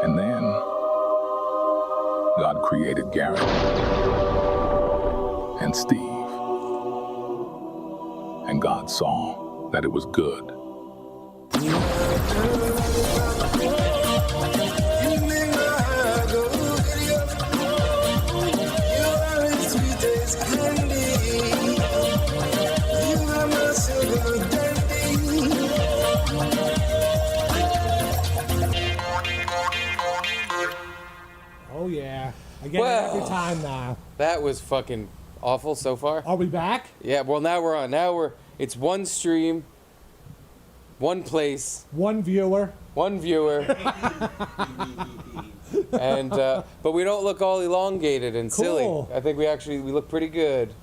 And then God created Garrett and Steve. And God saw that it was good. Oh yeah, I get it every time now. That was fucking awful so far. Are we back? Yeah, well now we're on. It's one stream, one place, One viewer. and but we don't look all elongated and silly. Cool. I think we look pretty good,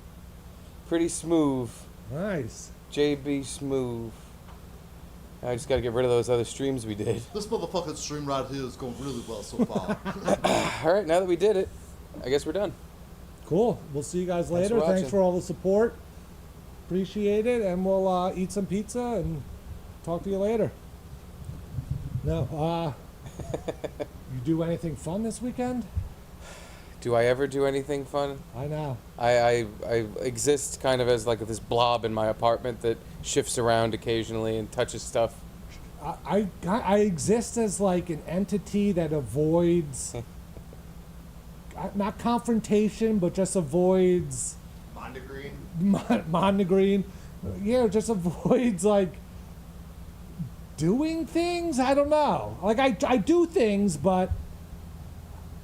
pretty smooth. Nice. JB smooth. I just got to get rid of those other streams we did. This motherfucking stream right here is going really well so far. All right, now that we did it, I guess we're done. Cool. We'll see you guys Thanks later. for Thanks watching. for all the support. Appreciate it, and we'll eat some pizza and talk to you later. No, you do anything fun this weekend? Do I ever do anything fun? I know. I exist kind of as like this blob in my apartment that shifts around occasionally and touches stuff. I exist as like an entity that avoids not confrontation, but just avoids Mondegreen. Yeah, just avoids like doing things. I don't know. Like I do things, but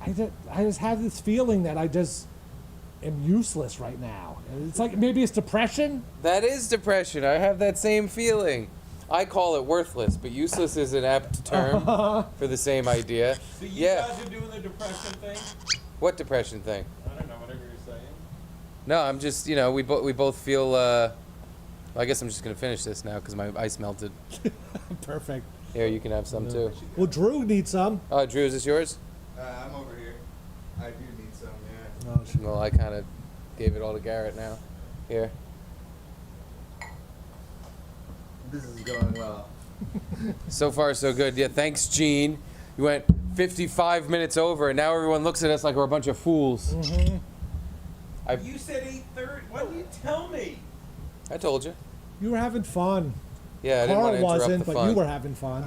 I just have this feeling that I just am useless right now. And it's like maybe it's depression. That is depression. I have that same feeling. I call it worthless, but useless is an apt term for the same idea. So you Yeah. guys are doing the depression thing? What depression thing? I don't know, whatever you're saying. No, I'm just, we both feel, well, I guess I'm just going to finish this now because my ice melted. Perfect. Here, you can have some too. Well, Drew needs some. Oh, Drew, is this yours? I'm over here. I do need some, yeah. Oh, shit. Well, I kind of gave it all to Garrett now. Here. This is going well. So far, so good. Yeah, thanks, Gene. You went 55 minutes over, and now everyone looks at us like we're a bunch of fools. Mm-hmm. You said 8:30. Why didn't you tell me? I told you. You were having fun. Yeah, I didn't want to Carl interrupt wasn't, the but fun. you were having fun.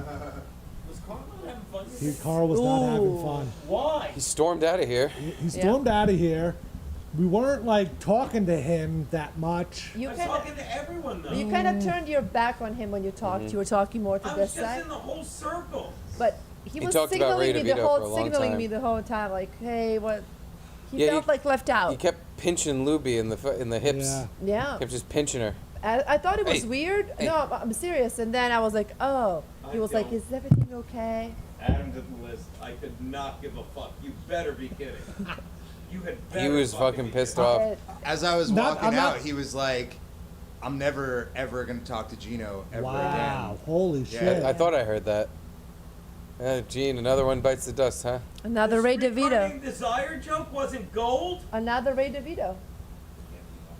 Was Carl not having fun? Carl was not having fun. Why? He stormed out of here. He stormed out of here. We weren't like talking to him that much. I was talking to everyone though. You kind of turned your back on him when you talked. Mm-hmm. You were talking more to I this was just side. in the whole circle. But he was talked about Ray signaling me the DeVito for a whole long signaling time. me the whole time, like, hey, what? He Yeah, felt like left out. He kept pinching Luby in the hips. Yeah. Yeah. Kept just pinching her. I thought it was Hey. weird. Hey. No, I'm serious. And then I was like, oh. He I was like, don't. is everything okay? Add him to the list. I could not give a fuck. You better be kidding. You had better He was be fucking pissed kidding. off. As I was Not- walking I'm not- out, he was like, I'm never, ever going to talk to Gino ever Wow. again. Holy Yeah. shit. I thought I heard that. Gene, another one bites the dust, huh? Another Ray This DeVito. recurring desire joke wasn't gold. Another Ray DeVito.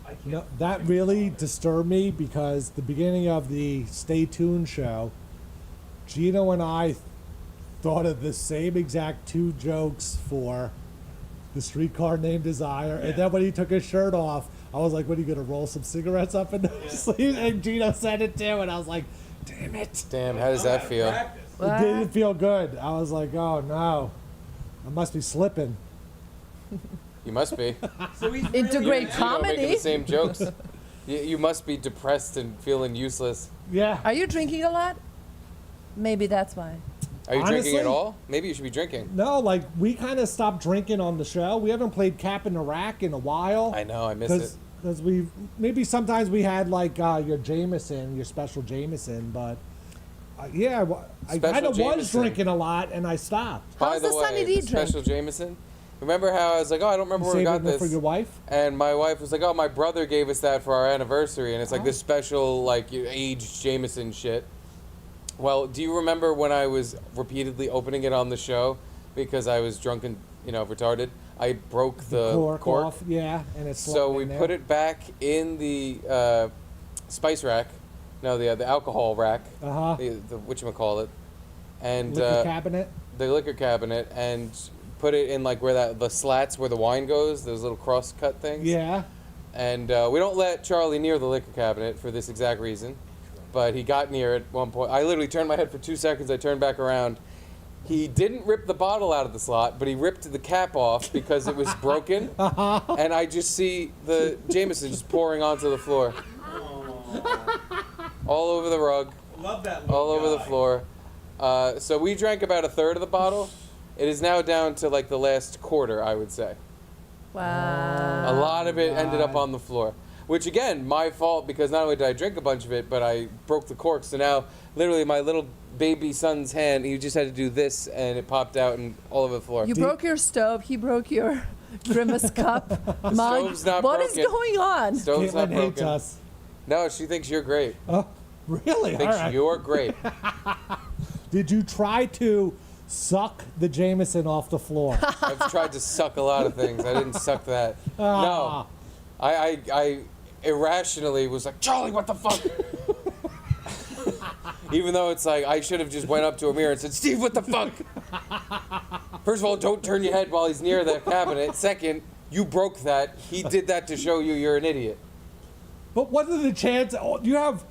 I can't. No, that really disturbed me because the beginning of the Stay Tuned show, Gino and I thought of the same exact two jokes for the streetcar named Desire. And then when he took his shirt off, I was like, what are you going to roll some cigarettes up in those sleeves? And Gino said it too. And I was like, damn it. Damn, how does that feel? Practice. It didn't feel good. I was like, oh no, I must be slipping. You must be. So he's Into really great mad. Gino making comedy. the same jokes. You must be depressed and feeling useless. Yeah. Are you drinking a lot? Maybe that's why. Are you drinking at Honestly- all? Maybe you should be drinking. No, like we kind of stopped drinking on the show. We haven't played Cap in the Rack in a while. I know, I miss it. Because we maybe sometimes we had like your Jameson, your special Jameson, but yeah, I Special kind of was Jameson. drinking a lot and I stopped. By How's the the way, Sunny the D drink? special Jameson. Remember how I was like, oh, I don't remember You where we saving got it for this. your wife? And my wife was like, oh, my brother gave us that for our anniversary, and it's like this special, like, aged Jameson shit. Well, do you remember when I was repeatedly opening it on the show because I was drunk and, retarded? I broke the cork cork. off, yeah, and it's So we put it back in the spice rack. No, the alcohol rack. Uh huh. The whatchamacallit. And Liquor cabinet. the liquor cabinet and put it in like where the slats where the wine goes, those little cross cut things. Yeah. And we don't let Charlie near the liquor cabinet for this exact reason. But he got near it at one point. I literally turned my head for 2 seconds. I turned back around. He didn't rip the bottle out of the slot, but he ripped the cap off because it was broken. And I just see the Jameson just pouring onto the floor. All over the rug. Love that little All over the guy. floor. So we drank about a third of the bottle. It is now down to like the last quarter, I would say. Wow. A lot of it ended up God. on the floor. Which, again, my fault, because not only did I drink a bunch of it, but I broke the cork. So now, literally, my little baby son's hand, he just had to do this, and it popped out and all over the floor. You broke your stove. He broke your Grimace cup. Mug. stove's not What is broken. going on? Stove's not Caitlin hates broken. us. No, she thinks you're great. Oh, really? All Thinks right. you're great. Did you try to suck the Jameson off the floor? I've tried to suck a lot of things. I didn't suck that. Ah. No. I irrationally was like, Charlie, what the fuck? Even though it's like, I should have just went up to a mirror and said, Steve, what the fuck? First of all, don't turn your head while he's near the cabinet. Second, you broke that. He did that to show you you're an idiot. But what are the chances? Oh, you have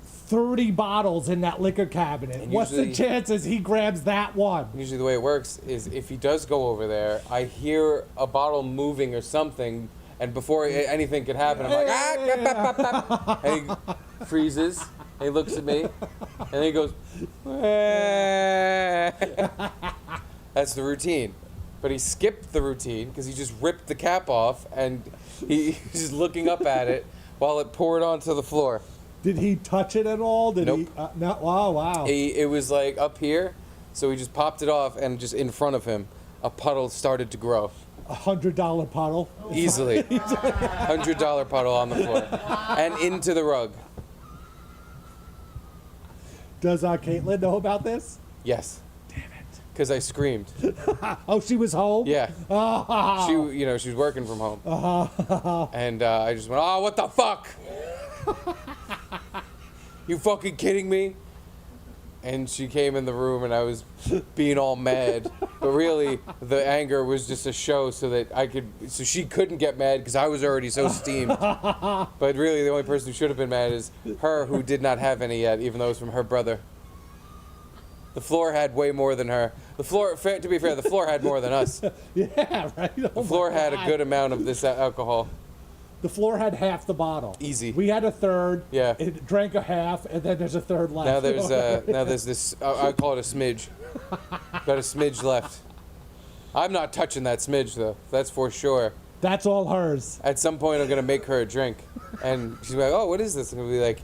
30 bottles in that liquor cabinet. And What's the usually- chances he grabs that one? Usually the way it works is if he does go over there, I hear a bottle moving or something, and before anything could happen, I'm like, and he freezes, and he looks at me, and then he goes, That's the routine. But he skipped the routine because he just ripped the cap off, and he's just looking up at it while it poured onto the floor. Did he touch it at all? Did Nope. he? No. Wow, wow. It was like up here, so he just popped it off, and just in front of him, a puddle started to grow. $100 puddle. Easily. $100 puddle on the floor. And into the rug. Does Caitlin know about this? Yes. Damn it. Because I screamed. Oh, she was home? Yeah. Oh. She was working from home. And I just went, oh, what the fuck? You fucking kidding me? And she came in the room, and I was being all mad. But really, the anger was just a show so she couldn't get mad because I was already so steamed. But really, the only person who should have been mad is her, who did not have any yet, even though it was from her brother. The floor had way more than her. To be fair, the floor had more than us. Yeah, right. Oh The floor my had a God. good amount of this alcohol. The floor had half the bottle. Easy. We had a third. Yeah. It drank a half, and then there's a third left. Now there's this. I call it a smidge. Got a smidge left. I'm not touching that smidge though. That's for sure. That's all hers. At some point, I'm gonna make her a drink, and she's like, "Oh, what is this?" And I'll be like,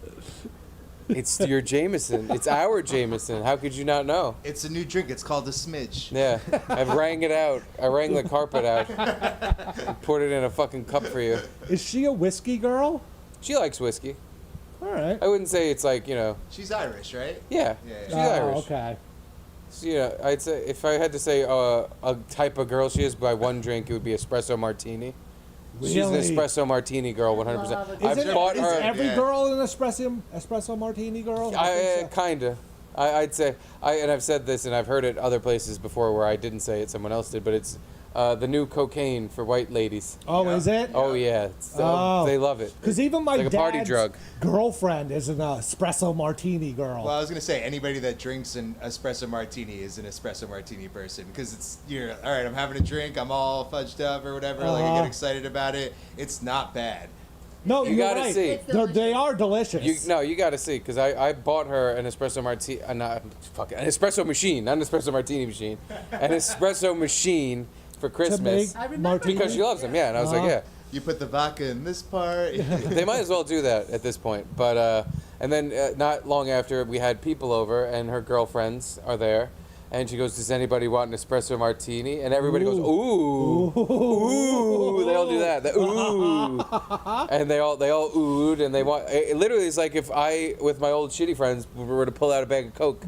"It's your Jameson. It's our Jameson. How could you not know?" It's a new drink. It's called a smidge. Yeah, I rang it out. I rang the carpet out. And poured it in a fucking cup for you. Is she a whiskey girl? She likes whiskey. All right. I wouldn't say it's like She's Irish, right? Yeah, Yeah. she's Oh, Irish. okay. So, I'd say if I had to say a type of girl she is by one drink, it would be espresso martini. She's an Really? espresso martini girl, 100%. Love it. I've bought Is her. every Yeah. girl an espresso martini girl? I think so. Kinda. I'd say, and I've said this, and I've heard it other places before where I didn't say it, someone else did, but it's the new cocaine for white ladies. Oh, is it? Oh yeah, Oh. they love it. Because even my Like a party dad's drug. girlfriend is an espresso martini girl. Well, I was gonna say anybody that drinks an espresso martini is an espresso martini person because it's all right. I'm having a drink. I'm all fudged up or whatever. Like I Uh-huh. get excited about it. It's not bad. No, You you're gotta right. see. It's They are delicious. You got to see, because I bought her an espresso martini, an espresso machine, not an espresso martini machine, an espresso machine for to Christmas. make I remember martini. Because she loves them, yeah. And I was like, Uh-huh. yeah. You put the vodka in this part. They might as well do that at this point. But and then not long after, we had people over, and her girlfriends are there, and she goes, "Does anybody want an espresso martini?" And everybody goes, "Ooh, ooh!" They all do that. The ooh, and they all oohed, and they want. It literally, it's like if I, with my old shitty friends, were to pull out a bag of coke.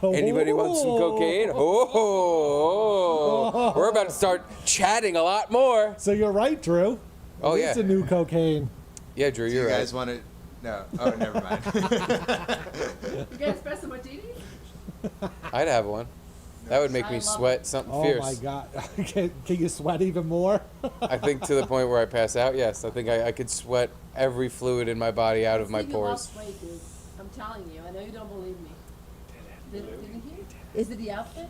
Anybody want some cocaine? Oh, we're about to start chatting a lot more. So you're right, Drew. Oh, It yeah. is a new cocaine. Yeah, Drew, Do you're you right. guys want to? No. Oh, never mind. You get espresso martinis? I'd have one. That would make I me love sweat it. something Oh fierce. my god. Can you sweat even more? I think to the point where I pass out, yes. I think I could sweat every fluid in my body out of my Steve, you pores. lost weight, dude. I'm telling you. I know you don't believe me. Didn't he? Is it the outfit?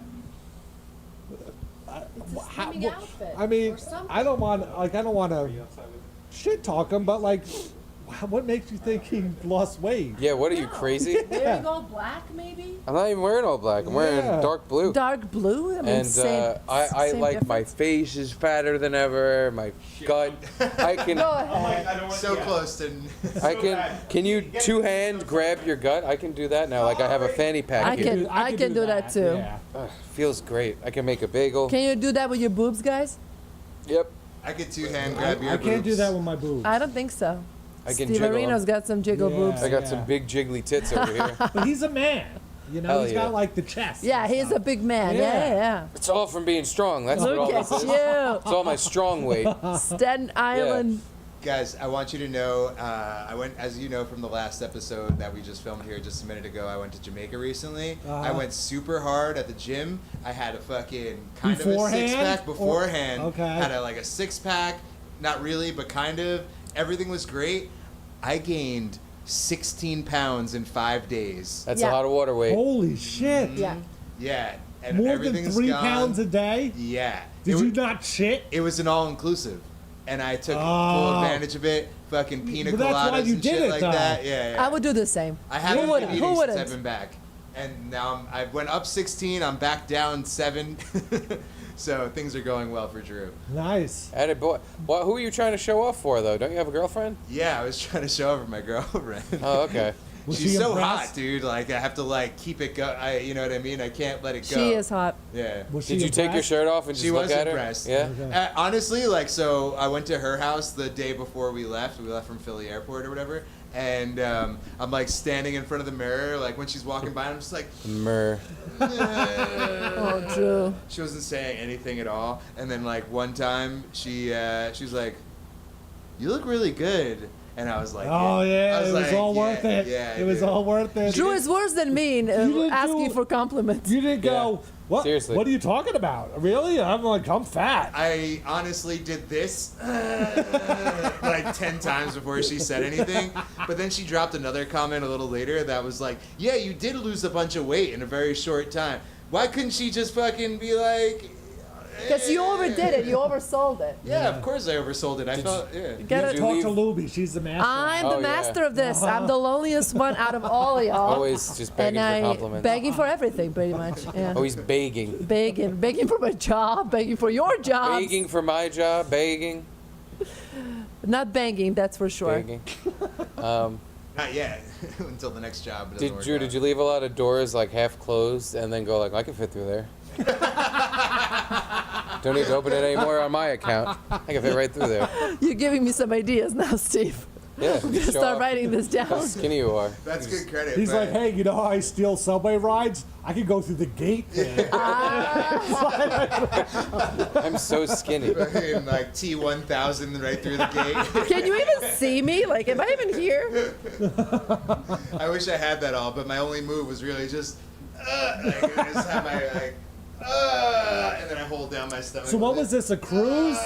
It's a How- slimming outfit. I mean, or something. I don't want to shit talk him, but like, what makes you think he lost weight? Yeah, what are you, No. crazy? Wearing all black, maybe? I'm not even wearing all black. I'm wearing Yeah. dark blue. Dark blue? I mean, And I same like my difference. face is fatter than ever. My gut. I can. Go I'm like, ahead. I don't want So yeah. close to. I so can. bad. Can you Get two it. hand grab your gut? I can do that now. Like I have a fanny pack I here. can do that too. Yeah. Ugh, feels great. I can make a bagel. Can you do that with your boobs, guys? Yep. I could two-hand grab your I can't do boobs. that with my boobs. I don't think so. I can Steve jiggle 'em. Areno's got some jiggle Yeah. boobs. I got Yeah. some big jiggly tits over here. But he's a man. You know, Hell he's yeah. got like the chest. Yeah, and he's a stuff. big man. Yeah. Yeah, yeah. It's all from being strong. That's what all Look this at is. you. It's all my strong weight. Staten Island. Guys, I want you to know, I went, as you know from the last episode that we just filmed here just a minute ago, I went to Jamaica recently. I went super hard at the gym. I had a fucking kind of a Beforehand? six-pack Or- beforehand. okay. Had like a six-pack, not really, but kind of. Everything was great. I gained 16 pounds in 5 days. That's Yeah. a lot of water weight. Holy shit. Yeah. Yeah. And More than everything's 3 gone. pounds a day? Yeah. Did It you wa- not shit? It was an all-inclusive. And I took full Oh. advantage of it. Fucking pina But that's why coladas you and did shit it, like though. that. Yeah, yeah. I would do the same. I haven't Who been wouldn't? eating Who since wouldn't? I've been back, and now I went up 16. I'm back down 7. So things are going well for Drew. Nice. Added boy. Well, who are you trying to show off for though? Don't you have a girlfriend? Yeah, I was trying to show over my girlfriend. Oh, okay. Was She's she so impressed? hot, dude. Like I have to like keep it go. You know what I mean? I can't let it go. She is hot. Yeah. Was Did she you take your impressed? shirt off and just She look was at impressed. her? Yeah. Okay. Honestly, like, so I went to her house the day before we left. We left from Philly Airport or whatever. And I'm like standing in front of the mirror, like when she's walking by, I'm just like, Myrrh. Oh, Drew. she wasn't saying anything at all. And then like one time, she was like, "You look really good." And I was like, Oh I yeah, was it was like, all worth yeah, it. Yeah, it was dude. all worth it. Drew is worse than me in didn't asking do- for compliments. You didn't go. What? Seriously. What are you talking about? Really? I'm like, I'm fat. I honestly did this like 10 times before she said anything. But then she dropped another comment a little later that was like, "Yeah, you did lose a bunch of weight in a very short time. Why couldn't she just fucking be like..." Because you overdid it. You oversold it. Yeah, of course I oversold it. I felt, yeah. Get Did it? you Talk leave- to Luby. She's the master. I'm Oh, the yeah. master of this. I'm the loneliest one out of all of y'all. Always just begging and for I compliments. begging for everything, pretty much. Yeah. Always begging. Begging for my job, begging for your job. Begging for my job. Begging. Not banging, that's for sure. Begging. Not yet. Until the next job. It doesn't work Drew, out. did you leave a lot of doors like half closed and then go like, I can fit through there? Don't need to open it anymore on my account. I can fit right through there. You're giving me some ideas now, Steve. Yeah. I'm gonna start writing this How down. skinny you are. That's good credit. He's but like, hey, you know how I steal subway rides? I could go through the gate there. I'm so skinny. fucking like T1000 right through the gate. Can you even see me? Like, am I even here? I wish I had that all, but my only move was really just, like, I just have my, like, and then I hold down my stomach. So what with was it. this, a cruise?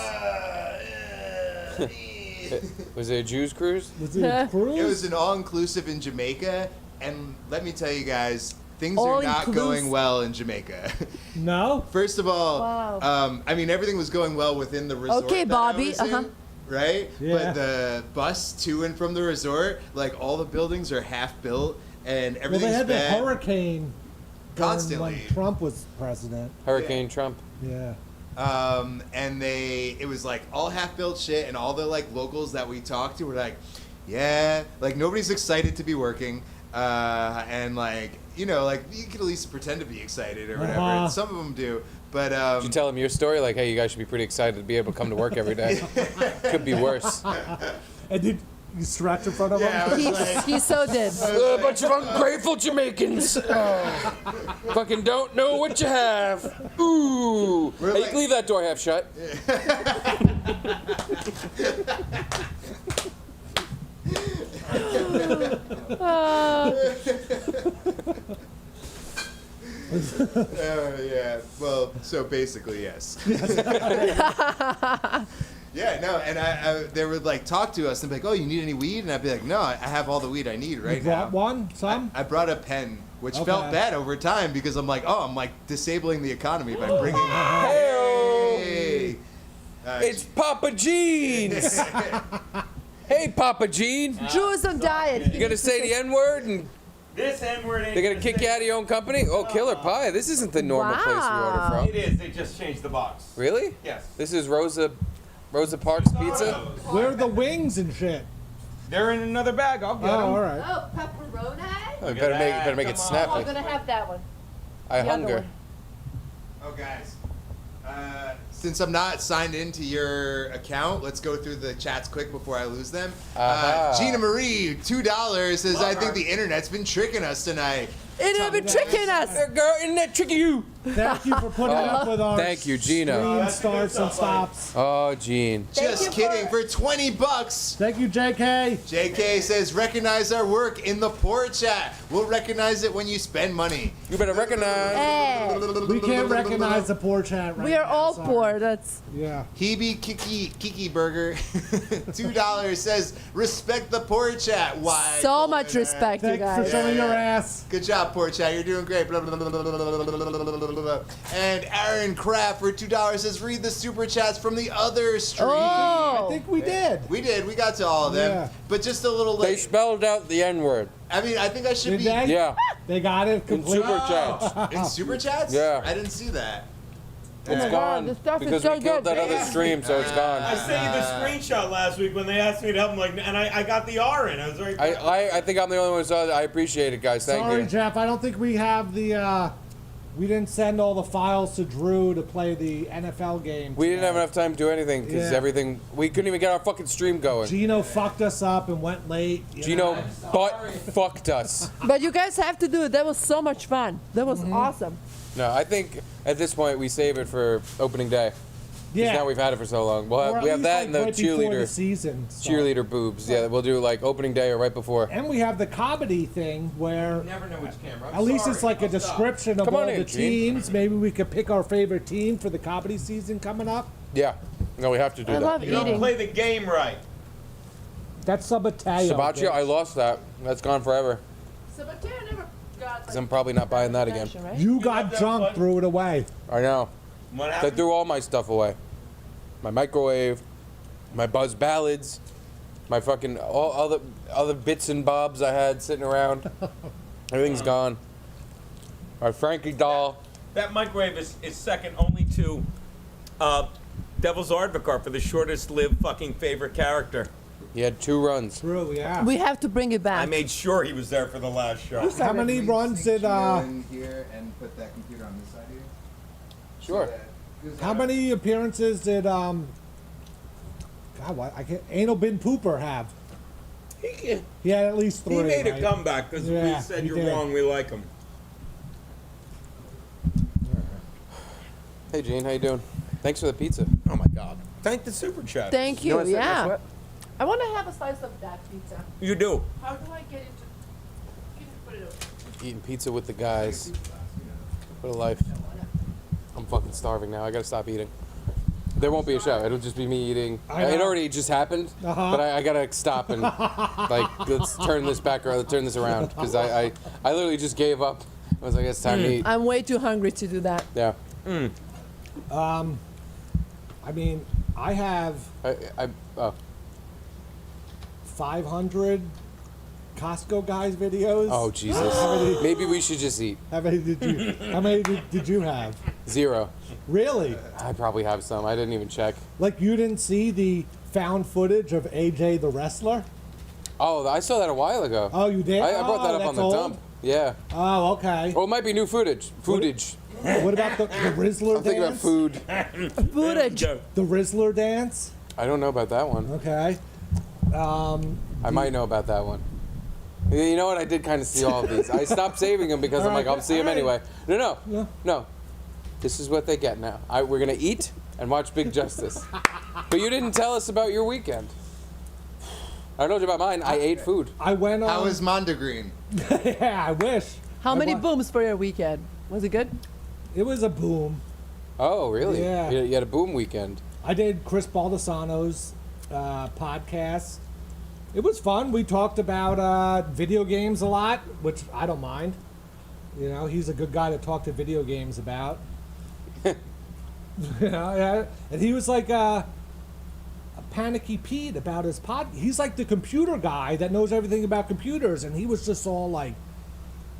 Was it a Jews cruise? Was it a cruise? It was an all-inclusive in Jamaica, and let me tell you guys, things are not All-inclusive. going well in Jamaica. No? First of all, Wow. I mean, everything was going well within the resort. Okay, that I Bobby, was in, uh-huh. right? Yeah. But the bus to and from the resort, like all the buildings are half built, and Well, everything's they had the bad. hurricane during Constantly. when Trump was president. Hurricane Trump. Yeah. And it was like all half-built shit, and all the like locals that we talked to were like, yeah, like nobody's excited to be working, and like, you know, like you could at least pretend to be excited or whatever. Uh-huh. And some of them do, but Did you tell them your story? Like, hey, you guys should be pretty excited to be able to come to work every day. Could be worse. And did you stretch in front of yeah, I him? was like, He so did. A bunch of ungrateful Jamaicans. Fucking don't know what you have. Ooh. We're Hey, like- leave that door half shut. Yeah. Well, so basically, yes. Yeah, no, and they would like talk to us and be like, "Oh, you need any weed?" And I'd be like, "No, I have all the weed I need right You now." brought one? Some? I brought a pen, which Okay. felt bad over time because I'm like, "Oh, I'm like disabling the economy by bringing." Hey-o. Hey. It's Papa Gene's. Hey, Papa Gene. Drew is on diet. You gonna say the N-word and This N-word ain't they're gonna kick you out of your own company? Oh, killer pie. This isn't the normal place we order from. It is. They just changed the box. Really? Yes. This is Rosa Parks Pizza? Where are the wings and shit? They're in another bag. I'll Oh, get them. all right. Oh, pepperoni? Oh, you better make it Oh, I'm snappy. gonna have that one. I The other hunger. one. Oh, guys. Since I'm not signed into your account, let's go through the chats quick before I lose them. Aha. Gina Marie, $2 says, "I think the internet's been tricking us tonight." It have been tricking us. Girl, isn't that tricking you? Thank you for putting up with our Thank you, Gina. screen That's good starts and stuff, buddy. stops. Oh, Gene. Just you kidding. for- For $20. Thank you, JK. JK says, "Recognize our work in the poor chat. We'll recognize it when you spend money." You better recognize. Hey, We can't recognize the poor chat right we are now, all sorry. poor. That's Yeah. Hebe Kiki Burger, $2 says, "Respect the poor chat." Why? so much respect, you Thanks for guys. showing your ass. Good job, poor chat. You're doing great. Blah, blah, blah, blah, blah, blah, blah, blah, blah, blah, blah. And Aaron Kraft for $2 says, "Read the super chats from the other stream." I Oh, think we did. We did. We got to all of them. Yeah. But just a little They late. spelled out the N-word I mean, I think I should Did be they? Yeah, They got it in completely. super chats. in super chats. Yeah. I didn't see that. It's my God, gone this stuff is because so we killed good. that other stream, so it's I gone. sent you the screenshot last week when they asked me to help them, like, and I got the R in. I was very proud. I think I'm the only one who saw it. I appreciate it, guys. Thank Sorry, you. Jeff. I don't think we have the. We didn't send all the files to Drew to play the NFL game. We didn't have today. enough time to do anything because Yeah. everything. We couldn't even get our fucking stream going. Gino fucked us up and went late. you Gino know. butt fucked us. but you guys have to do it. That was so much fun. That was awesome. No, I think at this point we save it for opening day. Yeah. Now we've had it for so long. Or at We have least, that like, and the right before the cheerleader season. So. cheerleader boobs. Yeah, we'll do like opening day or right before. And we have the comedy thing where You never know which camera. I'm at least it's sorry. like a I'll stop. description of Come on all in, the Gene. teams. Maybe we could pick our favorite team for the comedy season coming up. Yeah. No, we have to do I that. love You don't eating. play the game right. That's Sabateo. Sabaccio, I lost that. That's gone forever. Sabateo never got. Because I'm probably not buying that again. Right? You got have that drunk, fun? threw it away. I know. What I happened? threw all my stuff away. My microwave, my Buzz Ballads, my fucking all the bits and bobs I had sitting around. Everything's gone. My Frankie doll. That microwave is second only to Devil's Advocate for the shortest lived fucking favorite character. He had 2 runs. True, yeah. We have to bring it back. I made sure he was there for the last show. How many runs did in here and put that computer on this side here? Sure. how many appearances did God, what I can't Anal Bin Pooper have? He had at least 3. He made a right? comeback because Yeah, we said he you're did. wrong. We like him. Hey Gene, how you doing? Thanks for the pizza. Oh my God! Thank the super chat. Thank You you. wanna sit next to Yeah. it? I want to have a slice of that pizza. You do. How do I get into? Can you put it over? Eating pizza with the guys. What a life. I'm fucking starving now. I gotta stop eating. There won't be a show. It'll just be me eating. I It know. already just happened, Uh-huh. but I gotta stop and like let's turn this back or turn this around because I literally just gave up. I was like, it's time to eat. I'm way too hungry to do that. Yeah. I mean, I have Oh, 500 Costco guys videos. oh Jesus. Maybe we should just eat. How many did you? How many did you have? 0. Really? I probably have some. I didn't even check. Like you didn't see the found footage of AJ the wrestler? Oh, I saw that a while ago. Oh, you did? I brought that Oh, up on that's the old? dump. Yeah. Oh, okay. Oh, it might be new footage. Footage. What about the Rizzler I'm thinking about dance? food. Footage. The Rizzler dance? I don't know about that one. Okay. I might know about that one. You know what? I did kind of see all of these. I stopped saving them because I'm like, I'll see them anyway. No. This is what they get now. We're going to eat and watch Big Justice. But you didn't tell us about your weekend. I told you about mine. I ate food. I went on. How is Mondegreen? Yeah, I wish. How I many wa- booms for your weekend? Was it good? It was a boom. Oh, really? Yeah. You had a boom weekend. I did Chris Baldessano's podcast. It was fun. We talked about video games a lot, which I don't mind. You know, he's a good guy to talk to video games about. Yeah. And he was like a panicky Pete about his pod. He's like the computer guy that knows everything about computers, and he was just all like,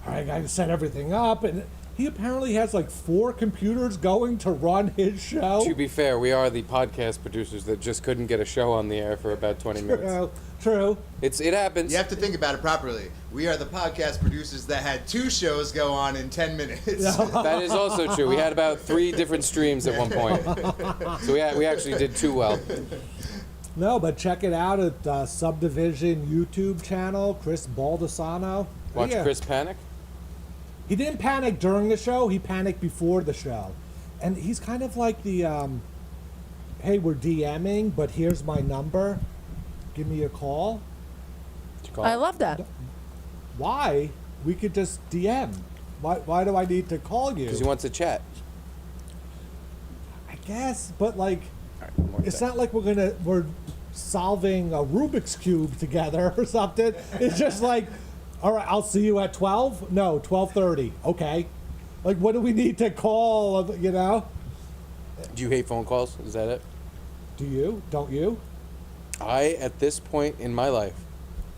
all right, I gotta set everything up. And he apparently has like 4 computers going to run his show. To be fair, we are the podcast producers that just couldn't get a show on the air for about 20 minutes. True. It happens. You have to think about it properly. We are the podcast producers that had 2 shows go on in 10 minutes. That is also true. We had about 3 different streams at one point. So we actually did too well. No, but check it out at Subdivision YouTube channel, Chris Baldessano. Watch Yeah. Chris panic. He didn't panic during the show. He panicked before the show. And he's kind of like the, hey, we're DMing, but here's my number. Give me a call. Did you call I it? love that. Why? We could just DM. Why do I need to call you? Because he wants to chat. I guess, but like, All right, one more it's thing. not like we're solving a Rubik's Cube together or something. It's just like, all right, I'll see you at 12? No, 12:30. Okay. Like, what do we need to call, you know? Do you hate phone calls? Is that it? Do you? Don't you? I, at this point in my life,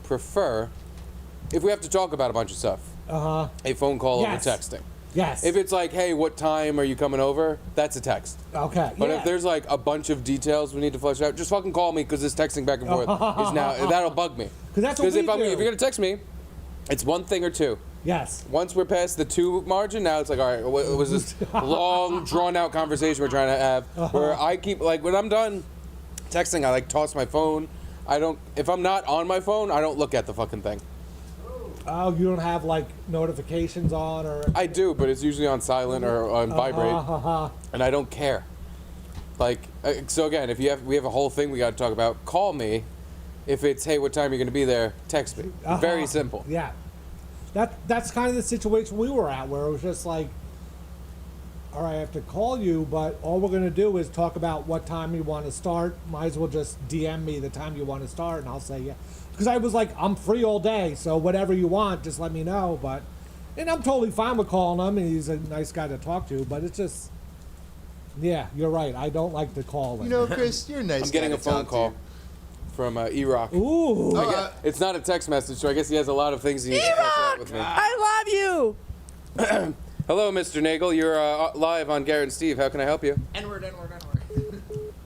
prefer, if we have to talk about a bunch of stuff, a phone call Yes. over texting. Yes. If it's like, hey, what time are you coming over? That's a text. Okay. But yeah. if there's like a bunch of details we need to flesh out, just fucking call me because this texting back and forth is now, that'll bug me. 'Cause that's what if we if do. you're going to text me, it's one thing or two. Yes. Once we're past the 2 margin, now it's like, all right, what was this long, drawn-out conversation we're trying to have? Where I keep, like, when I'm done texting, I, like, toss my phone. If I'm not on my phone, I don't look at the fucking thing. Oh, you don't have like notifications on or? I do, but it's usually on silent or on vibrate, and I don't care. Like, so again, if we have a whole thing we got to talk about, call me. If it's, hey, what time are you going to be there? Text me. Very simple. Yeah. That's kind of the situation we were at, where it was just like, all right, I have to call you, but all we're going to do is talk about what time you want to start. Might as well just DM me the time you want to start, and I'll say yeah. Because I was like, I'm free all day, so whatever you want, just let me know. And I'm totally fine with calling him, and he's a nice guy to talk to, but it's just, yeah, you're right. I don't like to call him. You know, Chris, you're a nice. I'm getting guy a to phone talk call to. from E-Rock. Ooh. It's not a text message, so I guess he has a lot of things he needs to flesh out with me. I love you. Hello, Mr. Nagel. You're live on Garrett and Steve. How can I help you? N-word.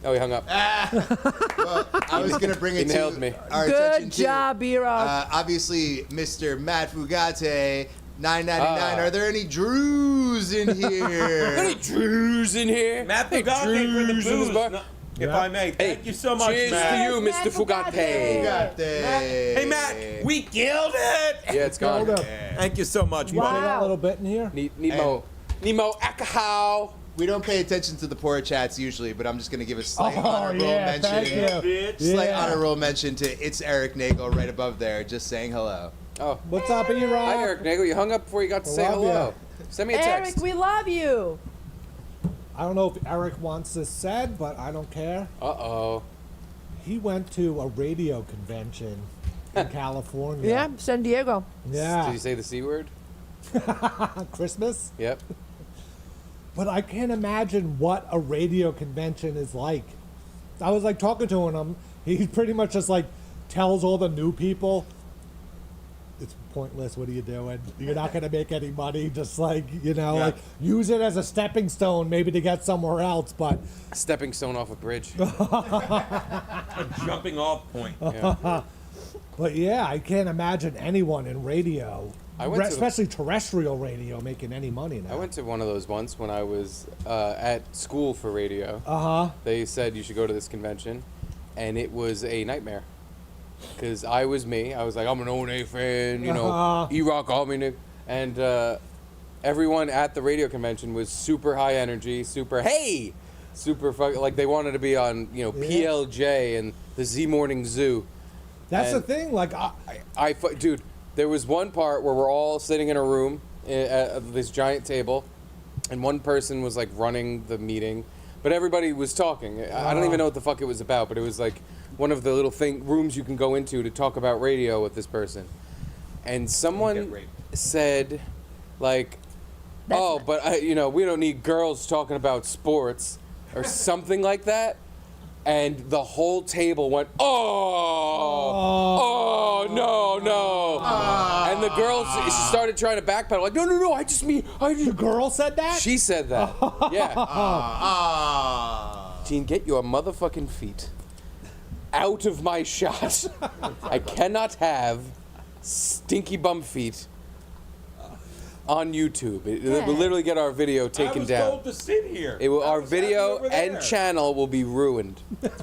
Oh, he hung up. Well, I was gonna bring it He nailed to me. our attention Good job, too. B-Rock. Obviously, Mr. Matt Fugate, $9.99. Are there any Drews in here? Any Drews in here? Matt Hey, Fugate for the Drews in this booze. bar? No, if I may. Thank you so much, Cheers Matt. to you, Matt Mr. Fugate. Fugate. Hey, Matt, we killed it. Yeah, it's gone. Hold up. Thank you so much, You want buddy. a little bit in here? Nemo Akahow. We don't pay attention to the poor chats usually, but I'm just gonna give a slight honorable yeah, thank mention. you. Bitch. Slight Yeah. honorable mention to It's Eric Nagel right above there, just saying hello. Oh, What's up, E-Rock? hi, Eric Nagel. You hung up before you got to say love hello. Send me a Eric, text. we love you. I don't know if Eric wants this said, but I don't care. Uh-oh. He went to a radio convention in California. Yeah, San Diego. Did Yeah. you say the C word? Christmas. Yep. But I can't imagine what a radio convention is like. I was like talking to him. He pretty much just like tells all the new people, it's pointless. What are you doing? You're not going to make any money. Just like, like use it as a stepping stone maybe to get somewhere else. But Stepping stone off a bridge. A jumping off point. Yeah. But yeah, I can't imagine anyone in radio, I went to- especially terrestrial radio, making any money now. I went to one of those once when I was at school for radio. Uh-huh. They said you should go to this convention, and it was a nightmare. Because I was me. I was like, I'm an O&A fan, E-Rock, all me. And everyone at the radio convention was super high energy, super fucking, like they wanted to be on, PLJ and the Z Morning Zoo. That's the And thing. Like, Dude, there was one part where we're all sitting in a room at this giant table, and one person was like running the meeting, but everybody was talking. I don't even know what the fuck it was about, but it was like one of the little rooms you can go into to talk about radio with this person. And someone said, like, but we don't need girls talking about sports or something like that. And the whole table went, no. And the girl, she started trying to backpedal, like, no, I just mean. The girl said that? She said that. Yeah. Gene, get your motherfucking feet out of my shot. I cannot have stinky bum feet on YouTube. It will literally get our video taken down. I was told to sit here. Our video and channel will be ruined.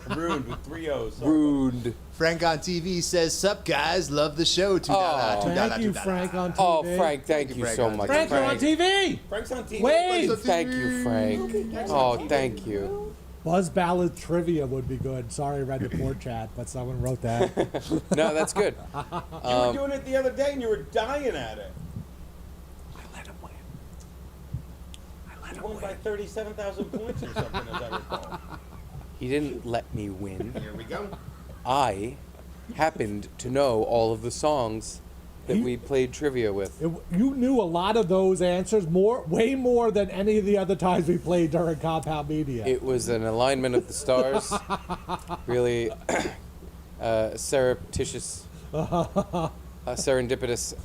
Ruined with 3 O's. Ruined. Frank on TV says, "Sup guys, love the show." Thank you, Frank on TV. Oh, Frank, thank you so much. Frank, you're on TV. Frank's on TV. Wave. Thank you, Frank. Oh, thank you. Buzz Ballad trivia would be good. Sorry, I read the poor chat, but someone wrote that. No, that's good. You were doing it the other day and you were dying at it. I let him win. You won by 37,000 points or something, as I recall. He didn't let me win. Here we go. I happened to know all of the songs that we played trivia with. You knew a lot of those answers, way more than any of the other times we played during Compound Media. It was an alignment of the stars, really surreptitious, serendipitous.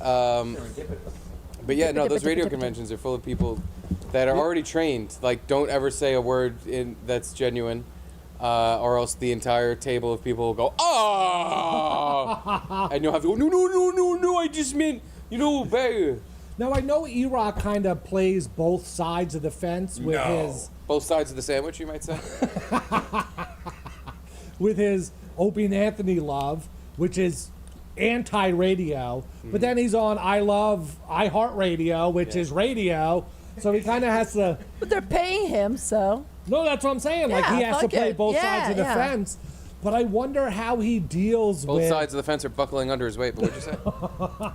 But yeah, no, those radio conventions are full of people that are already trained. Like, don't ever say a word that's genuine. Or else the entire table of people will go, and you'll have to go, no, I just meant, baby. Now, I know E-Rock kind of plays both sides of the fence with his... Both sides of the sandwich, you might say? with his Opie and Anthony love, which is anti-radio. But then he's on iHeartRadio, which is radio. So he kind of has to... But they're paying him, so. No, that's what I'm saying. Like, he has to play both sides of the fence. But I wonder how he deals with... Both sides of the fence are buckling under his weight, but what'd you say?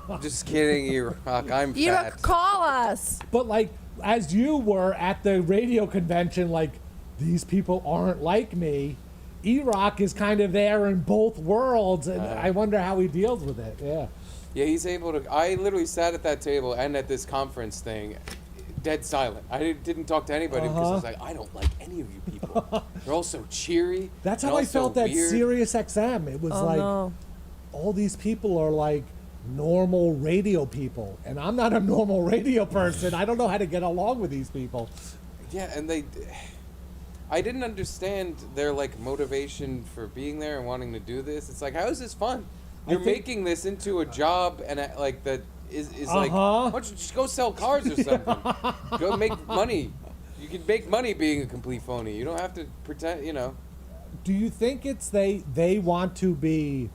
I'm just kidding, E-Rock. I'm fat. Call us. But, like, as you were at the radio convention, like, these people aren't like me. E-Rock is kind of there in both worlds, and I wonder how he deals with it. Yeah. Yeah, he's able to... I literally sat at that table and at this conference thing... dead silent. I didn't talk to anybody because I was like, I don't like any of you people. You're all so cheery. That's how I felt at Sirius XM. It was all these people are like normal radio people, and I'm not a normal radio person. I don't know how to get along with these people. Yeah, and I didn't understand their like motivation for being there and wanting to do this. It's like, how is this fun? You're making this into a job and like that. Is like, why don't you just go sell cars or something? Go make money. You can make money being a complete phony. You don't have to pretend, Do you think it's they want to be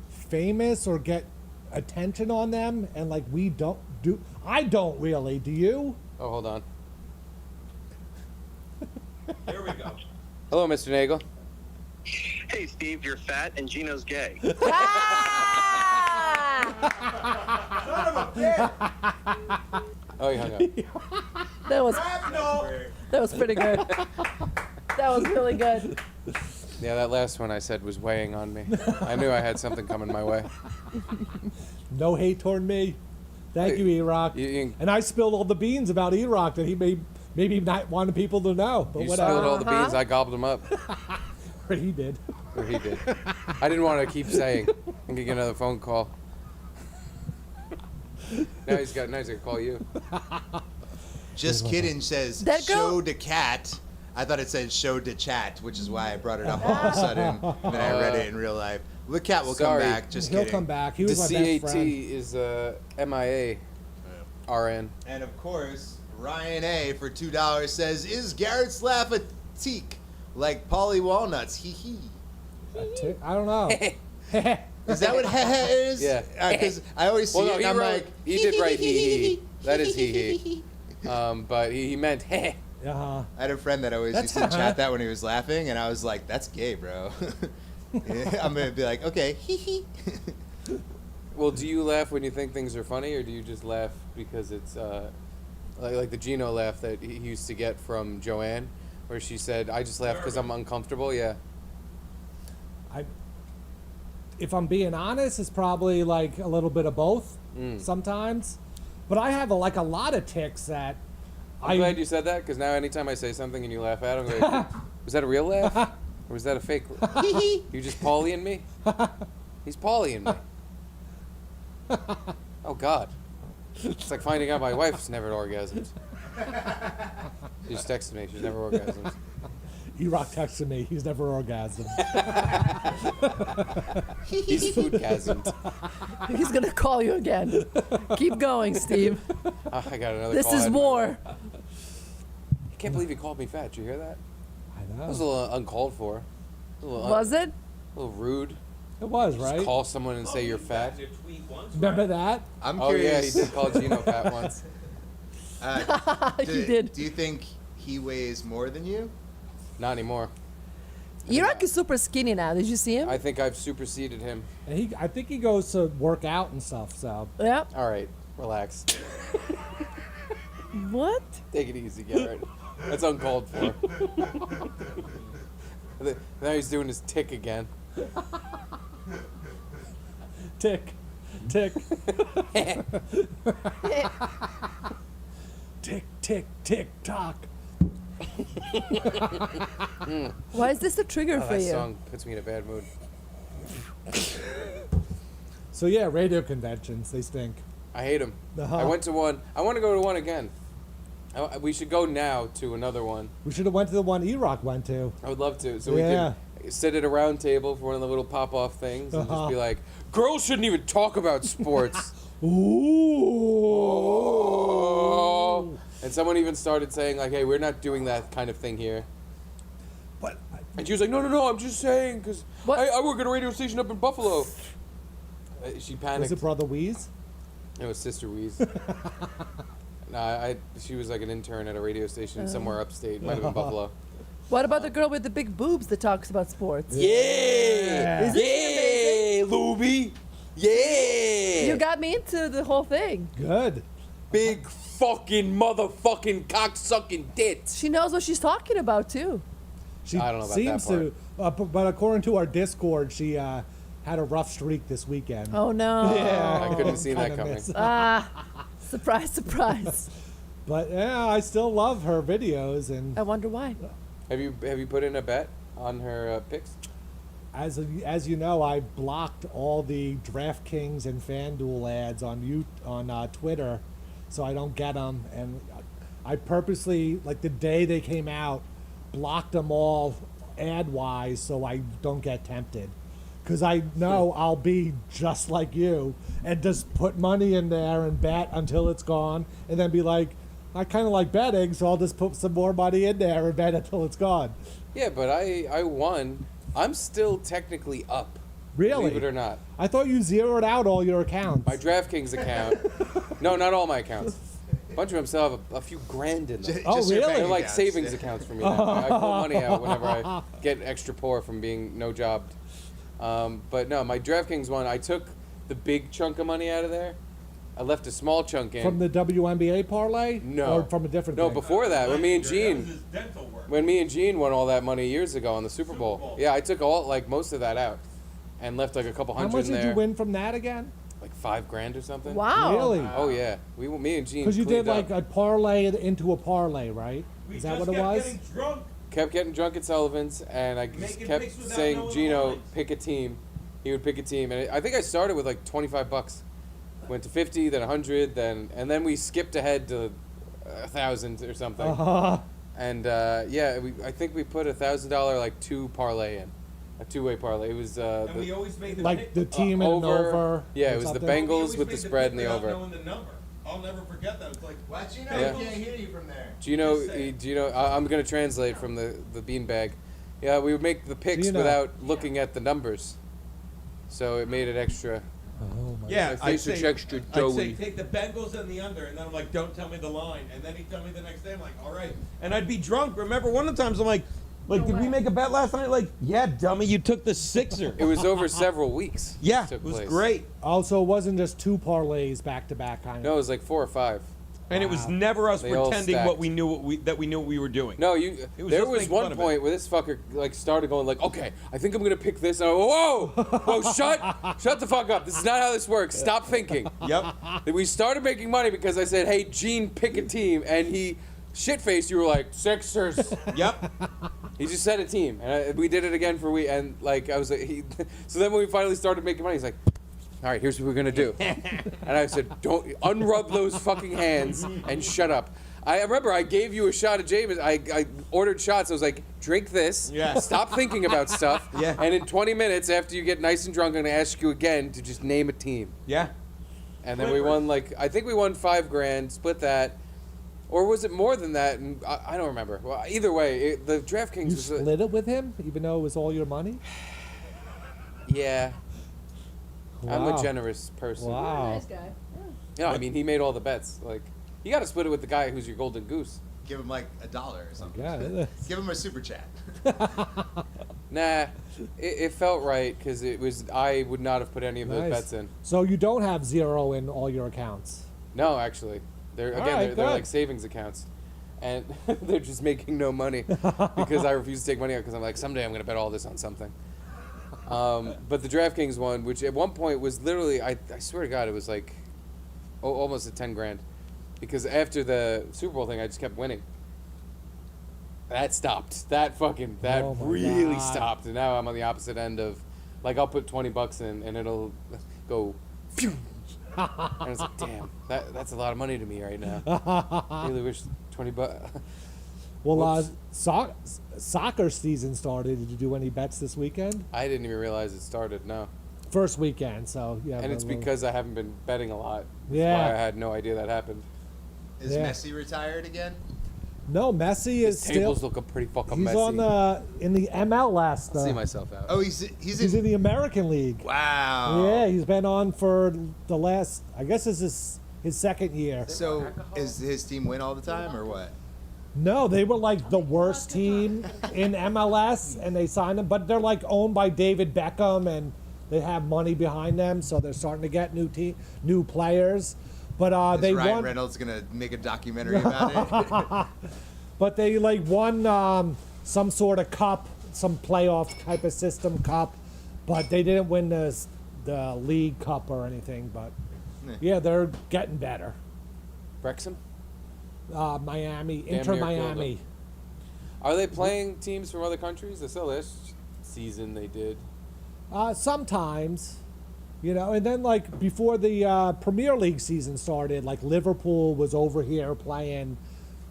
famous or get attention on them, and like we don't do? I don't really. Do you? Oh, hold on. Here we go. Hello, Mr. Nagel. Hey, Steve, you're fat and Gino's gay. Oh, you hung up. That was pretty good. That was really good. Yeah, that last one I said was weighing on me. I knew I had something coming my way. No hate toward me. Thank you, E-Rock. And I spilled all the beans about E-Rock that he maybe not wanted people to know. But you whatever. spilled all the beans, I gobbled them up. Or he did. Or he did. I didn't want to keep saying. I'm gonna get another phone call. Now he's gonna call you. Just kidding says That girl- show the cat. I thought it said show the chat, which is why I brought it up all of a sudden. And then I read it in real life. The cat will Sorry. come back. Just He'll kidding. come back. He The was my best CAT friend. is MIA. RN. And of course, Ryan A for $2 says, "Is Garrett's laugh a teak like Polly Walnuts? Hee hee." I don't know. Is that what is? Yeah. Because I always see Well, no, it and I'm like, he did write hee. That is hee. But he meant heh. Uh-huh. I had a friend that always used to chat that when he was laughing, and I was like, "That's gay, bro." Yeah, I'm gonna be like, "Okay, hee hee." Well, do you laugh when you think things are funny, or do you just laugh because it's like the Gino laugh that he used to get from Joanne, where she said, "I just laugh because I'm uncomfortable." Yeah. If I'm being honest, it's probably like a little bit of both sometimes. But I have a lot of tics that I'm glad you said that, because now anytime I say something and you laugh at it, I'm like, was that a real laugh? Or was that a fake? You just Paulying me? He's Paulying me. Oh, God. It's like finding out my wife's never orgasmed. She just texted me. She's never orgasmed. E-Rock texted me. He's never orgasmed. He's foodgasmed. He's gonna call you again. Keep going, Steve. Oh, I got another This call. is war. I can't believe he called me fat. Did you hear that? I know. That was a little uncalled for. Was it? A little rude. It was, Just right? call someone and say you're fat. Remember that? I'm Oh, yeah, he curious. did call Gino fat once. You did. Do you think he weighs more than you? Not anymore. E-Rock is super skinny now. Did you see him? I think I've superseded him. And I think he goes to work out and stuff. So Yep. All right, relax. What? Take it easy, Garrett. That's uncalled for. Now he's doing his tick again. tick, tick, tick, tick, tick, tock. Why is this a trigger for That you? song puts me in a bad mood. So yeah, radio conventions, they stink. I hate him. Uh-huh. I went to one. I want to go to one again. We should go now to another one. We should have went to the one E-Rock went to. I would love to. So Yeah. we could sit at a round table for one of the little pop-off things and just be like, girls shouldn't even talk about sports. Ooh. And someone even started saying, like, hey, we're not doing that kind of thing here. But And she was like, no, I'm just saying, because What? I work at a radio station up in Buffalo. She panicked. was it Brother Wheeze? It was Sister Weeze. She was like an intern at a radio station somewhere upstate. Might have been Buffalo. What about the girl with the big boobs that talks about sports? Yeah! Isn't she Yeah, Luby! Yeah! You got me into the whole thing. Good. Big fucking motherfucking cocksucking tits. She knows what she's talking about too. She I don't know about seems that to, but according to our Discord, she had a rough streak this weekend. Oh no. Yeah. I couldn't have seen that Kinda coming. miss. Surprise, surprise. But yeah, I still love her videos, and I wonder why. Have you put in a bet on her pics? as you know, I blocked all the DraftKings and FanDuel ads on Twitter, so I don't get them. And I purposely, like the day they came out, blocked them all ad-wise so I don't get tempted. Because I know I'll be just like you and just put money in there and bet until it's gone, and then be like, I kind of like betting, so I'll just put some more money in there and bet until it's gone. Yeah, but I won. I'm still technically up. Really? Believe it or not. I thought you zeroed out all your accounts. My DraftKings account. No, not all my accounts. A bunch of them still have a few grand in them. Oh, Just your really? bank They're like accounts. savings accounts for me now. I pull money out whenever I get extra poor from being no jobbed. But no, my DraftKings one, I took the big chunk of money out of there. I left a small chunk in. From the WNBA parlay? No. Or from a different No, thing? before that, when me and That was Gene, his dental work. when me and Gene won all that money years ago on the Super Bowl. Bowl. Yeah, I took most of that out, and left like a couple How hundred much in did there. you win from that again? Like $5,000 or something. Wow. Really? Oh yeah, me and Gene. Because you did cleaned like up. a parlay into a parlay, right? We Is that just what it kept was? getting drunk. Kept getting drunk at Sullivan's, and I just Making kept picks without saying, knowing the Gino, lines. pick a team. He would pick a team, and I think I started with like $25. Went to 50, then 100, and then we skipped ahead to 1,000 or something. Uh-huh. And yeah, I think we put $1,000 like parlay in, a two-way parlay. It was And we always made the Like pick the team and an over. Yeah, or it was the something? We Bengals always with made the spread pick and the without over. knowing the number. I'll never forget that. It's like, What you know? Yeah. We can't hear you from there. Gino, I'm gonna translate from the beanbag. Yeah, we would make the picks Gino. without looking at the numbers, so it made it extra. Oh my yeah, My face is extra I'd say doughy. take the Bengals and the under, and then I'm like, don't tell me the line, and then he'd tell me the next day. I'm like, all right, and I'd be drunk. Remember one of the times I'm like, did we make a bet last night? Like, yeah, dummy, you took the Sixer. It was over several weeks. Yeah, took it was place. great. Also, it wasn't just two parlays back to back kind of. No, it was like 4 or 5. And it was never us They all pretending stacked. what we knew what we were doing. No, It was there just was making one fun of it. point where this fucker like started going like, okay, I think I'm gonna pick this. And I go, whoa, shut the fuck up. This is not how this works. Stop thinking. Yep. Then we started making money because I said, hey, Gene, pick a team, and he shit-faced. You were like Sixers. Yep. He just said a team, and we did it again for a week. And like I was like, so then when we finally started making money, he's like, all right, here's what we're gonna do. And I said, don't unrub those fucking hands and shut up. I remember I gave you a shot of James. I ordered shots. I was like, drink this. Yeah. Stop thinking about stuff. Yeah. And in 20 minutes, after you get nice and drunk, I'm gonna ask you again to just name a team. Yeah. And then we won I think we won $5,000, split that. Or was it more than that? And I don't remember. Well, either way, the DraftKings You was. split it with him, even though it was all your money? Yeah. I'm a Wow. generous person. You're a Wow. nice guy. Yeah, I mean, he made all the bets. Like, you got to split it with the guy who's your golden goose. Give him like $1 or something. Yeah. Give him a super chat. Nah, it felt right because it was. I would not have put any of those Nice. bets in. So you don't have zero in all your accounts. No, actually, they're All again right, they're good. like savings accounts, and they're just making no money because I refuse to take money out because I'm like someday I'm gonna bet all this on something. But the DraftKings one, which at one point was literally, I swear to God, it was like almost at $10,000, because after the Super Bowl thing, I just kept winning. That stopped. That Oh my really God. stopped. And now I'm on the opposite end of, like, I'll put $20 in and it'll go, phew. And it's like, damn, that's a lot of money to me right now. Really wish $20. Well, Whoops. soccer season started. Did you do any bets this weekend? I didn't even realize it started. No. First weekend, so yeah. And it's but- because I haven't been betting a lot. That's Yeah. why I had no idea that happened. Is Yeah. Messi retired again? No, Messi is His tables still. look pretty fucking He's messy. on the in the MLS. I'll see myself out. Oh, he's He's in the American League. Wow. Yeah, he's been on for the last. I guess this is his second year. So is his team win all the time or what? No, they were like the worst team in MLS, and they signed him. But they're like owned by David Beckham, and they have money behind them, so they're starting to get new players. But Is they Ryan won. Reynolds gonna make a documentary about it? But they like won some sort of cup, some playoff type of system cup, but they didn't win the league cup or anything. But yeah, they're getting better. Wrexham? Miami, Damn Inter near killed Miami. them. Are they playing teams from other countries? I saw last season they did. Sometimes, and then like before the Premier League season started, like Liverpool was over here playing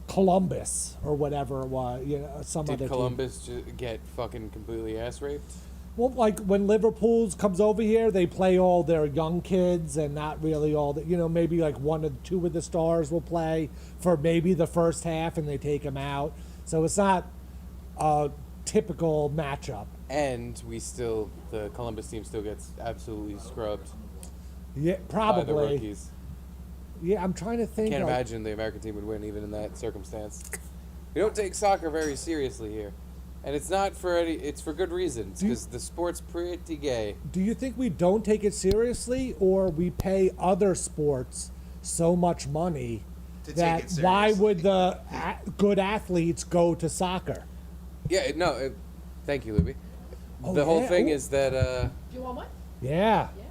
Columbus or whatever it was, some Did other team. Columbus get fucking completely ass raped? Well, like when Liverpool comes over here, they play all their young kids and not really all the, maybe like one or two of the stars will play for maybe the first half and they take them out. So it's not a typical matchup. And the Columbus team still gets absolutely scrubbed Yeah, by the probably. rookies. Yeah, I'm trying to think. Can't like- imagine the American team would win even in that circumstance. We don't take soccer very seriously here. And it's not for it's for good reasons, because the sport's pretty gay. Do you think we don't take it seriously, or we pay other sports so much money To take that it why seriously. would the good athletes go to soccer? Yeah, no, thank you, Luby. Oh, The whole yeah, thing ooh. is that Do you want one? Yeah. Yeah.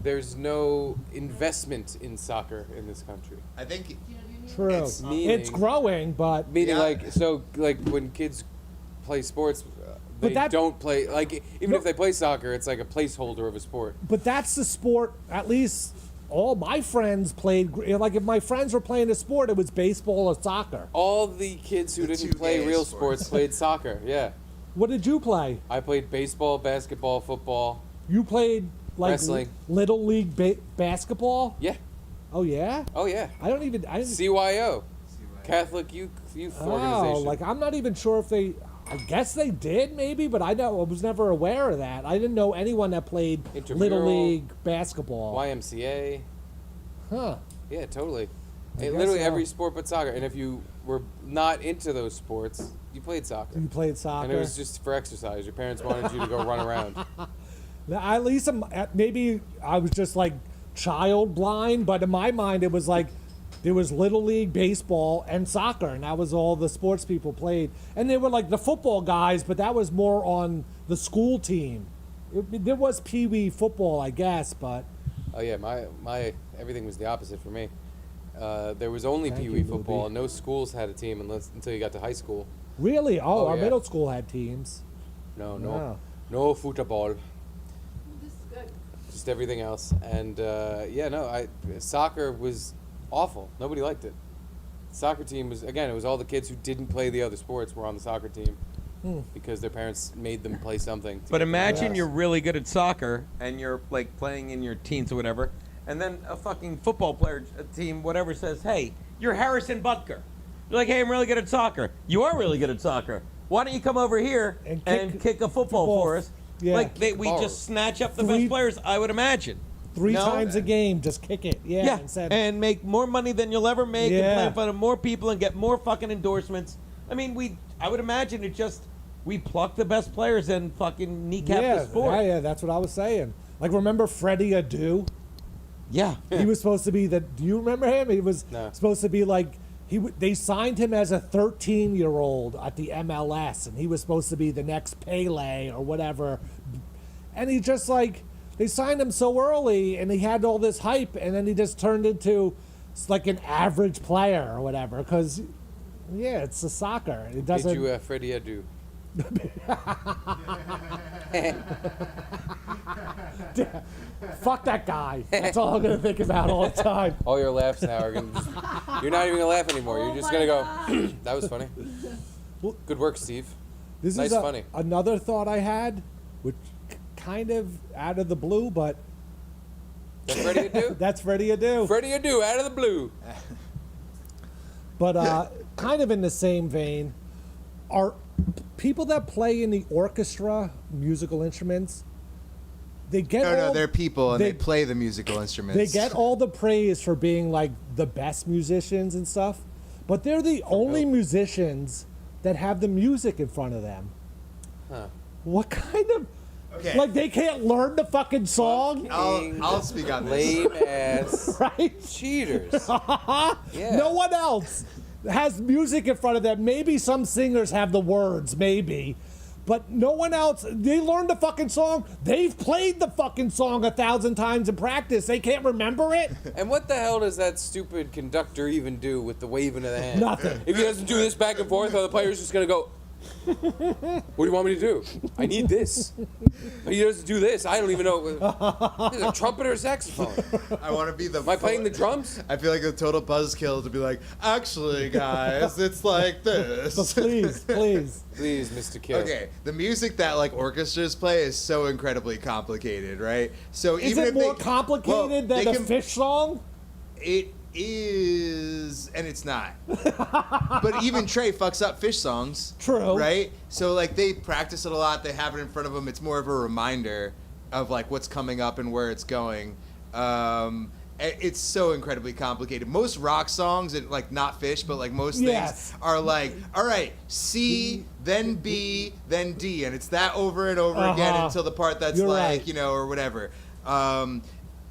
there's no investment in soccer in this country. I think Do you need True. It's It's growing, but Meaning, Yeah. like when kids play sports, But they that- don't play, like, even No. if they play soccer, it's like a placeholder of a sport. that's the sport. At least all my friends played. Like if my friends were playing a sport, it was baseball or soccer. All the kids who The didn't two play gay real sports. sports played soccer, yeah. What did you play? I played baseball, basketball, football. You played like Wrestling. little league basketball. Yeah. Oh yeah. Oh, yeah. I don't even. I didn't. CYO. Catholic Youth Oh, Organization. like I'm not even sure if they. I guess they did maybe, but I was never aware of that. I didn't know anyone that played little Intramural. league basketball. YMCA. Huh? Yeah, totally. I guess Literally so. every sport but soccer. And if you were not into those sports, you played soccer. You played soccer. And it was just for exercise. Your parents wanted you to go run around. Now, at least maybe I was just like child blind, but in my mind it was like there was Little League, baseball, and soccer, and that was all the sports people played. And they were like the football guys, but that was more on the school team. There was Pee Wee football, I guess, but... Oh yeah, my everything was the opposite for me. There was only Thank Pee you, Wee football. Luby. No schools had a team until you got to high school. Really? Oh, Oh, our yeah. middle school had teams. No football. This is good. Just everything else. And soccer was awful. Nobody liked it. Soccer team was, again, it was all the kids who didn't play the other sports were on the soccer team because their parents made them play something. But imagine Yes. you're really good at soccer and you're like playing in your teens or whatever, and then a fucking football player team, whatever, says, "Hey, you're Harrison Butker." You're like, "Hey, I'm really good at soccer." You are really good at soccer. Why don't you come over here And and kick a football for us? Yeah. Like we Ball. just snatch up the Three- best players, I would imagine. 3 No? times a game, just kick it. Yeah. Yeah, Instead, and make more money than you'll ever make, and Yeah. play in front of more people, and get more fucking endorsements. I mean, I would imagine we pluck the best players and fucking kneecap the sport. Yeah, that's what I was saying. Like, remember Freddie Adu? Yeah. He was supposed to be the. Do you remember him? He was No. supposed to be like they signed him as a 13-year-old at the MLS, and he was supposed to be the next Pele or whatever. And he just like they signed him so early, and he had all this hype, and then he just turned into like an average player or whatever. Because it's a soccer. It doesn't. Did you, Freddie Adu? Fuck that guy. That's all I'm gonna think about all the time. All your laughs now are gonna. You're not even gonna laugh anymore. You're just gonna go. That was funny. Well- Good work, Steve. This Nice is funny. another thought I had, which kind of out of the blue, but That's Freddie Adu. that's Freddie Adu. Freddie Adu out of the blue. But kind of in the same vein, are people that play in the orchestra musical instruments? They get all, they're people and they- they play the musical instruments. they get all the praise for being like the best musicians and stuff, but they're the only musicians that have the music in front of them. Huh. What kind of Okay. like they can't learn the fucking song, I'll speak on this. Lame ass right? cheaters. Yeah. No one else has music in front of them. Maybe some singers have the words, maybe. But no one else, they learned the fucking song. They've played the fucking song 1,000 times in practice. They can't remember it? And what the hell does that stupid conductor even do with the waving of the hand? Nothing. If he doesn't do this back and forth, the player's just gonna go. What do you want me to do? I need this. He doesn't do this. I don't even know. Is it a trumpet or a saxophone? I want to be the. Am I playing the drums? I feel like a total buzzkill to be like, actually, guys, it's like this. So please, please. Please, Mr. Kill. Okay, the music that like orchestras play is so incredibly complicated, right? So Is even it if more they, complicated well, than they a can- fish song? It is, and it's not. But even Trey fucks up fish songs. True. Right? So like they practice it a lot. They have it in front of them. It's more of a reminder of like what's coming up and where it's going. It's so incredibly complicated. Most rock songs, and like not Fish, but like most Yes. things are like, all right, C, then B, then D, and it's that over and over again Uh-huh. until the part that's You're like, right. you know, or whatever.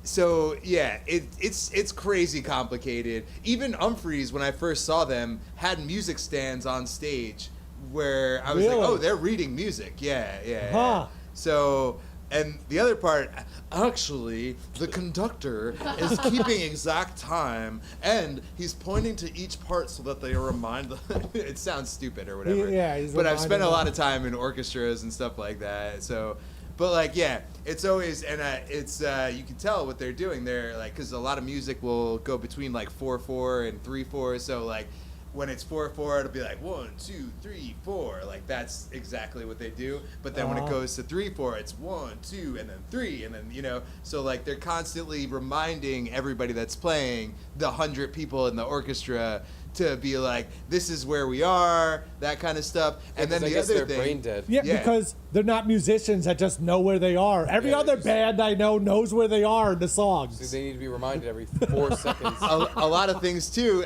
So yeah, it's crazy complicated. Even Humphreys, when I first saw them, had music stands on stage where I was Really? like, oh, they're reading music. Yeah. Huh. So, and the other part, actually, the conductor is keeping exact time, and he's pointing to each part so that they remind. It sounds stupid or whatever. Yeah, he's but I've spent a reminding lot them. of time in orchestras and stuff like that. So, but like, yeah, it's always, and it's you can tell what they're doing. They're like, because a lot of music will go between like 4/4 and 3/4. So like, when it's 4/4, it'll be like 1, 2, 3, 4. Like that's exactly what they do. But then when it goes to 3/4, it's 1, 2, and then 3, and then So like they're constantly reminding everybody that's playing, the 100 people in the orchestra, to be like, this is where we are, that kind of stuff. And then I the guess other they're thing, brain dead. Yeah, Yeah. because they're not musicians that just know where they are. Every Yeah, other just- band I know knows where they are in the So songs. they need to be reminded every 4 seconds. a lot of things too.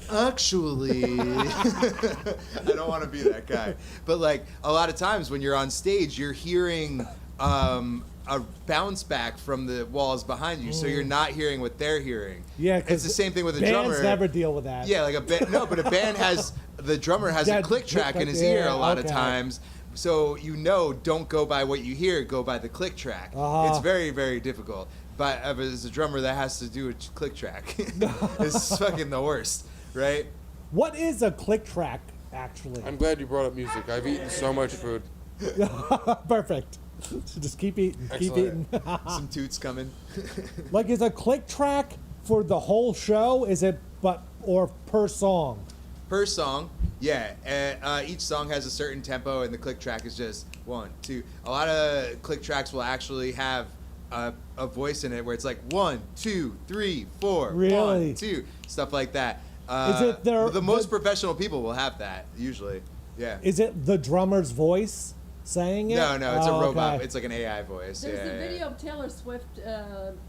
Actually, I don't want to be that guy, but like a lot of times when you're on stage, you're hearing a bounce back from the walls behind you, so you're not hearing what they're hearing. Yeah, it's the same thing with a bands drummer. never deal with that. Yeah, like a band. No, but a band has the drummer has a click track in his ear a lot of times. So don't go by what you hear, go by the click track. It's very, very difficult. But as a drummer that has to do a click track, it's fucking the worst, right? What is a click track, actually? I'm glad you brought up music. I've eaten so much food. Perfect. So just keep eating. Keep eating. Some toots coming. Like, is a click track for the whole show? Is it or per song? Per song, yeah. Each song has a certain tempo, and the click track is just 1, 2. A lot of click tracks will actually have a voice in it where it's like 1, 2, 3, 4, Really? 1, 2, stuff like that. Is it the most professional people will have that usually? Yeah. Is it the drummer's voice saying it? No, it's a robot. Okay. It's like an AI voice. There's a yeah. video of Taylor Swift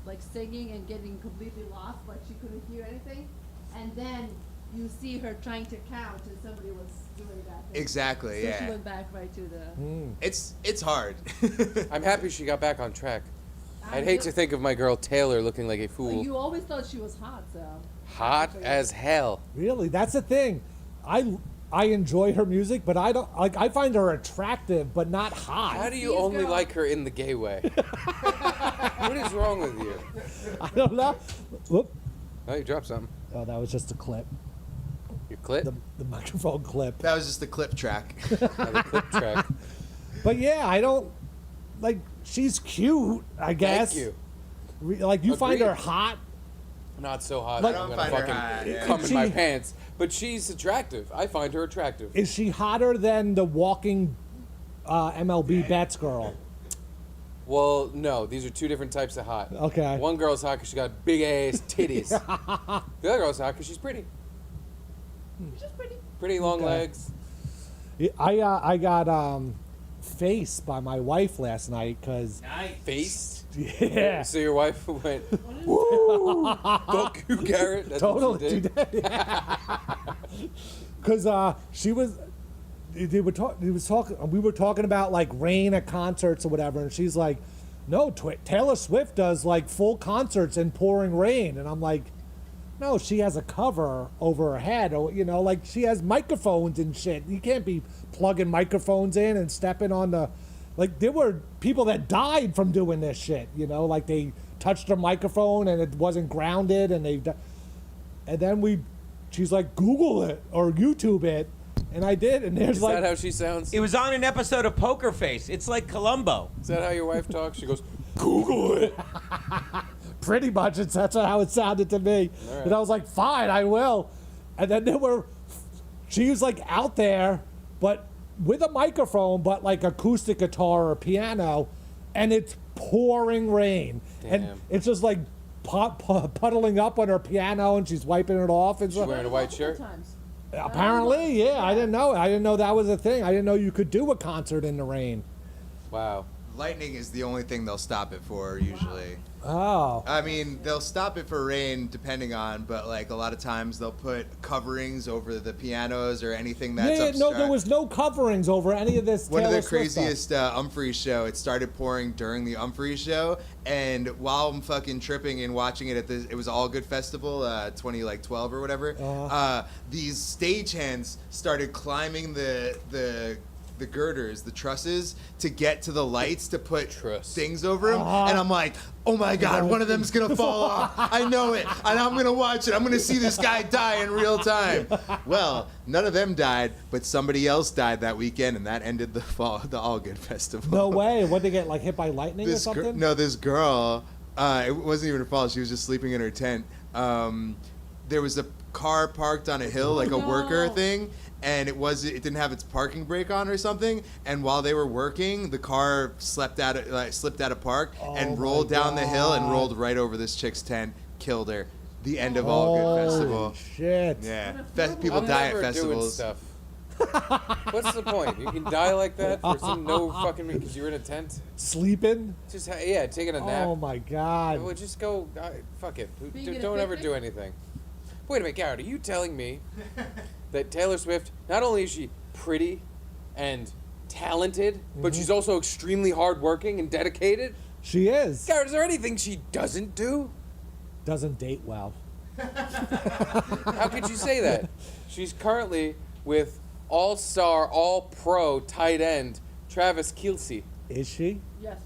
like singing and getting completely lost, like she couldn't hear anything, and then you see her trying to count, and somebody was doing that. Exactly. So yeah. she went back right to the. It's hard. I'm happy she got back on track. I'd hate to think of my girl Taylor looking like a fool. You always thought she was hot, so. Hot as hell. Really, that's the thing. I enjoy her music, but I don't like. I find her attractive, but not hot. How do you only like her in the gay way? What is wrong with you? I don't know. Whoop. Oh, you dropped something. Oh, that was just a clip. Your clip? The microphone clip. That was just the clip track. The clip track. But yeah, I don't like. She's cute, I guess. Thank you. Like you find Agreed. her hot. Not so hot Like- that I'm I don't gonna find her fucking hot, yeah. come in my She- pants. But she's attractive. I find her attractive. Is she hotter than the walking MLB bets girl? Well, no. These are two different types of hot. Okay. One girl's hot because she got big ass titties. The other girl's hot because she's pretty. She's pretty. Pretty long Okay. legs. I got faced by my wife last night because Face. yeah, So your wife went, woo! Fuck you, Garrett. That's totally what she did. because she was. We were talking about like rain at concerts or whatever, and she's like, "No, Taylor Swift does like full concerts in pouring rain," and I'm like, "No, she has a cover over her head, or like she has microphones and shit. You can't be plugging microphones in and stepping on the, like there were people that died from doing this shit. Like they touched a microphone and it wasn't grounded, and she's like, Google it or YouTube it. And I did, and there's Is like, that how she sounds? It was on an episode of Poker Face. It's like Columbo. Is that how your wife talks? She goes, Google it. pretty much that's how it sounded to me. right. And I was like, fine, I will. And then she was like out there, but with a microphone, but like acoustic guitar or piano, and it's pouring rain. And Damn. it's just like puddling up on her piano, and she's wiping it off. And She's wearing a white shirt. Times. apparently, yeah, I didn't know. I didn't know that was a thing. I didn't know you could do a concert in the rain. Wow. Lightning is the only thing they'll stop it for usually. Oh. I mean, they'll stop it for rain depending on, but like a lot of times they'll put coverings over the pianos or anything that's Yeah, no, there obstruct- was no coverings over any of this. One of Taylor the Swift stuff. craziest Humphreys show. It started pouring during the Humphreys show, and while I'm fucking tripping and watching it at it was All Good Festival, 2012 or whatever. These stagehands started climbing the girders, the trusses, to get to the lights to put Truss. things over them, and I'm like, oh my god, one of them's gonna fall off. I know it, and I'm gonna watch it. I'm gonna see this guy die in real time. Well, none of them died, but somebody else died that weekend, and that ended the All Good Festival. No way. What, they get like hit by lightning or something? This girl, it wasn't even her fault. She was just sleeping in her tent. There was a car parked on a hill, like a worker thing, and it didn't have its parking brake on or something. And while they were working, the car slipped out of park and rolled down the hill and rolled right over this chick's tent, killed her. The end of All Good Festival. Shit. Yeah, people I'm die at never doing festivals. stuff. What's the point? You can die like that for no fucking reason because you're in a tent. Sleeping? Just taking a nap. Oh my god. Well, just go. Fuck it. Being in a Don't ever picnic? do anything. Wait a minute, Garrett. Are you telling me that Taylor Swift, not only is she pretty and talented, but she's also extremely hardworking and dedicated? She is. Garrett, is there anything she doesn't do? Doesn't date well. How could you say that? She's currently with all-star, all-pro tight end Travis Kelce. Is she? Yes.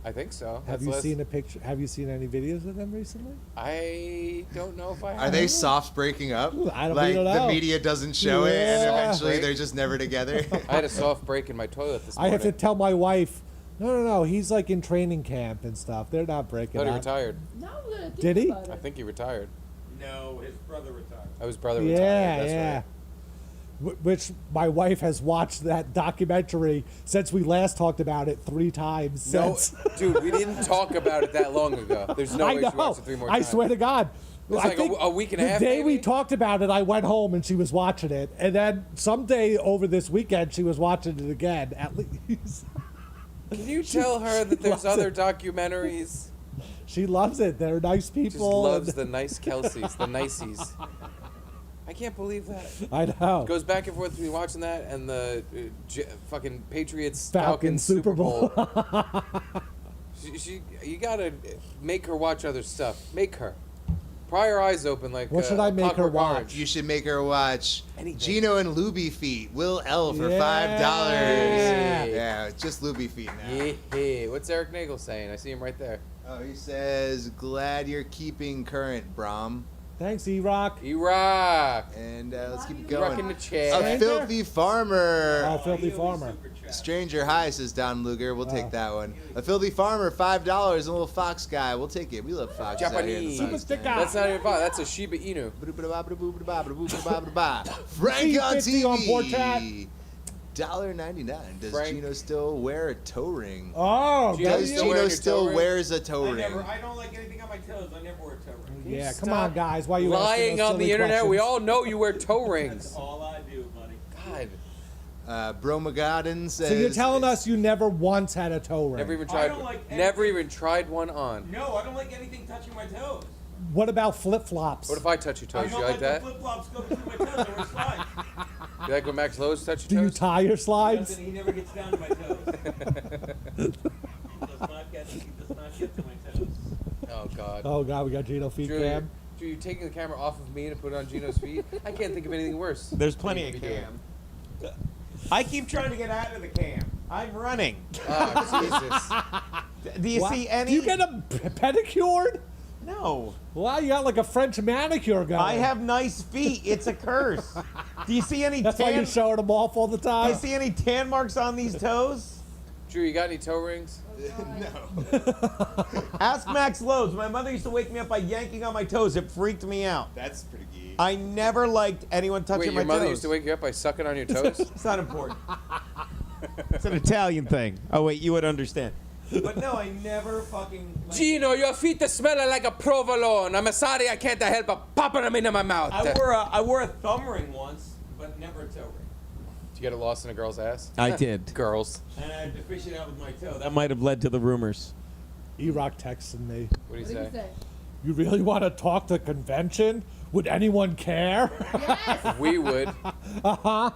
I think so. Have you seen a picture? Have you seen any videos of them recently? I don't know if I have. Are they soft breaking up? I don't like know. the media doesn't show it, and Yeah. eventually Right. they're just never together. I had a soft break in my toilet this I morning. have to tell my wife, no. He's like in training camp and stuff. They're not I breaking thought he up. retired. Now I'm gonna think Did he? about I it. think he retired. No, his brother retired. Oh, his brother Yeah, retired. That's yeah. right. Which my wife has watched that documentary since we last talked about it 3 times No, since. dude, we didn't talk about it that long ago. There's no I way know. she watched it 3 more I times. swear to God. It's I like think a week and a the half, day we maybe? talked about it, I went home and she was watching it. And then someday over this weekend, she was watching it again, at least. Can you tell her that there's loves other it. documentaries? She loves it. They're nice Just people. loves and- the nice Kelseys, the niceys. I can't believe that. I know. Goes back and forth between watching that and the fucking Patriots Falcons Super Bowl. You gotta make her watch other stuff. Make her. Pry her eyes open like. What should I make her Clockwork watch? Orange. You should make her watch Anything. Gino and Luby Feet, Will L for $5. Yeah. Yeah, just Luby Feet now. Yeah. What's Eric Nagel saying? I see him right there. Oh, he says, glad you're keeping current, Brom. Thanks, E-Rock. Iraq. And let's keep it Iraq in going. the chair. A Stranger? filthy farmer. Oh, Filthy Farmer. Stranger hi, says Don Luger. We'll take that one. A filthy farmer, $5. A little fox guy. We'll take it. We love foxes out here in the Japanese. Super Fox sticker. Den. That's not even fun. That's a Shiba Inu. Frank on $3.50 on TV. $1.99. Does Frank. Gino still wear a toe ring? Oh, Gino does Does he? still wearing Gino your still toe ring? wears a toe ring? I don't like anything on my toes. I never wear a toe ring. Yeah, Stop come on, guys. Why are you lying asking those on the silly internet? We questions? all know you wear toe rings. All I do, buddy. God. Bromagodden says. So you're telling us you never once had a toe ring? Never even I tried. don't like Never anything- even tried one on. No, I don't like anything touching my toes. What about flip-flops? What if I touch your I toes? don't You like that? the flip flops go between my toes. I wear slides. You like when Max Lowe's touch Do your you toes? tie your slides? He never gets down to my toes. he does not get to my toes. Oh God. Oh God, we got Gino feet Drew, cam. Drew, you taking the camera off of me to put it on Gino's feet? I can't think of anything worse. There's plenty of What are you cam. I keep trying to get out of the cam. I'm running. Oh Jesus. Do you What? see any? Do you get a pedicured? No. Wow, you got like a French manicure going. I have nice feet. It's a curse. Do you see any That's why you're tan? showing them off all the Do time. you see any tan marks on these toes? Drew, you got any toe rings? Ask Max Lowe's. My mother used to wake me up by yanking on my toes. It freaked me out. That's pretty geek. I never liked anyone touching Wait, my your mother toes. used to wake you up by sucking on your toes? It's not important. It's an Italian thing. Oh wait, you would understand. But no, I never fucking. Gino, your feet are smelling like a provolone. I'm sorry, I can't help but popping them into my mouth. I wore a thumb ring once, but never a toe ring. Did you get it lost in a girl's ass? I did. Girls. And I had to fish it out with my toe. That might have led to the rumors. E-Rock texting me. What do you What did say? you say? You really want to talk to convention? Would anyone care? Yes. We would. Uh-huh.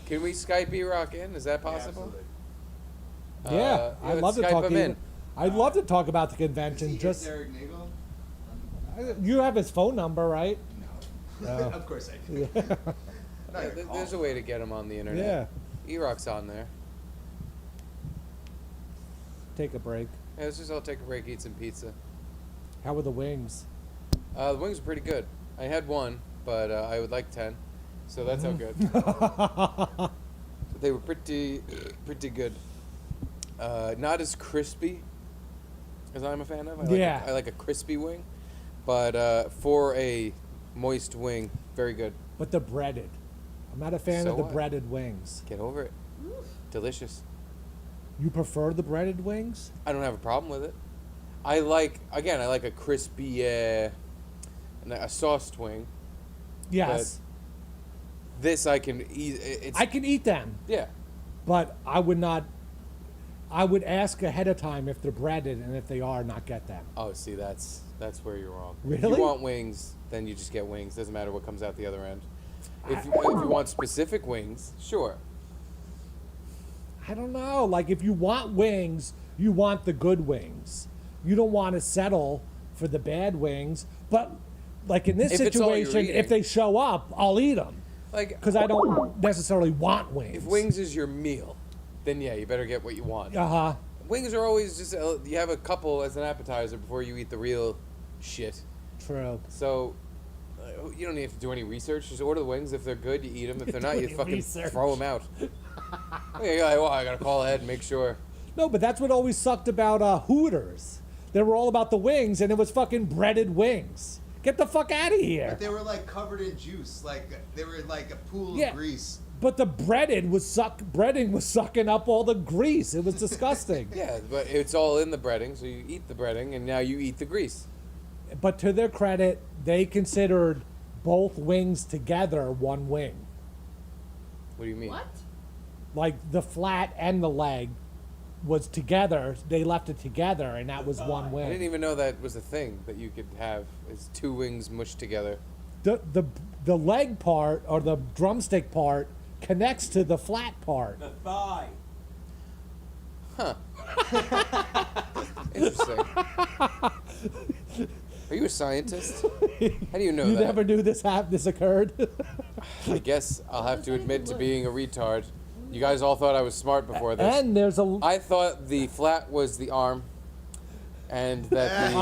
Can we Skype E-Rock in? Is that possible? Yeah, I'd let's love to Skype talk him to in. you. I'd love to talk about the convention. Just you have his phone number, right? No. No. Of course I do. Yeah, there's a way to get him on the internet. Yeah. E-Rock's on there. Take a break. Yeah, let's just all take a break, eat some pizza. How were the wings? The wings are pretty good. I had one, but I would like 10. So that's how good. They were pretty good. Not as crispy as I'm a fan of. Yeah. I like a crispy wing, but for a moist wing, very good. But they're breaded. I'm not a fan So of the what? breaded wings. Get over it. Delicious. You prefer the breaded wings? I don't have a problem with it. I like a crispy, a sauced wing. Yes. This I can eat. It's I can eat them, yeah. but I would not. I would ask ahead of time if they're breaded, and if they are, not get them. Oh, see, that's where you're wrong. If Really? you want wings, then you just get wings. Doesn't matter what comes out the other end. If you want specific wings, sure. I don't know. Like, if you want wings, you want the good wings. You don't want to settle for the bad wings. But like in this If it's all you're situation, if eating. they show up, I'll eat them Like, because I don't necessarily want wings. if wings is your meal, then yeah, you better get what you want. Uh-huh. Wings are always just, you have a couple as an appetizer before you eat the real shit. True. So, you don't have to do any research. Just order the wings. If they're good, you eat them. If they're not, you any fucking research. throw them out. Okay, you're like, well, I gotta call ahead and make sure. No, but that's what always sucked about Hooters. They were all about the wings, and it was fucking breaded wings. Get the fuck out of here. They were like covered in juice, like they were like a pool Yeah. of grease. But the breading was sucking up all the grease. It was disgusting. Yeah, but it's all in the breading, so you eat the breading, and now you eat the grease. But to their credit, they considered both wings together one wing. What do you mean? What? Like the flat and the leg was together. They left it together, and that was one I didn't wing. even know that was a thing that you could have. Is two wings mushed together. The leg part or the drumstick part connects to the flat part. The thigh. Interesting. Are you a scientist? How do you know You that? never knew this occurred. I guess I'll have to admit to being a retard. You guys all thought I was smart before this. And there's a I thought the flat was the arm, and that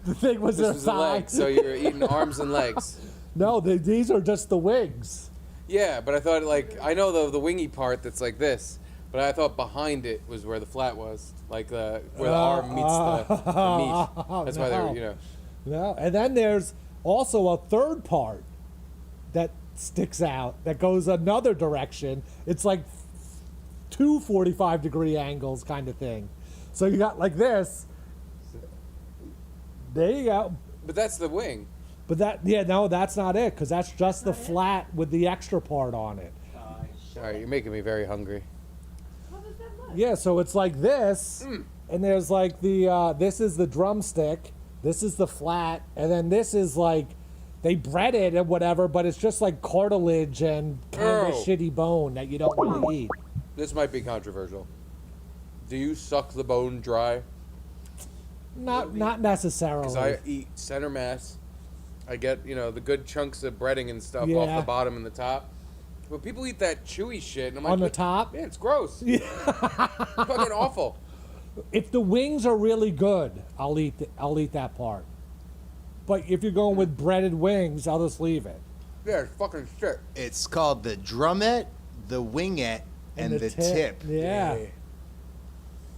the thing was this their was the thigh. leg. So you're eating arms and legs. No, these are just the wings. Yeah, but I thought I know the wingy part that's like this, but I thought behind it was where the flat was, like where the arm meets the meat. That's why they were, no. No, and then there's also a third part that sticks out that goes another direction. It's like two 45-degree angles kind of thing. So you got like this. There you go. But that's the wing. But that's not it, because that's just the flat with the extra part on it. All right, you're making me very hungry. How does that look? Yeah, so it's like this, and there's like this is the drumstick, this is the flat, and then this is like, they bread it and whatever, but it's just like cartilage and kind of Oh. shitty bone that you don't really eat. This might be controversial. Do you suck the bone dry? Not Because necessarily. I eat center mass. I get, the good chunks of breading and stuff off Yeah. the bottom and the top. But people eat that chewy shit, and I'm like, On the top? Yeah, it's gross. Yeah. Fucking awful. If the wings are really good, I'll eat that part. But if you're going with breaded wings, I'll just leave it. Yeah, it's fucking shit. It's called the drumette, the wingette, and the tip. Yeah.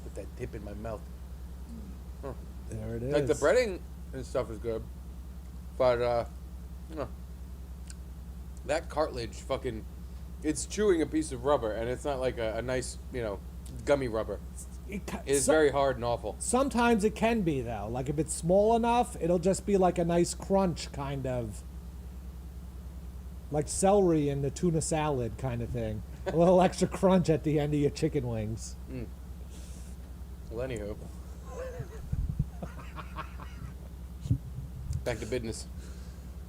Put that tip in my mouth. There it is. Like the breading and stuff is good, but that cartilage fucking, it's chewing a piece of rubber, and it's not like a nice gummy rubber. It's very hard and awful. Sometimes it can be though. Like if it's small enough, it'll just be like a nice crunch kind of. Like celery in the tuna salad kind of thing. A little extra crunch at the end of your chicken wings. Well, anywho, back to business.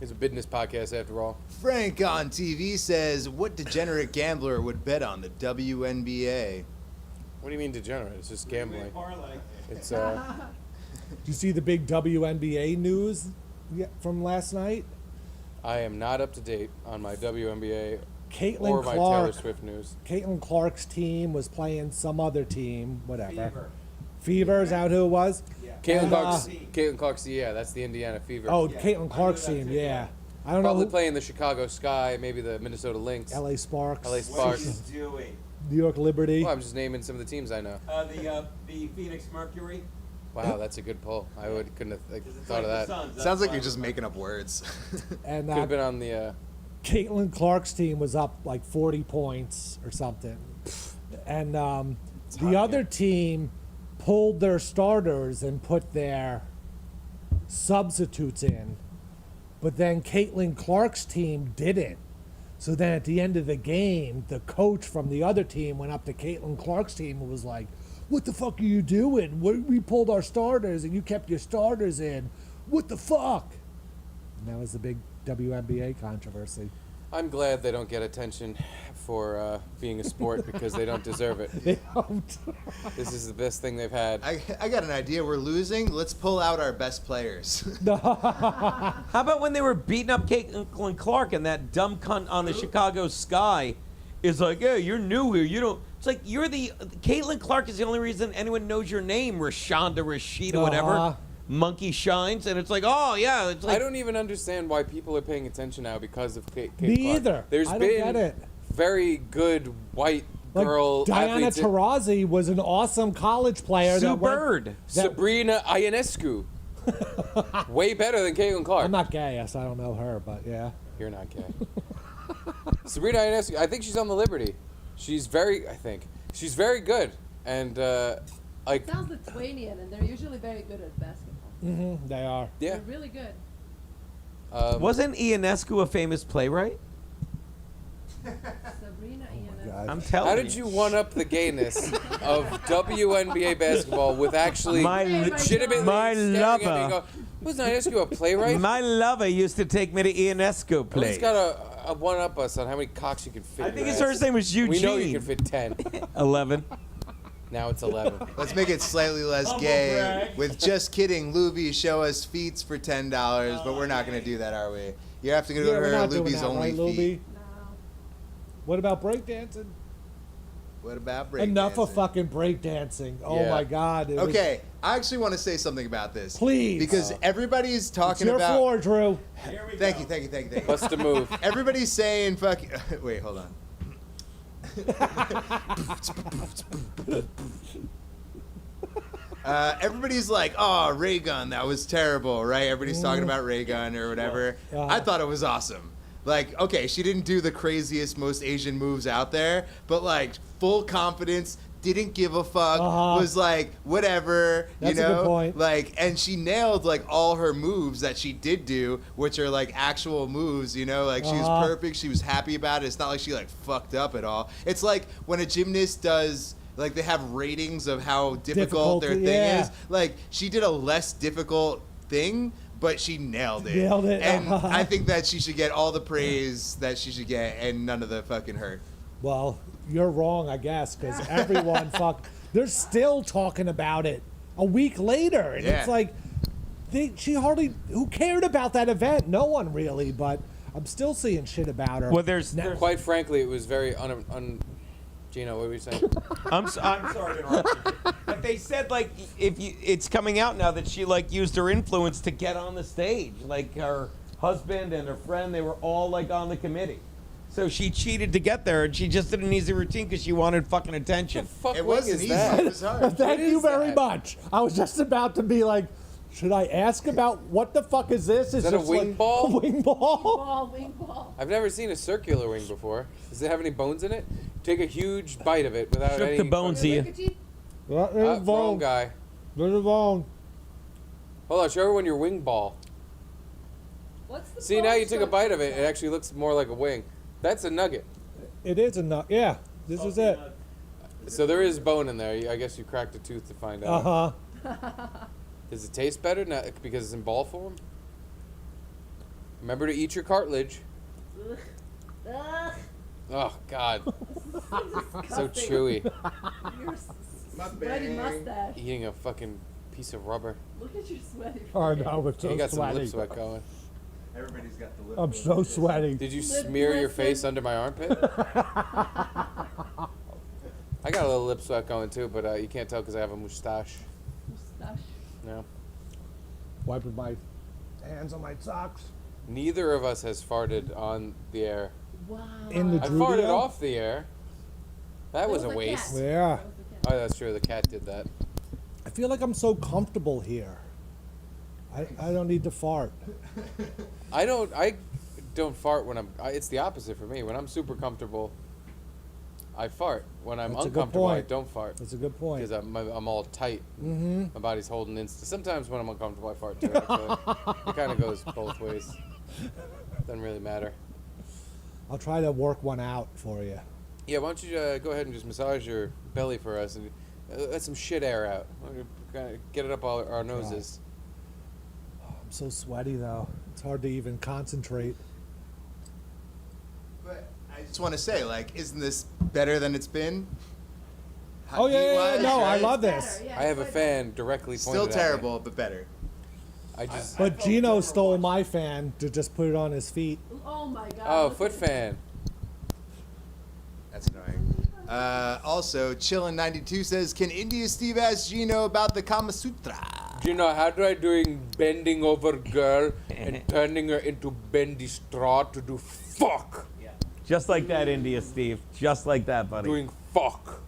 It's a business podcast after all. Frank on TV says, what degenerate gambler would bet on the WNBA? What do you mean degenerate? It's just gambling. It's Did you see the big WNBA news from last night? I am not up to date on my WNBA or Caitlin my Taylor Clark. Swift news. Caitlin Clark's team was playing some other team, whatever. Fever, is that who it was? Caitlin Clark's, yeah, that's the Indiana Fever. Oh, Caitlin Clark's team, yeah. I don't know. Probably Who, playing the Chicago Sky, maybe the Minnesota Lynx. LA Sparks. LA Sparks. Doing New York Liberty. Well, I'm just naming some of the teams I know. the Phoenix Mercury. Wow, that's a good pull. I couldn't have thought of that. Sounds like you're just making up words. And Could have been on the. Caitlin Clark's team was up like 40 points or something. And the other team pulled their starters and put their substitutes in. But then Caitlin Clark's team didn't. So then at the end of the game, the coach from the other team went up to Caitlin Clark's team and was like, "What the fuck are you doing? We pulled our starters and you kept your starters in. What the fuck?" And that was the big WNBA controversy. I'm glad they don't get attention for being a sport because they don't deserve it. They don't. This is the best thing they've had. I got an idea. We're losing. Let's pull out our best players. How about when they were beating up Caitlin Clark and that dumb cunt on the Chicago Sky is like, yeah, you're new here. You don't. It's like Caitlin Clark is the only reason anyone knows your name, Rashida, whatever. Monkey Shines, and it's like, oh yeah, it's like I don't even understand why people are paying attention now because of Kate Me Clark. either. There's I don't been get it. very good white Like girl Diana athletes. Taurasi was an awesome college player. Sue that went- Bird. that- Sabrina Ionescu. Way better than Caitlin Clark. I'm not gay, so I don't know her, but yeah. You're not gay. Sabrina Ionescu, I think she's on the Liberty. She's very good. And, like, Sounds Lithuanian, and they're usually very good at basketball. They are. yeah. They're really good. Wasn't Ionescu a famous playwright? Sabrina Ionescu. God. I'm telling How you. did you one up the gayness of WNBA basketball with actually legitimately my staring at me and lover. go, wasn't Ionescu a playwright? My lover used to take me to Ionescu He's plays. got a one up us on how many cocks you can fit. I in think your his ass. first name was Eugene. We know you can fit 10. 11. Now it's 11. Let's make it slightly less gay. With just kidding, Luby show us feats for $10, but we're not gonna do that, are we? You have to go to Yeah, we're her not doing Luby's that, only right, feet. Luby? No. What about breakdancing? What about break Enough of dancing? fucking breakdancing. Oh Yeah. my God. it was- Okay, I actually want to say something about this. Please. Because everybody's It's talking your about. floor, Drew. Thank you. Bust a move. Everybody's saying fuck. Wait, hold on. Everybody's like, oh, ray gun, that was terrible, right? Everybody's talking about ray gun or whatever. I thought it was awesome. Like, okay, she didn't do the craziest, most Asian moves out there, but like full confidence, didn't give a fuck, was like, whatever, That's you a know? good point. Like, and she nailed like all her moves that she did do, which are like actual moves, you know? Like she was perfect, she was happy about it. It's not like she like fucked up at all. It's like when a gymnast does. Like they have ratings of how difficult their thing yeah. is. Like she did a less difficult thing, but she nailed it. Nailed it. And I think that she should get all the praise that she should get, and none of the fucking hurt. Well, you're wrong, I guess, because everyone they're still talking about it a week later. And Yeah. it's like, who cared about that event? No one really, but I'm still seeing shit about her. Well, there's Quite frankly, it was very Gino, what were you saying? I'm sorry to interrupt you. But they said like it's coming out now that she like used her influence to get on the stage. Like her husband and her friend, they were all like on the committee. So she cheated to get there, and she just did an easy routine because she wanted fucking attention. Fuck It wing wasn't is easy. that? It was hard. Thank you is very that? much. I was just about to be like, should I ask about what the fuck is this? Is that a just wing like, ball? A wing ball? Wing ball. I've never seen a circular wing before. Does it have any bones in it? Take a huge bite of it without Strip any. the bones fucking- of Look at you. There's a Wrong bone. guy. There's a bone. Hold on, show everyone your wing ball. What's the See, now you bone took a bite of it. It structure? actually looks more like a wing. That's a nugget. It is a nut. Yeah, this is it. So there is bone in there. I guess you cracked a tooth to find out. Does it taste better now because it's in ball form? Remember to eat your cartilage. Ugh. Oh God, so chewy. Your sweaty mustache. Eating a fucking piece of rubber. Look at your sweaty. Oh no, it's You so got some lip sweaty. sweat going. Everybody's got the lip. I'm so sweaty. Did you Lip smear your glisten. face under my armpit? I got a little lip sweat going too, but you can't tell because I have a mustache. Mustache. No. Wiping my hands on my socks. Neither of us has farted on the air. Wow. In the I Drewdio? farted off the air. That was a was a waste. cat. Yeah. Oh, that's true. The cat did that. I feel like I'm so comfortable here. I don't need to fart. I don't fart when it's the opposite for me. When I'm super comfortable, I fart. When I'm That's a good uncomfortable, I point. don't fart. That's a good point. Because I'm all tight. Mm-hmm. My body's holding in. Sometimes when I'm uncomfortable, I fart too. Actually. It kind of goes both ways. Doesn't really matter. I'll try to work one out for you. Yeah, why don't you go ahead and just massage your belly for us and let some shit air out. Kind of get it up our noses. I'm so sweaty though. It's hard to even concentrate. just want to say, like, isn't this better than it's been? Oh yeah, Heat-wise, no, I right? love this. Better, yeah, I have a it's fan directly pointed Still at me. terrible, but better. I just. But Gino stole my fan to just put it on his feet. Oh my god. Oh, look foot at- fan. That's annoying. Also, Chillin92 says, can India Steve ask Gino about the Kama Sutra? Do you know how do I doing bending over girl and turning her into bendy straw to do fuck? Just like that, India Steve. Just like that, buddy. Doing fuck.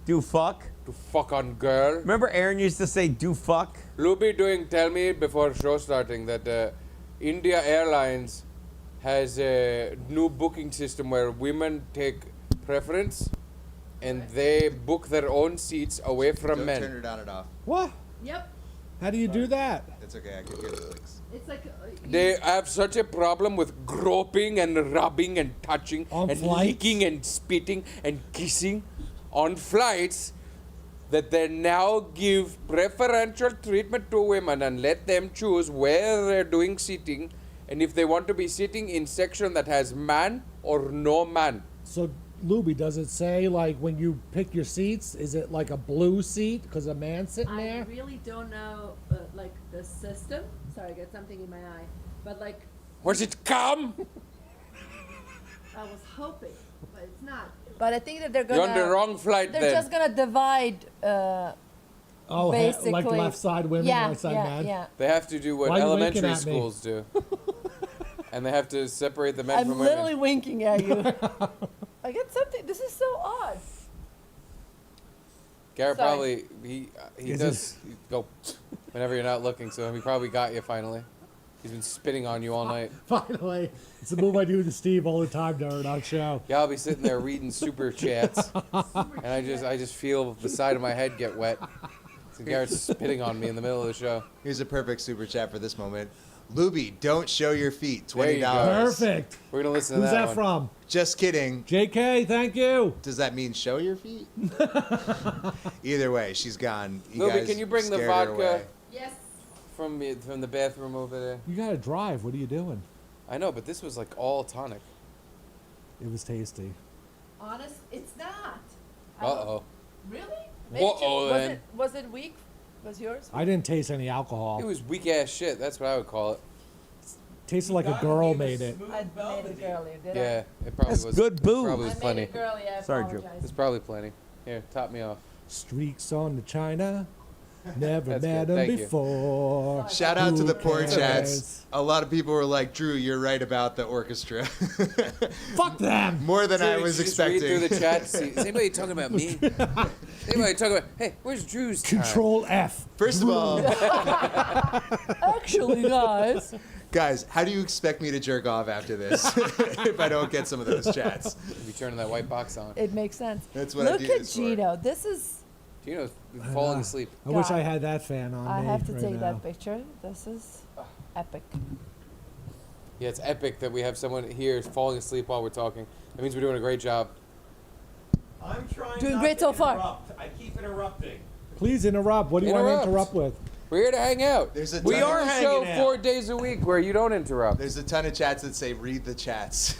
Do fuck? To fuck on girl. Remember Aaron used to say do fuck? Luby tell me before show starting that India Airlines has a new booking system where women take preference and they book their own seats away from Don't men. turn her down and off. What? Yep. How do you do that? It's okay, I can hear the clicks. It's like. They have such a problem with groping and rubbing and touching On and flights? licking and spitting and kissing on flights that they now give preferential treatment to women and let them choose where they're doing seating and if they want to be sitting in section that has man or no man. So, Luby, does it say like when you pick your seats, is it like a blue seat because a man's sitting I there? really don't know, like the system. Sorry, I got something in my eye. But like, Where's it come? I was hoping, but it's not. But I think that they're You're gonna. on the wrong flight They're then. just gonna divide. Oh, basically. like left side women, Yeah, right side yeah, men? yeah. They have to do what Why are you winking elementary at me? schools do. And they have to separate the men I'm from literally women. winking at you. I get something. This is so odd. Garrett Sorry. probably he Is does go whenever you're not looking, so he probably got you finally. He's been spitting on you all night. Finally, it's a move I do to Steve all the time during our show. Yeah, I'll be sitting there reading super chats, and I just feel the side of my head get wet. So Garrett's spitting on me in the middle of the show. Here's a perfect super chat for this moment. Luby, don't show your feet. There you go. $20. Perfect. We're gonna listen to Who's that one. from? Just kidding. JK, thank you. Does that mean show your feet? Either way, she's gone. You Luby, guys can you bring the scared her vodka away. Yes. from the bathroom over there? You gotta drive. What are you doing? I know, but this was like all tonic. It was tasty. Honest, it's not. Uh oh. Really? Uh-oh was then. was it weak? Was yours? I didn't taste any alcohol. It was weak ass shit. That's what I would call it. Tasted like a girl made it. I made it girly, did Yeah, it probably That's was. good booze. Probably I? was I plenty. made it girly. I Sorry, Drew. apologize. It's probably plenty. Here, top me off. Streaks on the China. Never That's met good. him Thank you. before. Shout out to Who the poor cares? chats. A lot of people were like, Drew, you're right about the orchestra. Fuck them. More than I Dude, was you just read expecting. through the chat. See, is anybody talking about me? Anybody talking about? Hey, where's Drew's time? Control F. First of all, Actually, guys. guys, how do you expect me to jerk off after this if I don't get some of those chats? Be turning that white box on. It makes sense. That's what I Look do at this for. Gino. This is. Gino's falling asleep. I wish God. I had that fan on I me have to right take now. that picture. This is epic. Yeah, it's epic that we have someone here falling asleep while we're talking. That means we're doing a great job. I'm trying Doing not great to so far. interrupt. I keep interrupting. Please interrupt. What do you want to Interrupt. interrupt with? We're here to hang out. There's a We ton are of- a show hanging out. 4 days a week where you don't interrupt. There's a ton of chats that say read the chats.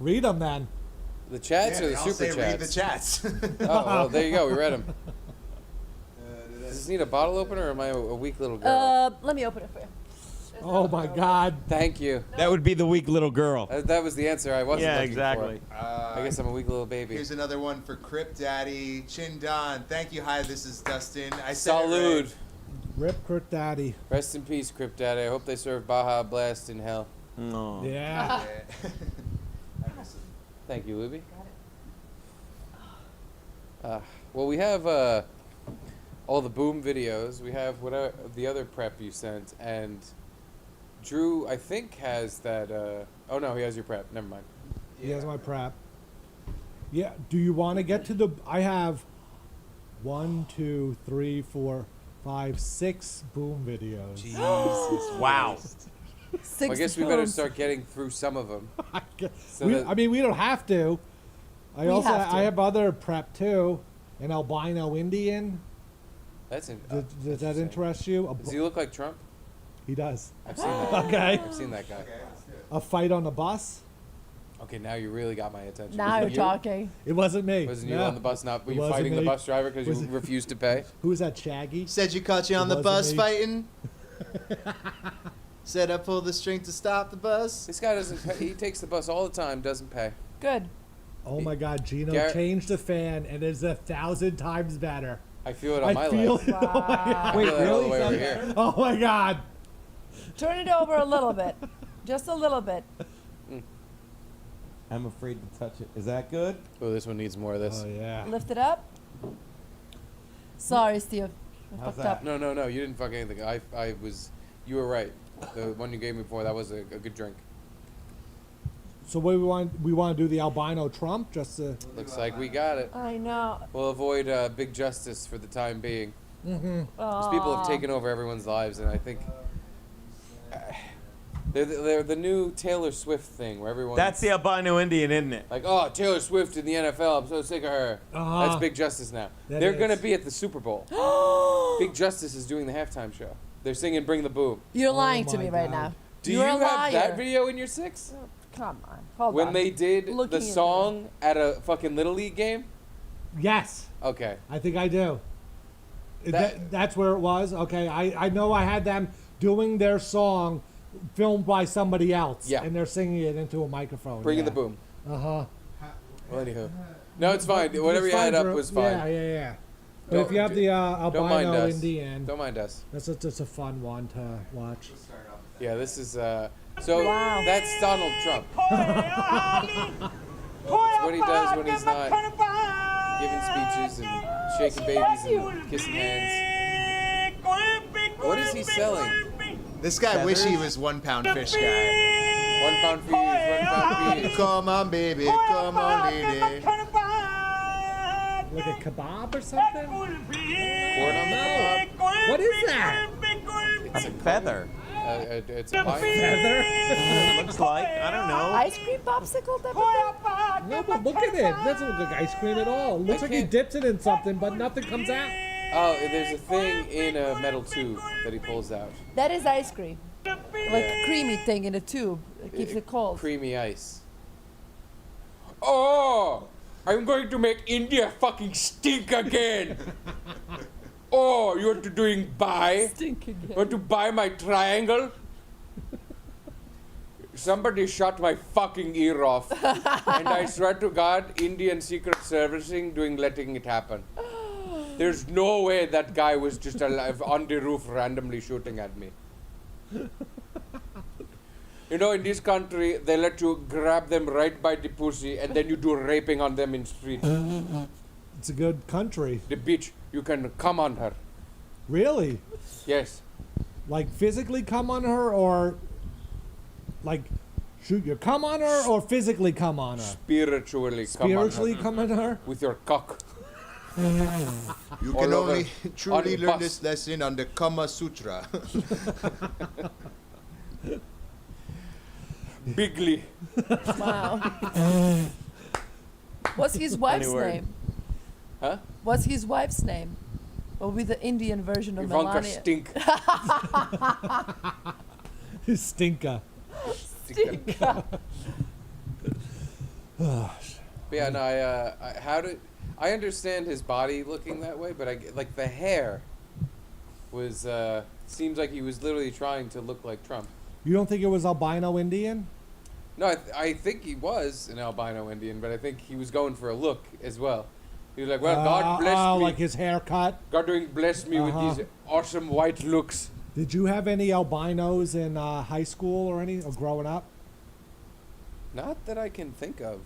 Read them then. The chats or the I'll say super read the chats? chats. Oh, well, there you go. We read them. Does this need a bottle opener or am I a weak little girl? Let me open it for you. Oh my God. Thank you. That would be the weak little girl. That was the answer I wasn't Yeah, looking exactly. for. I guess I'm a weak little baby. Here's another one for Crip Daddy. Chin Don. Thank you. Hi, this is Dustin. I said it Salud. right. Rip Kurt Daddy. Rest in peace, Crypt Daddy. I hope they serve Baja Blast in hell. No. Yeah. Yeah. I miss him. Thank you, Luby. Well, we have all the boom videos. We have whatever the other prep you sent, and Drew, I think, has that. Oh no, he has your prep. Never mind. He has my prep. Yeah. Do you want to get to the? I have 1, 2, 3, 4, 5, 6 boom videos. Jesus. Wow. Well, I guess we better start getting through some of them. So that- I mean, we don't have to. I We also have to. I have other prep too. An albino Indian. That's Does that interesting. interest you? Does he look like Trump? He does. I've seen that. Okay. I've seen that guy. A fight on the bus. Okay, now you really got my attention. Now you're You? talking. It wasn't me. Wasn't you No. on the bus? Not were It you wasn't fighting the me. bus driver because Was you it- refused to pay? Who was that, Shaggy? Said you caught you on the Wasn't bus me. fighting. Said I pulled the string to stop the bus. This guy doesn't pay. He takes the bus all the time, doesn't pay. Good. Oh my God, Gino Garrett- changed the fan and it's 1,000 times better. I feel it on my feel leg. it. Oh my God. I feel it all the way over here. Oh my God. Turn it over a little bit. Just a little bit. I'm afraid to touch it. Is that good? Oh, this one needs more of this. Oh yeah. Lift it up. Sorry, Steve. I How's fucked that? up. No, you didn't fuck anything. I was. You were right. The one you gave me before, that was a good drink. So what we want to do the albino Trump just to. Looks like we got it. I know. We'll avoid big justice for the time being. These Aw. people have taken over everyone's lives, and I think they're the new Taylor Swift thing, where everyone. That's the albino Indian, isn't it? Like, oh, Taylor Swift in the NFL. I'm so sick of her. Uh-huh. That's big justice now. That They're is. gonna be at the Super Bowl. Big Justice is doing the halftime show. They're singing "Bring the Boom." You're lying to my me right God. now. Do You're you a have liar. that video in your six? Come on. Hold When on. they did Looking the at song at a fucking Little League game? Yes, Okay. I think I do. That- That's where it was. Okay, I know I had them doing their song, filmed by somebody else. Yeah. And they're singing it into a microphone. Bringing yeah. the boom. Uh huh. Well, anywho. No, it's fine. Whatever you had up was fine. Yeah. But Don't- if you have the Don't mind albino us. Indian, Don't mind us. that's just a fun one to watch. Yeah, this is so Wow. that's Donald Trump. It's what he does when he's not giving speeches and shaking babies and kissing hands. What is he selling? This guy wish he was 1 pound fish guy. 1 pound fees, 1 pound fees. Come on, baby, come on, lady. Like a kebab or something? Corn on the cob. What is that? A feather. It's a pie. Feather? It looks like. I don't know. Ice cream popsicle type of thing? No, but look at it. It doesn't look like ice cream at all. It looks like he can't- dips it in something, but nothing comes out. Oh, there's a thing in a metal tube that he pulls out. That is ice cream. Like a creamy thing in a tube. It keeps it cold. Creamy ice. Oh, I'm going to make India fucking stink again. Oh, you're doing buy? Stink again. Want to buy my triangle? Somebody shot my fucking ear off. And I swear to God, Indian Secret Servicing letting it happen. There's no way that guy was just alive on the roof randomly shooting at me. You know, in this country, they let you grab them right by the pussy and then you do raping on them in street. It's a good country. The bitch, you can come on her. Really? Yes. Like physically come on her or like shoot your come on her or physically come on her? Spiritually come on Spiritually her. come on her? With your cock. You All can over. only truly On learn bus. this lesson on the Kama Sutra. Bigly. Wow. What's his wife's Any word. name? Huh? What's his wife's name? What will be the Indian version of Ivanka Melania? stink. Stinka. But yeah, no, I understand his body looking that way, but like the hair was seems like he was literally trying to look like Trump. You don't think it was albino Indian? No, I think he was an albino Indian, but I think he was going for a look as well. He was like, well, God bless me. Like his haircut. God doing bless me Uh-huh. with these awesome white looks. Did you have any albinos in high school or growing up? Not that I can think of.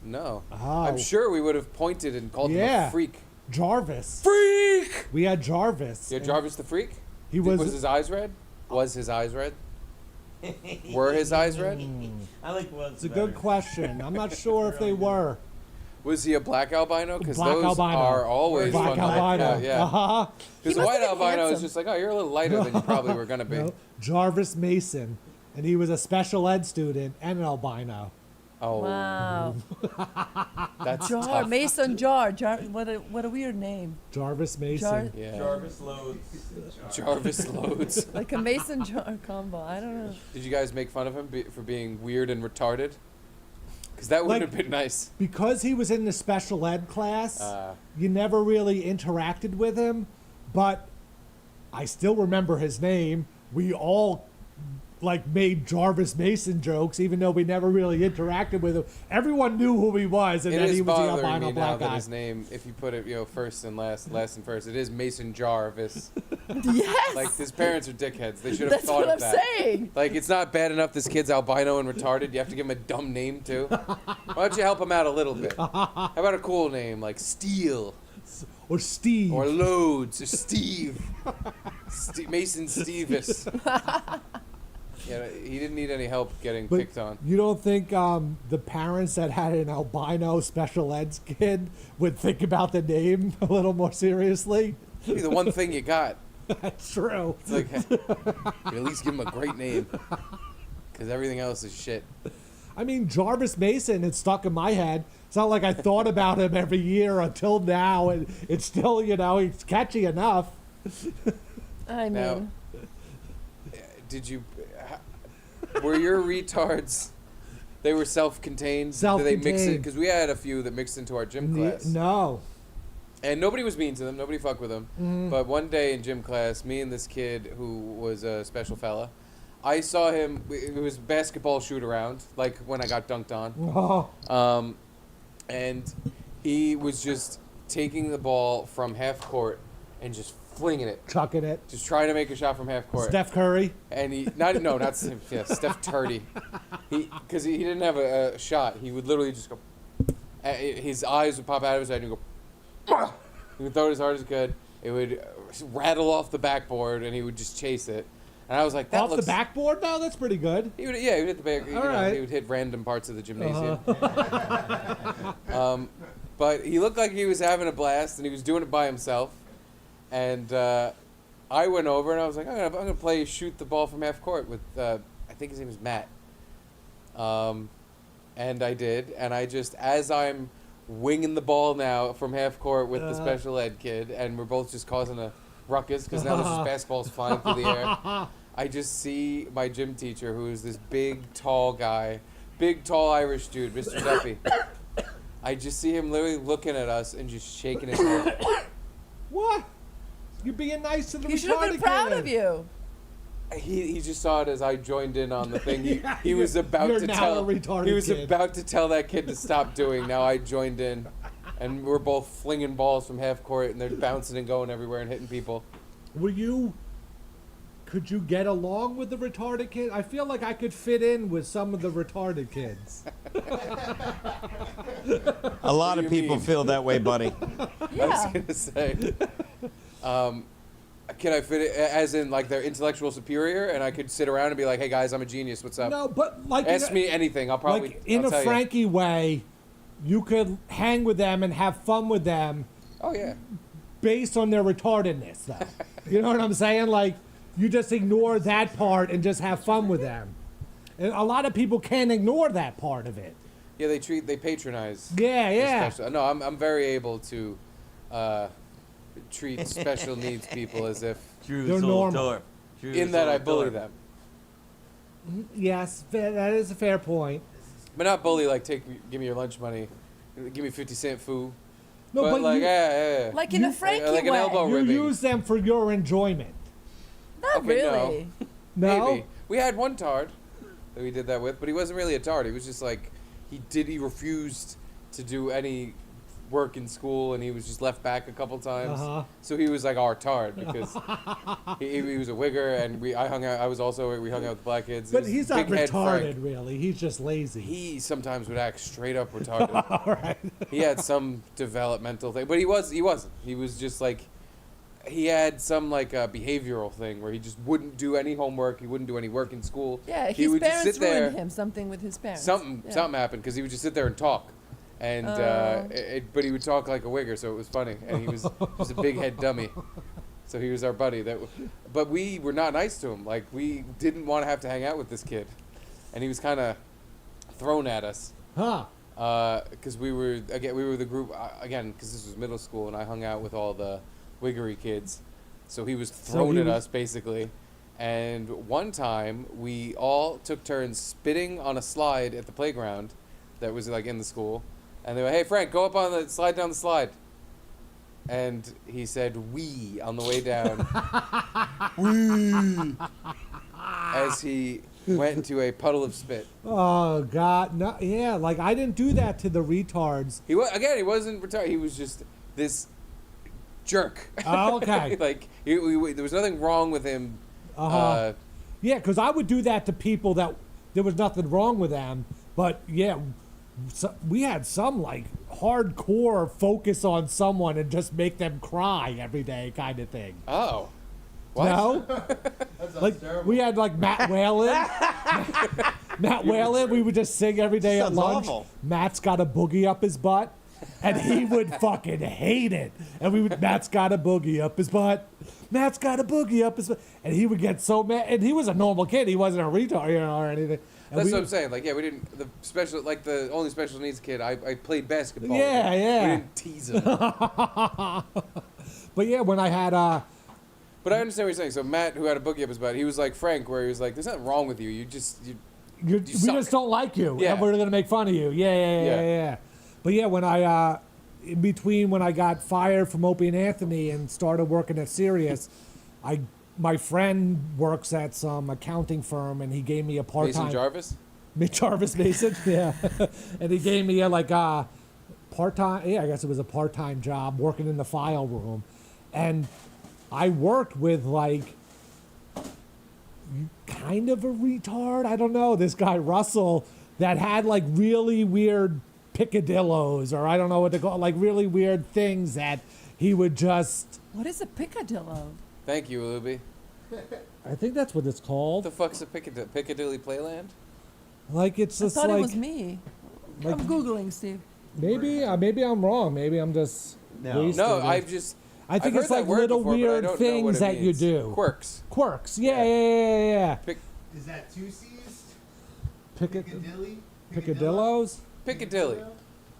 No. Oh. I'm sure we would have pointed and called him Yeah. a freak. Jarvis. Freak! We had Jarvis. Yeah, and Jarvis the freak? He was. Was his eyes red? Was his eyes red? Were his eyes red? I like was. It's a good question. I'm not sure if they were. Was he a black albino? Because Black those albino. are always Black fun. albino. Yeah. Uh-huh. Because He a must white have been albino is handsome. just like, oh, you're a little lighter than you probably were going to be. No, Jarvis Mason. And he was a special ed student and an albino. Oh, Wow. that's Jar, tough. Mason Jar. What a weird name. Jarvis Mason. Jar, Yeah. Jarvis loads. Jarvis loads. like a Mason Jar combo. I don't know. Did you guys make fun of him for being weird and retarded? Because that would Like- have been nice. Because he was in the special ed class, you never really interacted with him, but I still remember his name. We all like made Jarvis Mason jokes, even though we never really interacted with him. Everyone knew who he was, and It that is he was the bothering albino me now black that guy. his name, if you put it, first and last and first, it is Mason Jarvis. Yes. Like, his parents are dickheads. They should have That's thought what of I'm that. saying. Like, it's not bad enough this kid's albino and retarded. You have to give him a dumb name, too. Why don't you help him out a little bit? How about a cool name, like Steel? Or Steve. Or Loads, or Steve. Mason Stevis. Yeah, he didn't need any help getting But picked on. you don't think the parents that had an albino special ed kid would think about the name a little more seriously? Be the one thing you got. That's true. It's like, you at least give him a great name. Because everything else is shit. I mean, Jarvis Mason, it stuck in my head. It's not like I thought about him every year until now, and it's still, it's catchy enough. I mean, Now, did you... Were your retards... They were self-contained? Did they mix it? Self-contained. Because we had a few that mixed into our gym class. No. And nobody was mean to them. Nobody fucked with them. But one day in gym class, me and this kid who was a special fella, I saw him. It was basketball shoot around, like when I got dunked on. Oh. And he was just taking the ball from half court and just flinging it, Chucking it. just trying to make a shot from half court. Steph Curry. And he not Steph Turdy. Because he didn't have a shot. He would literally just go. His eyes would pop out of his head and he'd go. He would throw it as hard as he could. It would rattle off the backboard and he would just chase it. And I was like, that Off looks. the backboard? No, that's pretty good. He would hit the back. All right. He would hit random parts of the gymnasium. But he looked like he was having a blast and he was doing it by himself. And I went over and I was like, I'm gonna play shoot the ball from half court with I think his name is Matt. And I did, and I just, as I'm winging the ball now from half court with the special ed kid, and we're both just causing a ruckus because now there's just basketballs flying through the air. I just see my gym teacher, who is this big, tall guy, big, tall Irish dude, Mr. Duffy. I just see him literally looking at us and just shaking his head. What? You're being nice to the he should have been retarded proud kid. of you. He just saw it as I joined in on the thing. He was about You're to now tell a retarded he was kid. about to tell that kid to stop doing. Now I joined in, and we're both flinging balls from half court, and they're bouncing and going everywhere and hitting people. Could you get along with the retarded kid? I feel like I could fit in with some of the retarded kids. A lot do of you people mean? feel that way, buddy. I was gonna say, can I fit it as in like their intellectual superior, and I could sit around and be like, "Hey guys, I'm a genius. What's up? No, but like Ask me anything. I'll probably like in I'll a tell you." Frankie way, you could hang with them and have fun with them Oh yeah. based on their retardedness, though. You know what I'm saying? Like, you just ignore that part and just have fun with them. And a lot of people can't ignore that part of it. Yeah, they patronize. Yeah, yeah. No, I'm very able to treat special needs people as if They're normal. in that I bully them, Yes, that is a fair point. but not bully like give me your lunch money, give me 50-cent food. No, but like you, yeah. Like in a Frankie like an way. elbow you ribbing. use them for your enjoyment. Not Okay, no. really. No? Maybe. We had one tard that we did that with, but he wasn't really a tard. He was just like, he refused to do any work in school, and he was just left back a couple times. Uh-huh. So he was like our tard because he was a wigger, and we hung out with black kids. But It was he's not Big Head retarded, Frank. really. He's just lazy. He sometimes would act straight up retarded. All right. He had some developmental thing, but he wasn't. He was just like, he had some like behavioral thing where he just wouldn't do any homework. He wouldn't do any work in school. Yeah, he his would just parents sit there. ruined him. Something with his parents. Something happened because he would just sit there and talk, and but he would talk like a wigger, so it was funny. And he was just a big head dummy, so he was our buddy. But we were not nice to him. Like, we didn't want to have to hang out with this kid, and he was kind of thrown at us. Huh. Because we were the group again, because this was middle school, and I hung out with all the wiggery kids, so he was thrown at us basically. And one time we all took turns spitting on a slide at the playground that was like in the school, and they were, hey Frank, go up on the slide down the slide, and he said "wee" on the way down, wee, as he went into a puddle of spit. Oh God, no, yeah, like I didn't do that to the retards. He wasn't retarded. He was just this jerk. Oh, okay. Like there was nothing wrong with him. Yeah, because I would do that to people that there was nothing wrong with them, but yeah, we had some like hardcore focus on someone and just make them cry every day kind of thing. Oh. What? No? That sounds Like terrible. we had like Matt Whalen. Matt Whalen, we would just sing every day at Sounds lunch. awful. Matt's got a boogie up his butt. And he would fucking hate it. And Matt's got a boogie up his butt. Matt's got a boogie up his butt. And he would get so mad. And he was a normal kid. He wasn't a retard, or anything. And That's what I'm saying. Like, yeah, we didn't the only special needs kid. I played basketball. Yeah, with him. yeah. We didn't tease him. But yeah, when I had But I understand what you're saying. So Matt, who had a boogie up his butt, he was like Frank, where he was like, "There's nothing wrong with you. we suck." just don't like you, Yeah. and we're gonna make fun of you. Yeah. But yeah, when I in between when I got fired from Opie and Anthony and started working at Sirius, my friend works at some accounting firm, and he gave me a part-time. Mason Jarvis. Jarvis Mason, yeah, and he gave me a part-time. Yeah, I guess it was a part-time job working in the file room, and I worked with like kind of a retard. I don't know, this guy Russell that had like really weird picadillos, or I don't know what to call, like really weird things that he would just. What is a picadillo? Thank you, Luby. I think that's what it's What called. the fuck's a Piccadilly Playland? Like it's I just thought like it was me. like- I'm Googling, Steve. maybe I'm wrong. Maybe I'm just wasted. No, it. I think heard it's that like word little before, but I weird don't know what things it that you means. do. Quirks. Quirks. Yeah. Is that two C's? Piccadilly. Piccadilly? Picadillos. Piccadilly.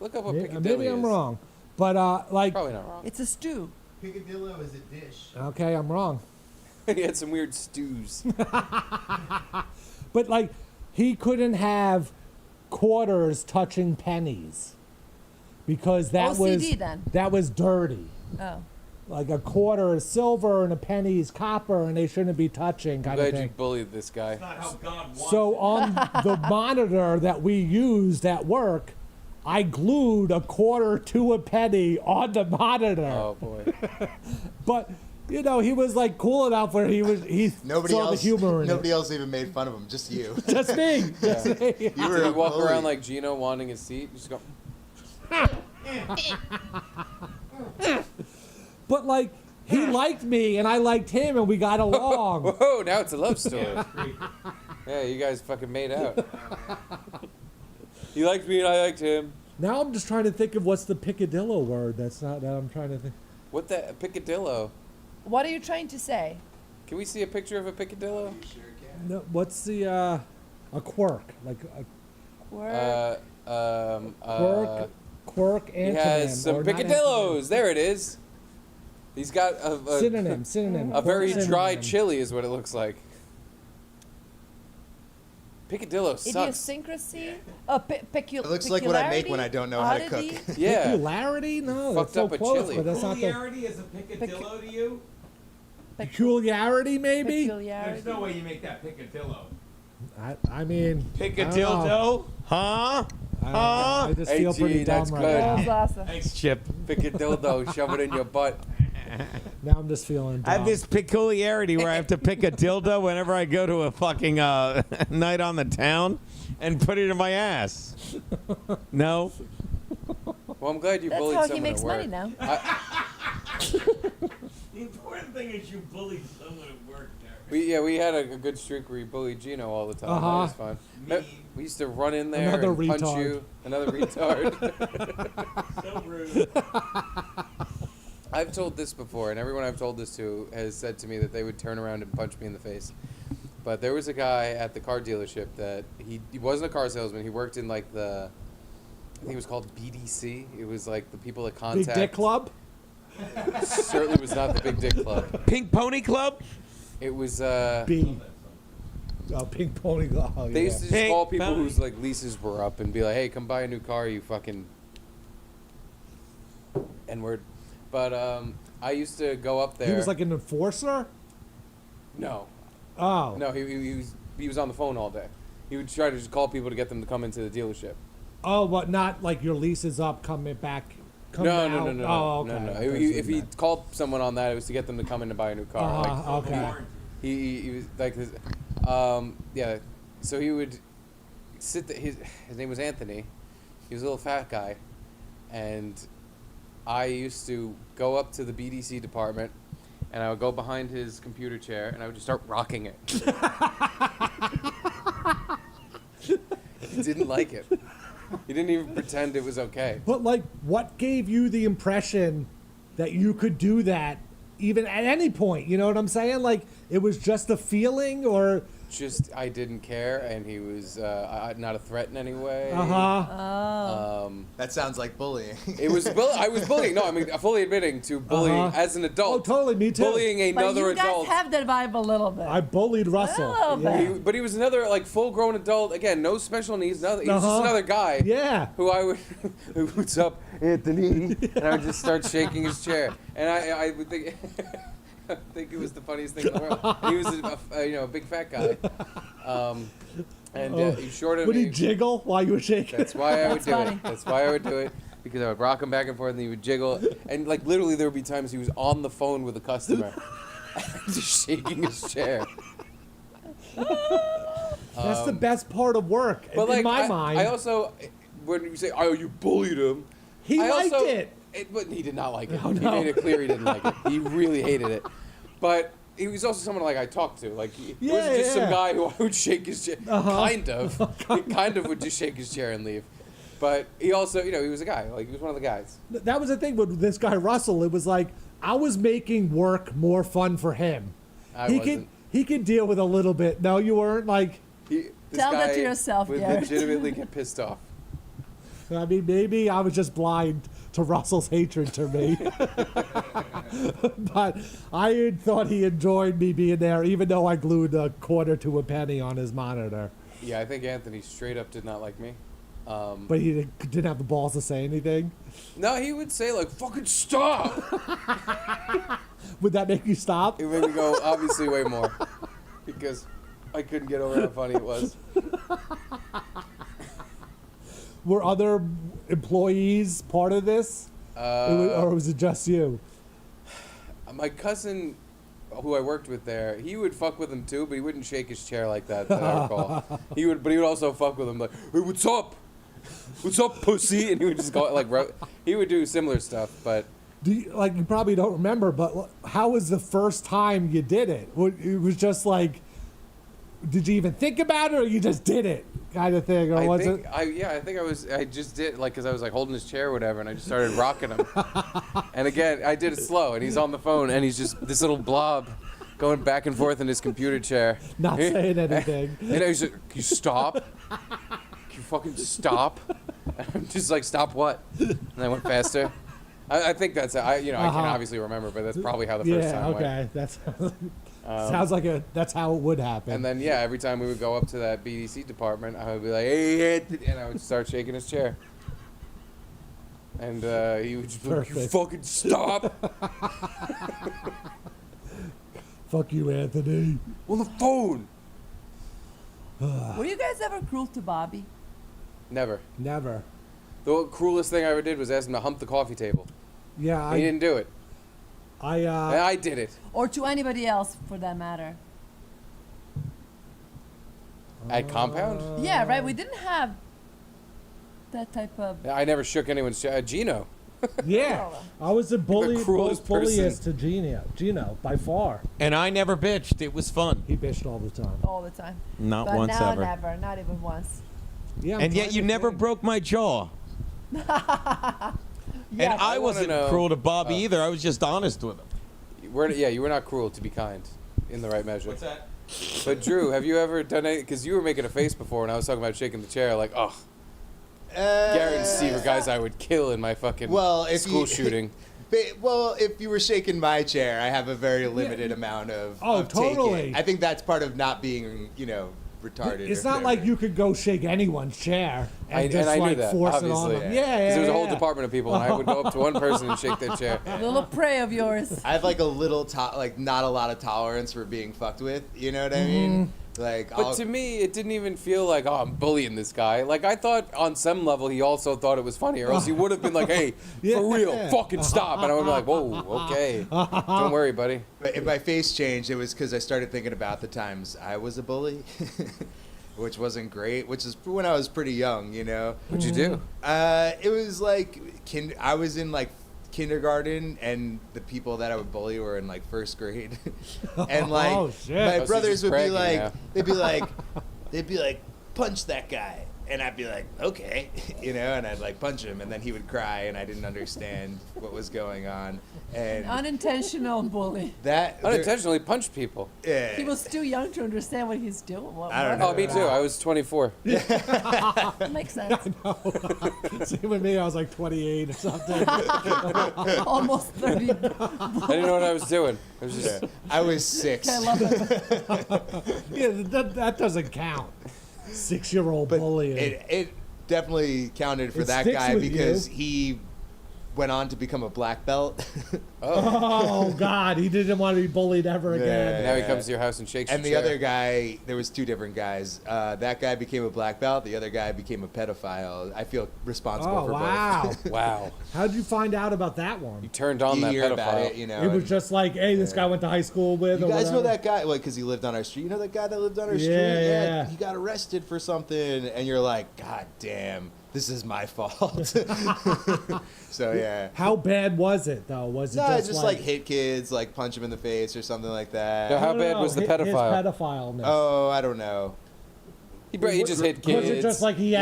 Look up what Piccadilly Maybe I'm is. wrong, but like Probably not wrong. It's a stew. Picadillo is a dish. okay, I'm wrong. He had some weird stews. But like he couldn't have quarters touching pennies because OCD then. that was dirty. Oh. Like a quarter is silver and a penny is copper, and they shouldn't be touching, I'm kind of glad you thing. bullied this guy. Not how God wants So on the monitor that we used at work, I glued a quarter to a penny on the monitor. Oh boy. But you know, he was like cool enough where he Nobody saw else. the humor in Nobody else even made fun of him. Just you. it. Just me. Just me. You were Did a he walk bully. around like Gino wanting his seat? You just go. But like he liked me and I liked him and we got along. Whoa! Now it's a love story. Yeah, you guys fucking made out. He liked me and I liked him. Now I'm just trying to think of what's the picadillo word. That's not that I'm trying to think. What the picadillo? What are you trying to say? Can we see a picture of a picadillo? No, what's the a quirk? Like a Quirk. quirk He antonym. has some or not picadillos. There it is. He's got antonym. Synonym. a very Quirk dry synonym. chili is what it looks like. Picadillo sucks. Idiosyncrasy? It looks like what I make when I don't know how to cook. Yeah. Peculiarity? No, that's Fucked so up a close, chili. but that's not the Peculiarity is a picadillo to you? peculiarity. Maybe. Peculiarity. There's no way you make that picadillo. I mean. Picadillo? Huh? I just Hey, feel G, pretty that's dumb good. right That was now. awesome. Thanks, Chip. Picadillo, shove it in your butt. Now I'm just feeling dumb. I have this peculiarity where I have to pick a dildo whenever I go to a fucking night on the town and put it in my ass. No? Well, I'm glad you That's bullied how he someone makes at work. money now. The important thing is you bullied someone at work, Derek. We had a good streak where you bullied Gino all the time. That Uh-huh. was fun. We used to run in there Another and punch retard. you. Another retard. So rude. I've told this before, and everyone I've told this to has said to me that they would turn around and punch me in the face. But there was a guy at the car dealership that he wasn't a car salesman. He worked in like I think it was called BDC. It was like the people that Big contact. Dick Club. Certainly was not the Big Dick Club. Pink Pony Club? It was B. Oh, pink pony. Oh, They yeah. used to just Pink call people pony. whose like leases were up and be like, "Hey, come buy a new car, you fucking N-word." But I used to go up there. He was like an enforcer. no, Oh. no, he was on the phone all day. He would try to just call people to get them to come into the dealership. Oh, but not like your lease is up, coming back. Come No, out. no, no, no, Oh, no, okay. no. I thought If you he meant. called someone on that, it was to get them to come in and buy a new car. Like, Okay. he was like his, yeah. So he would sit. His name was Anthony. He was a little fat guy, and I used to go up to the BDC department, and I would go behind his computer chair, and I would just start rocking it. He didn't like it. He didn't even pretend it was okay. But like, what gave you the impression that you could do that, even at any point? You know what I'm saying? Like, it was just a feeling, or Just I didn't care, and he was not a threat in any way. That sounds like bullying. It was I was bullying. No, I mean fully admitting to bullying as an adult. Oh, totally, me too. Bullying But another you guys adult. have that vibe a little bit. I bullied Russell. little bit. But he was another like full-grown adult. Again, no special needs. Nothing. He was just another guy. Yeah. Who I would, what's up, Anthony? And I would just start shaking his chair, and I would think. I think it was the funniest thing in the world. He was a big fat guy, and he shorted Would me. he jiggle while you were shaking? That's why I would That's do funny. it. That's why I would do it. Because I would rock him back and forth and he would jiggle. And like literally there would be times he was on the phone with a customer. Just shaking his chair. That's the best part of work, But in like my mind. I also, when you say, "Oh, you bullied him," He I liked also, it. But he did not like it. Oh, He no. made it clear he didn't like it. He really hated it. But he was also someone like I talked to. Like he wasn't just some guy who I would shake his chair. Kind of. He kind of would just shake his chair and leave. But he also, he was a guy. Like he was one of the guys. That was the thing with this guy Russell. It was like I was making work more fun for him. I wasn't. He could deal with a little bit. No, you weren't. Like, This Tell that guy to yourself, would Garrett. legitimately get pissed off. I mean, maybe I was just blind to Russell's hatred to me. But I had thought he enjoyed me being there, even though I glued a quarter to a penny on his monitor. Yeah, I think Anthony straight up did not like me. But he didn't have the balls to say anything. No, he would say like, "Fucking stop." Would that make you stop? It made me go obviously way more because I couldn't get over how funny it was. Were other employees part of this? Or was it just you? My cousin, who I worked with there, he would fuck with him too, but he wouldn't shake his chair like that. That I recall. But he would also fuck with him like, "Hey, what's up? What's up, pussy?" And he would just go like, he would do similar stuff, but. You probably don't remember, but how was the first time you did it? It was just like, did you even think about it, or you just did it, kind of thing, or I was think it? I just did like because I was like holding his chair or whatever, and I just started rocking him. And again, I did it slow, and he's on the phone, and he's just this little blob going back and forth in his computer chair, Not saying anything. And I was like, "Can you stop? Can you fucking stop?" And I'm just like, "Stop what?" And I went faster. I think that's I can't obviously remember, but that's probably how the first time went. Okay, that's sounds like that's how it would happen. And then every time we would go up to that BDC department, I would be like, "Hey, Anthony," and I would start shaking his chair. And he would just be like, "You Perfect. fucking stop." Fuck you, Anthony. On the phone. Were you guys ever cruel to Bobby? Never. Never. The cruelest thing I ever did was ask him to hump the coffee table. Yeah, He didn't do it. I And I did it. Or to anybody else, for that matter? At Compound? Yeah, right? We didn't have that type of... I never shook anyone's Gino. yeah, I was the bully, cruelest most bulliest person. to Gino, by far. And I never bitched. It was fun. He bitched all the time. all the time. Not But once now, ever. never. Not even once. Yeah, I'm And yet trying you to never think. broke my jaw. Yeah, And I I wanna wasn't know- cruel to Bobby either. I was just honest with him. You were not cruel, to be kind, in the right measure. What's that? But Drew, have you ever done anything? Because you were making a face before, and I was talking about shaking the chair, like, oh, Garrett and Steve are guys I would kill in my fucking Well, if school you- shooting. Well, if you were shaking my chair, I have a very limited amount of. of totally. taking. I think that's part of not being, retarded. It's or not like whatever. you could go shake anyone's chair and I just knew like that, force it on obviously. them. Yeah. Yeah, Because yeah. there was a whole yeah. department of people, and I would go up to one person and shake their chair. A little prey of yours. I have like a little, not a lot of tolerance for being fucked with. You know what I mean? Like, But to me, it didn't even feel like, oh, I'm bullying this guy. Like, I thought on some level he also thought it was funny, or else he would have been like, hey, for real, fucking stop. And I would be like, whoa, okay. Don't worry, buddy. But if my face changed, it was because I started thinking about the times I was a bully, which wasn't great, which is when I was pretty young, What'd you do? It was like, I was in like kindergarten, and the people that I would bully were in like first grade. And like, Oh, shit. my Oh, so brothers you're would just be bragging like, now. they'd be like, punch that guy. And I'd be like, okay, and I'd like punch him, and then he would cry, and I didn't understand what was going on. And Unintentional bully. that Unintentionally punched people. Yeah. He was too young to understand what he's doing. I don't know. Oh, me too. I was 24. Makes sense. Same with me. I was like 28 or something. Almost 30. I didn't know what I was doing. I was just. I was 6. I love it. Yeah, that doesn't count. 6-year-old But bullying. it definitely counted for It that sticks guy with because you. he went on to become a black belt. Oh God, he didn't want to be bullied ever again. Now he comes to your house and shakes And the your chair. other guy, there was 2 different guys. That guy became a black belt. The other guy became a pedophile. I feel responsible Oh for wow! both. Wow. How did you find out about that You one? turned on You that hear about pedophile. it, It was and just like, hey, this guy went to high school with. you or guys know whatever. that guy? Like, because he lived on our street. You know that guy that lived on our street? Yeah. He got arrested for something, and you're like, God damn, this is my fault. So yeah. How bad was it though? Was it No, just, just like hit kids, like punch them in the face or something like that. No, how No, bad was the his pedophile? pedophileness. Oh, I don't know. He just hit kids. Was it just like he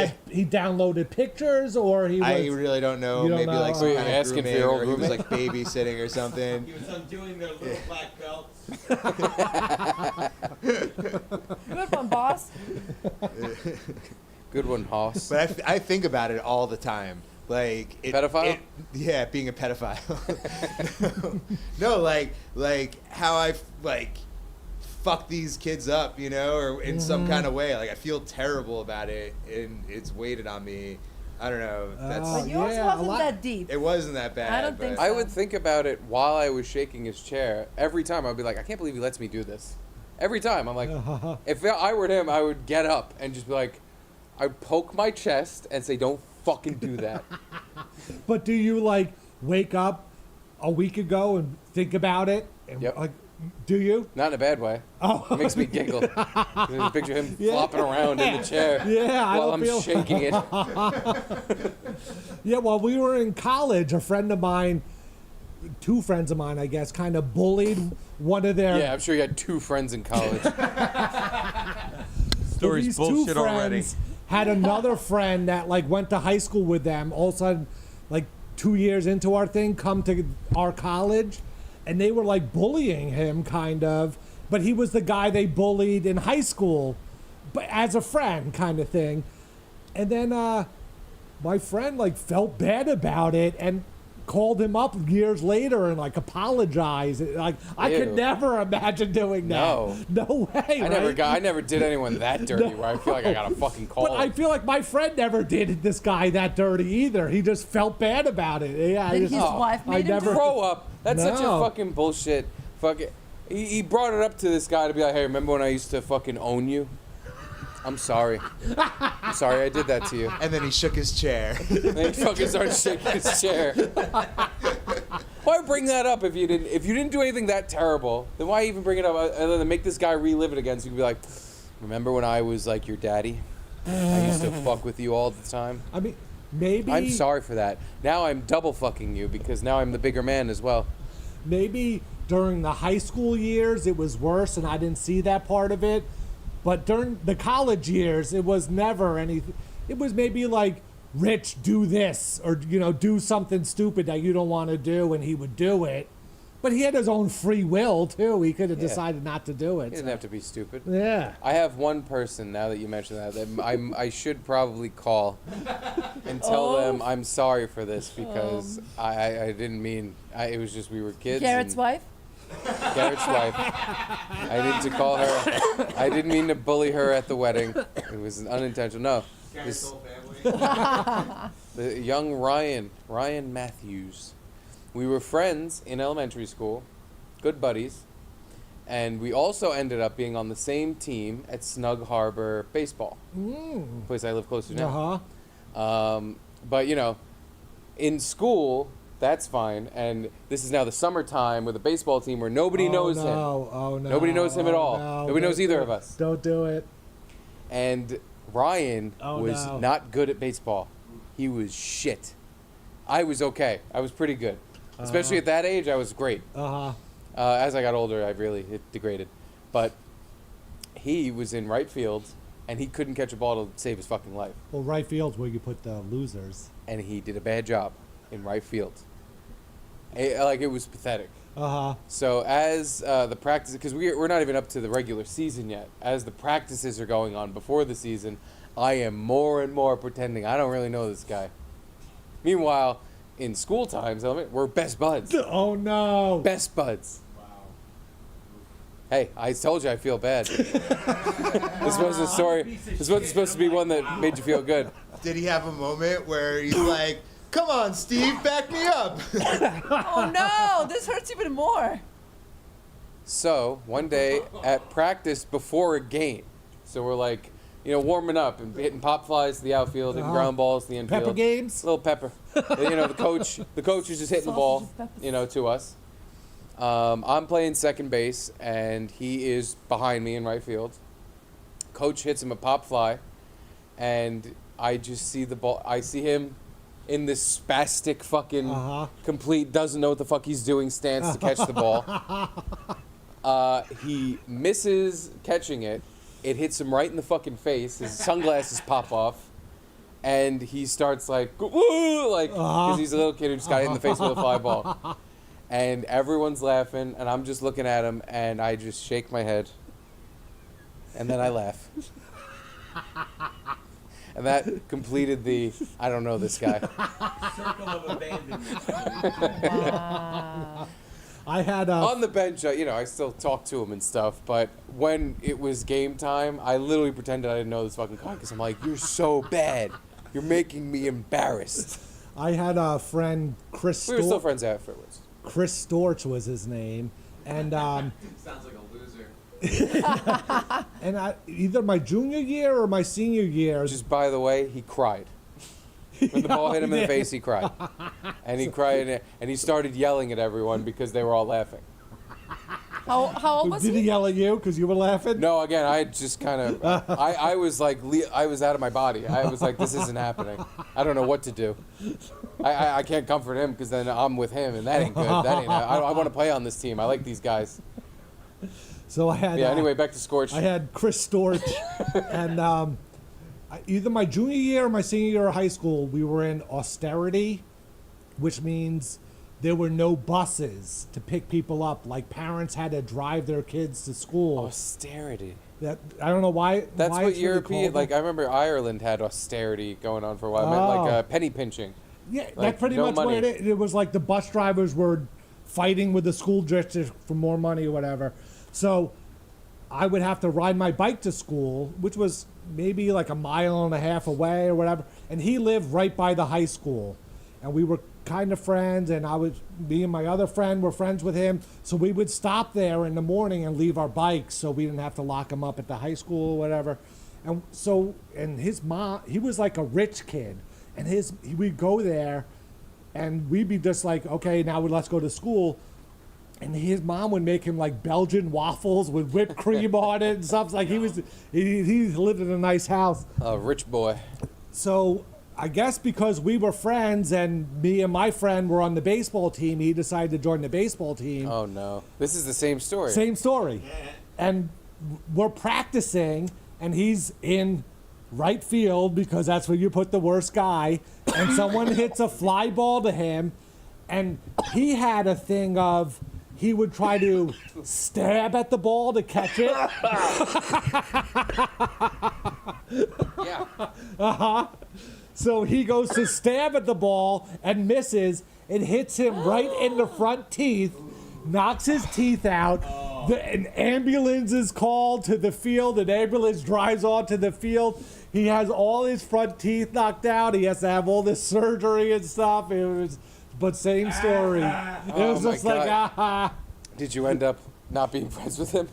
downloaded pictures, or he was? I really don't know. You don't Maybe know? like Were some you kind of asking for grooming, your old or he was roommate? like babysitting or something. He was undoing their little black belts. Good one, boss. Good one, Hoss. But I think about it all the time. Like Pedophile? Yeah, being a pedophile. No, like how I fuck these kids up, or in some kind of way. Like I feel terrible about it, and it's weighted on me. I don't know. That's Oh, But yours yeah, a wasn't lot- that deep. it wasn't that bad. I don't think but- so. I would think about it while I was shaking his chair. Every time I'd be like, I can't believe he lets me do this. Every time. I'm like, if I were him, I would get up and just be like, I'd poke my chest and say, don't fucking do that. But do you like wake up a week ago and think about it? And, Yep. Like, do you? Not in a bad way. Oh. It makes me giggle. Picture him Yeah. flopping around in the chair Yeah, I while don't I'm feel- shaking it. Yeah, while we were in college, a friend of mine, 2 friends of mine, I guess, kind of bullied one of their. Yeah, I'm sure you had 2 friends in college. Story's these bullshit 2 already. friends had another friend that like went to high school with them. All of a sudden, like 2 years into our thing, come to our college, and they were like bullying him, kind of. But he was the guy they bullied in high school, but as a friend, kind of thing. And then my friend like felt bad about it and called him up years later and like apologized. Like I could Ew. never imagine doing that. No. No way. I never did anyone that dirty where I feel like I got to fucking call But I him. feel like my friend never did this guy that dirty either. He just felt bad about it. Yeah, I Then just- his Oh, wife I made him never- do Grow up. That's such a No. fucking bullshit. Fuck it. He brought it up to this guy to be like, hey, remember when I used to fucking own you? I'm sorry. I'm sorry I did that to you. And then he shook his chair. And then he fucking started shaking his chair. Why bring that up if you didn't do anything that terrible? Then why even bring it up other than make this guy relive it again so you can be like, remember when I was like your daddy? I used to fuck with you all the time. I mean, maybe. I'm sorry for that. Now I'm double fucking you because now I'm the bigger man as well. Maybe during the high school years it was worse and I didn't see that part of it. But during the college years, it was never anything. It was maybe like, Rich, do this, or do something stupid that you don't want to do, and he would do it. But he had his own free will too. He could have Yeah. decided not to do He it. didn't have to be stupid. Yeah. I have one person now that you mention that I should probably call and tell them I'm sorry for this because I didn't mean it was just we were kids. Garrett's and- wife? Garrett's wife. I need to call her. I didn't mean to bully her at the wedding. It was unintentional. No. Garrett's This, whole family. the young Ryan Matthews. We were friends in elementary school, good buddies, and we also ended up being on the same team at Snug Harbor Baseball, place I live close to now. But you know, in school, that's fine. And this is now the summertime with a baseball team where nobody knows him. Oh no. Nobody knows him at all. No, Nobody knows don't either do of it. us. Don't do it. And Ryan was no. not good at baseball. He was shit. I was okay. I was pretty good. Especially at that age, I was great. As I got older, it degraded. But he was in right field, and he couldn't catch a ball to save his fucking life. Well, right field's where you put the losers. And he did a bad job in right field. It was pathetic. So as the practice, because we're not even up to the regular season yet. As the practices are going on before the season, I am more and more pretending I don't really know this guy. Meanwhile, in school times, we're best buds. Oh no. Best buds. Wow. Hey, I told you I feel bad. This wasn't a story. This wasn't supposed to be one that made you feel good. Did he have a moment where he's like, "Come on, Steve, back me up"? Oh no, this hurts even more. So one day at practice before a game, so we're like, warming up and hitting pop flies to the outfield and ground balls to the infield. Pepper games? Little pepper. The coach is just hitting the ball, to us. I'm playing second base and he is behind me in right field. Coach hits him a pop fly, and I just see the ball. I see him in this spastic fucking complete doesn't know what the fuck he's doing stance to catch the ball. He misses catching it. It hits him right in the fucking face. His sunglasses pop off, and he starts like, woo, because he's a little kid who just got hit in the face with a fly ball. And everyone's laughing, and I'm just looking at him, and I just shake my head, and then I laugh. And that completed the, I don't know this guy. Circle of abandonment. Wow. I had On the bench, I still talk to him and stuff, but when it was game time, I literally pretended I didn't know this fucking guy, because I'm like, you're so bad. You're making me embarrassed. I had a friend, Chris We were still Storch. friends afterwards. Chris Storch was his name. And Sounds like a loser. and either my junior year or my senior year. Just by the way, he cried. When the ball hit him in the face, he cried. And he cried, and he started yelling at everyone because they were all laughing. How old was Did he he? yell at you because you were laughing? No, again, I just kind of, I was like, I was out of my body. I was like, this isn't happening. I don't know what to do. I can't comfort him because then I'm with him, and that ain't good. I want to play on this team. I like these guys. So I had. Anyway, back to Scorch. I had Chris Storch, and either my junior year or my senior year of high school, we were in austerity, which means there were no buses to pick people up. Like parents had to drive their kids to school. Austerity. That I don't know why. That's why what it's really European, called I remember Ireland had austerity going on for a while. It meant like penny pinching. Yeah, like, that's pretty no much money. what it is. It was like the bus drivers were fighting with the school district for more money or whatever. So I would have to ride my bike to school, which was maybe like a mile and a half away or whatever. And he lived right by the high school. And we were kind of friends, and me and my other friend were friends with him. So we would stop there in the morning and leave our bikes so we didn't have to lock them up at the high school or whatever. And his mom, he was like a rich kid. And we'd go there, and we'd be just like, okay, now let's go to school. And his mom would make him like Belgian waffles with whipped cream on it and stuff. Like he lived in a nice house. A rich boy. So I guess because we were friends and me and my friend were on the baseball team, he decided to join the baseball team. Oh no, this is the same story. Same story. And we're practicing, and he's in right field because that's where you put the worst guy. And someone hits a fly ball to him, and he had a thing of he would try to stab at the ball to catch it. Yeah. So he goes to stab at the ball and misses. It hits him right in the front teeth, knocks his teeth out. An ambulance is called to the field. An ambulance drives onto the field. He has all his front teeth knocked out. He has to have all this surgery and stuff. But same story. It was Oh just my like, God. Did you end up not being friends with him?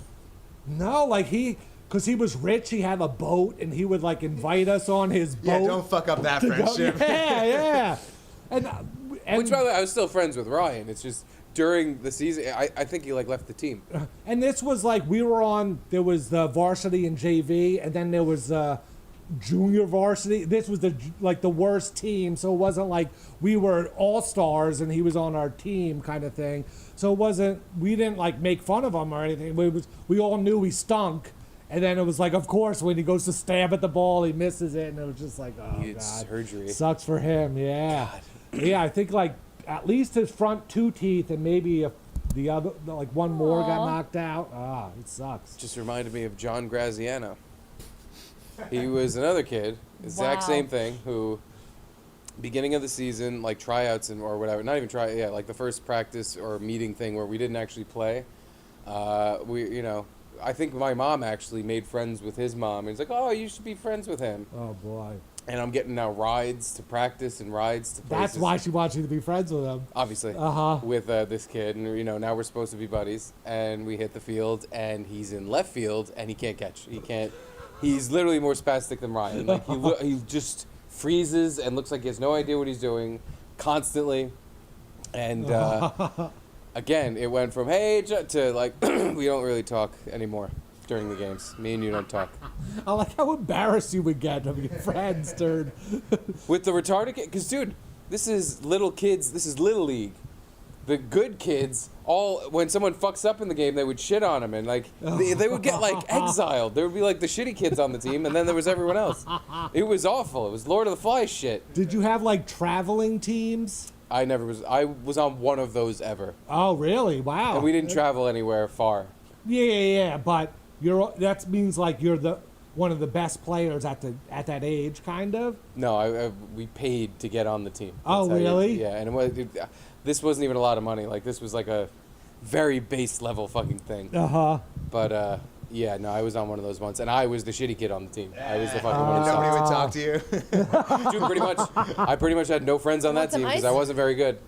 No, like because he was rich, he had a boat, and he would like invite us on his boat. Yeah, don't fuck up that to go- friendship. Yeah. And Which, by the way, I was still friends with Ryan. It's just during the season, I think he like left the team. And this was like there was the varsity and JV, and then there was junior varsity. This was the worst team, so it wasn't like we were all stars and he was on our team kind of thing. So we didn't like make fun of him or anything. We all knew he stunk. And then it was like, of course, when he goes to stab at the ball, he misses it, and it was just like, oh He had God, surgery. sucks for him. Yeah, yeah. I think like at least his front 2 teeth and maybe the other like one more got knocked out. It sucks. Just reminded me of John Graziano. He was another kid, exact Wow. same thing, who beginning of the season, like tryouts or whatever, not even like the first practice or meeting thing where we didn't actually play. I think my mom actually made friends with his mom. And he's like, oh, you should be friends with him. Oh boy. And I'm getting now rides to practice and rides to places. That's why she wants you to be friends with him. Obviously. With this kid. And, now we're supposed to be buddies. And we hit the field, and he's in left field, and he can't catch. He's literally more spastic than Ryan. Like, he just freezes and looks like he has no idea what he's doing constantly. And, again, it went from, hey, to, like, we don't really talk anymore during the games. Me and you don't talk. I like how embarrassed you would get of your friends, dude. With the retarded kid, because, dude, this is little kids. This is Little League. The good kids, when someone fucks up in the game, they would shit on him. And, like, they would get, like, exiled. There would be, like, the shitty kids on the team, and then there was everyone else. It was awful. It was Lord of the Flies shit. Did you have, like, traveling teams? I was on one of those ever. Oh, really? Wow. And we didn't travel anywhere far. Yeah. But that means like you're one of the best players at that age, kind of. No, we paid to get on the team. Oh, That's how really? Yeah, and this wasn't even a lot of money. Like, this was like a very base level fucking thing. But yeah, no, I was on one of those once, and I was the shitty kid on the team. I was the fucking one who Nobody sucked. would talk to you. Dude, I pretty much had no friends on that Want some team because ice? I wasn't very good.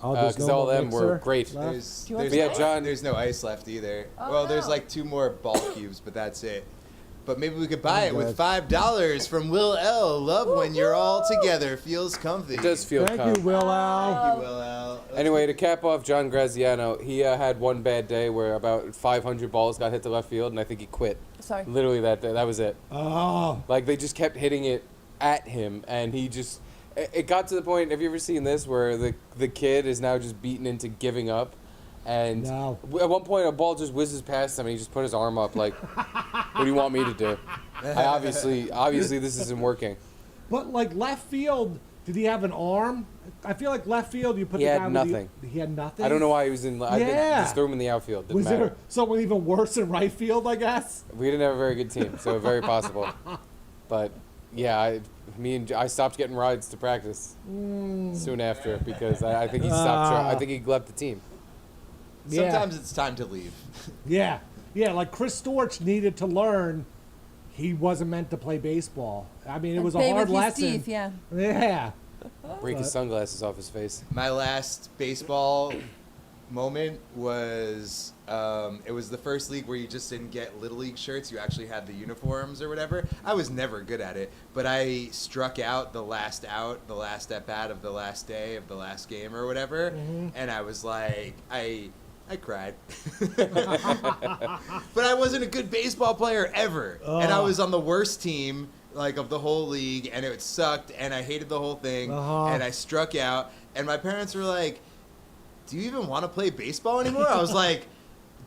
There's all more of them were mixer great. left? There's, Do you want there's, some ice? John- there's no ice left either. Oh, well, there's no. like 2 more ball cubes, but that's it. But maybe we could buy it with good. $5 from Will L. Love when you're all together. Feels comfy. It does feel Thank calm. you, Will Al. Thank you, Will L. Anyway, to cap off John Graziano, he had one bad day where about 500 balls got hit to left field, and I think he quit. Sorry. Literally that day. That was it. Oh, Like, they just kept hitting it at him, and he just... It got to the point, have you ever seen this, where the kid is now just beaten into giving up? And No. at one point, a ball just whizzes past him, and he just put his arm up like, what do you want me to do? Obviously, this isn't working. but like left field, did he have an arm? I feel like left field, you put He the had guy nothing. He had nothing. I don't know why he was in... I think Yeah. just threw him in the outfield. Didn't Was matter. there someone even worse in right field? I guess. We didn't have a very good team, so very possible. But yeah, I stopped getting rides to practice soon after because I think he stopped. I think he left the team. Sometimes it's time to leave. Yeah. Like Chris Storch needed to learn he wasn't meant to play baseball. I mean, it was a Play hard with his lesson. teeth, yeah. Yeah. Break his sunglasses off his face. My last baseball moment was it was the first league where you just didn't get little league shirts, you actually had the uniforms or whatever. I was never good at it, but I struck out, the last at bat of the last day of the last game or whatever, and I was like, I cried. But I wasn't a good baseball player ever, and I was on the worst team like of the whole league, and it sucked, and I hated the whole thing, and I struck out, and my parents were like, do you even want to play baseball anymore? I was like,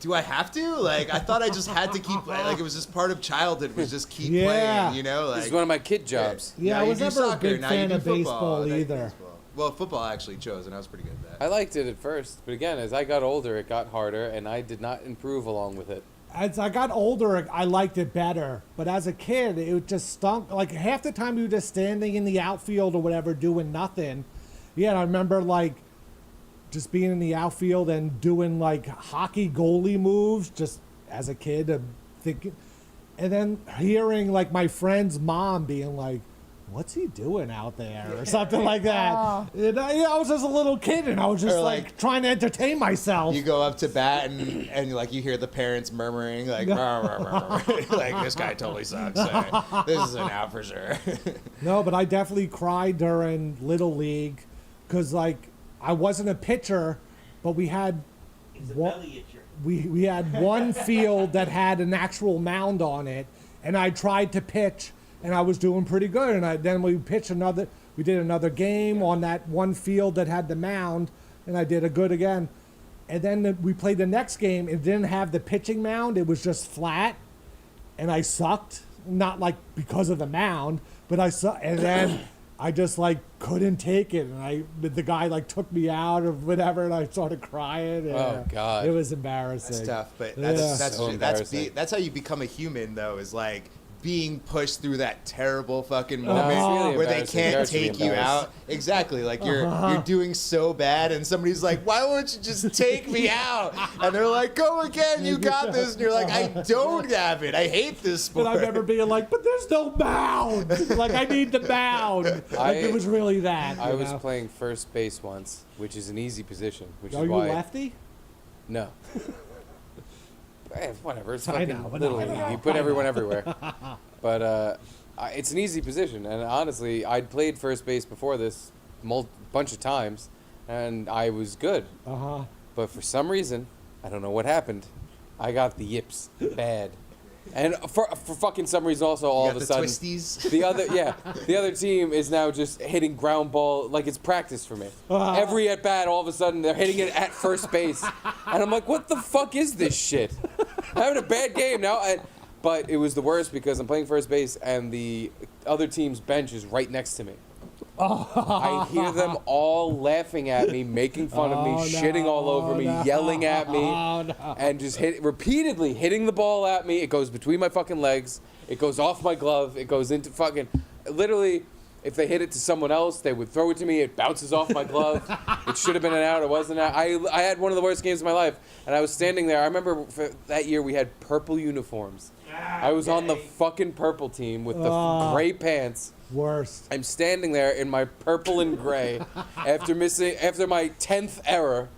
do I have to? Like, I thought I just had to keep playing. Like, it was just part of childhood, was just keep playing, you know? Like, This is one of my kid jobs. Yeah, now I you was do never a soccer, big now you fan do of football, baseball now you do either. baseball. Well, football I actually chose, and I was pretty good at that. I liked it at first, but again, as I got older, it got harder, and I did not improve along with it. As I got older, I liked it better. But as a kid, it just stunk. Like half the time, you were just standing in the outfield or whatever, doing nothing. Yeah, and I remember like just being in the outfield and doing like hockey goalie moves, just as a kid, thinking, and then hearing like my friend's mom being like, "What's he doing out there?" or something like that. And I was just a little kid, and I was just Or, like trying to entertain myself. You go up to bat and like you hear the parents murmuring like, "Rah, rah, rah, rah." Like this guy totally sucks. This is an out for sure. No, but I definitely cried during Little League because, like, I wasn't a pitcher, but we had we had one field that had an actual mound on it, and I tried to pitch, and I was doing pretty good. And then we did another game on that one field that had the mound, and I did a good again. And then we played the next game. It didn't have the pitching mound; it was just flat, and I sucked. Not like because of the mound, but I sucked. And then I just like couldn't take it, and the guy like took me out or whatever, and I started crying. Oh God, it was embarrassing. That's tough, but Yeah. that's how you become a human, though. Is like being pushed through that terrible fucking it's moment really where they embarrassing. can't Garrett should be take you embarrassed. out. Exactly, like you're doing so bad, and somebody's like, "Why won't you just take me out?" And they're like, "Go again, you got this." And you're like, "I don't have it. I hate this sport." But I remember being like, "But there's no mound. Like I need the mound." Like it was really that. I you was know? playing first base once, which is an easy position. Which Are is you why lefty? No. Whatever. It's I fucking know, Little I League. know. You put everyone everywhere. But it's an easy position, and honestly, I'd played first base before this bunch of times, and I was good. But for some reason, I don't know what happened, I got the yips bad. And for fucking some reason also all of a sudden twisties. the other team is now just hitting ground ball like it's practice for me. Every at bat, all of a sudden they're hitting it at first base, and I'm like, what the fuck is this shit? I'm having a bad game now. But it was the worst because I'm playing first base and the other team's bench is right next to me. I hear them all laughing at me, making fun of me, shitting all over me, yelling at me, and just repeatedly hitting the ball at me. It goes between my fucking legs. It goes off my glove. It goes into fucking... Literally, if they hit it to someone else, they would throw it to me. It bounces off my glove. It should have been an out. It wasn't an out. I had one of the worst games of my life, and I was standing there. I remember that year we had purple uniforms. I was on the fucking purple team with the gray pants. Worst. I'm standing there in my purple and gray after my 10th error,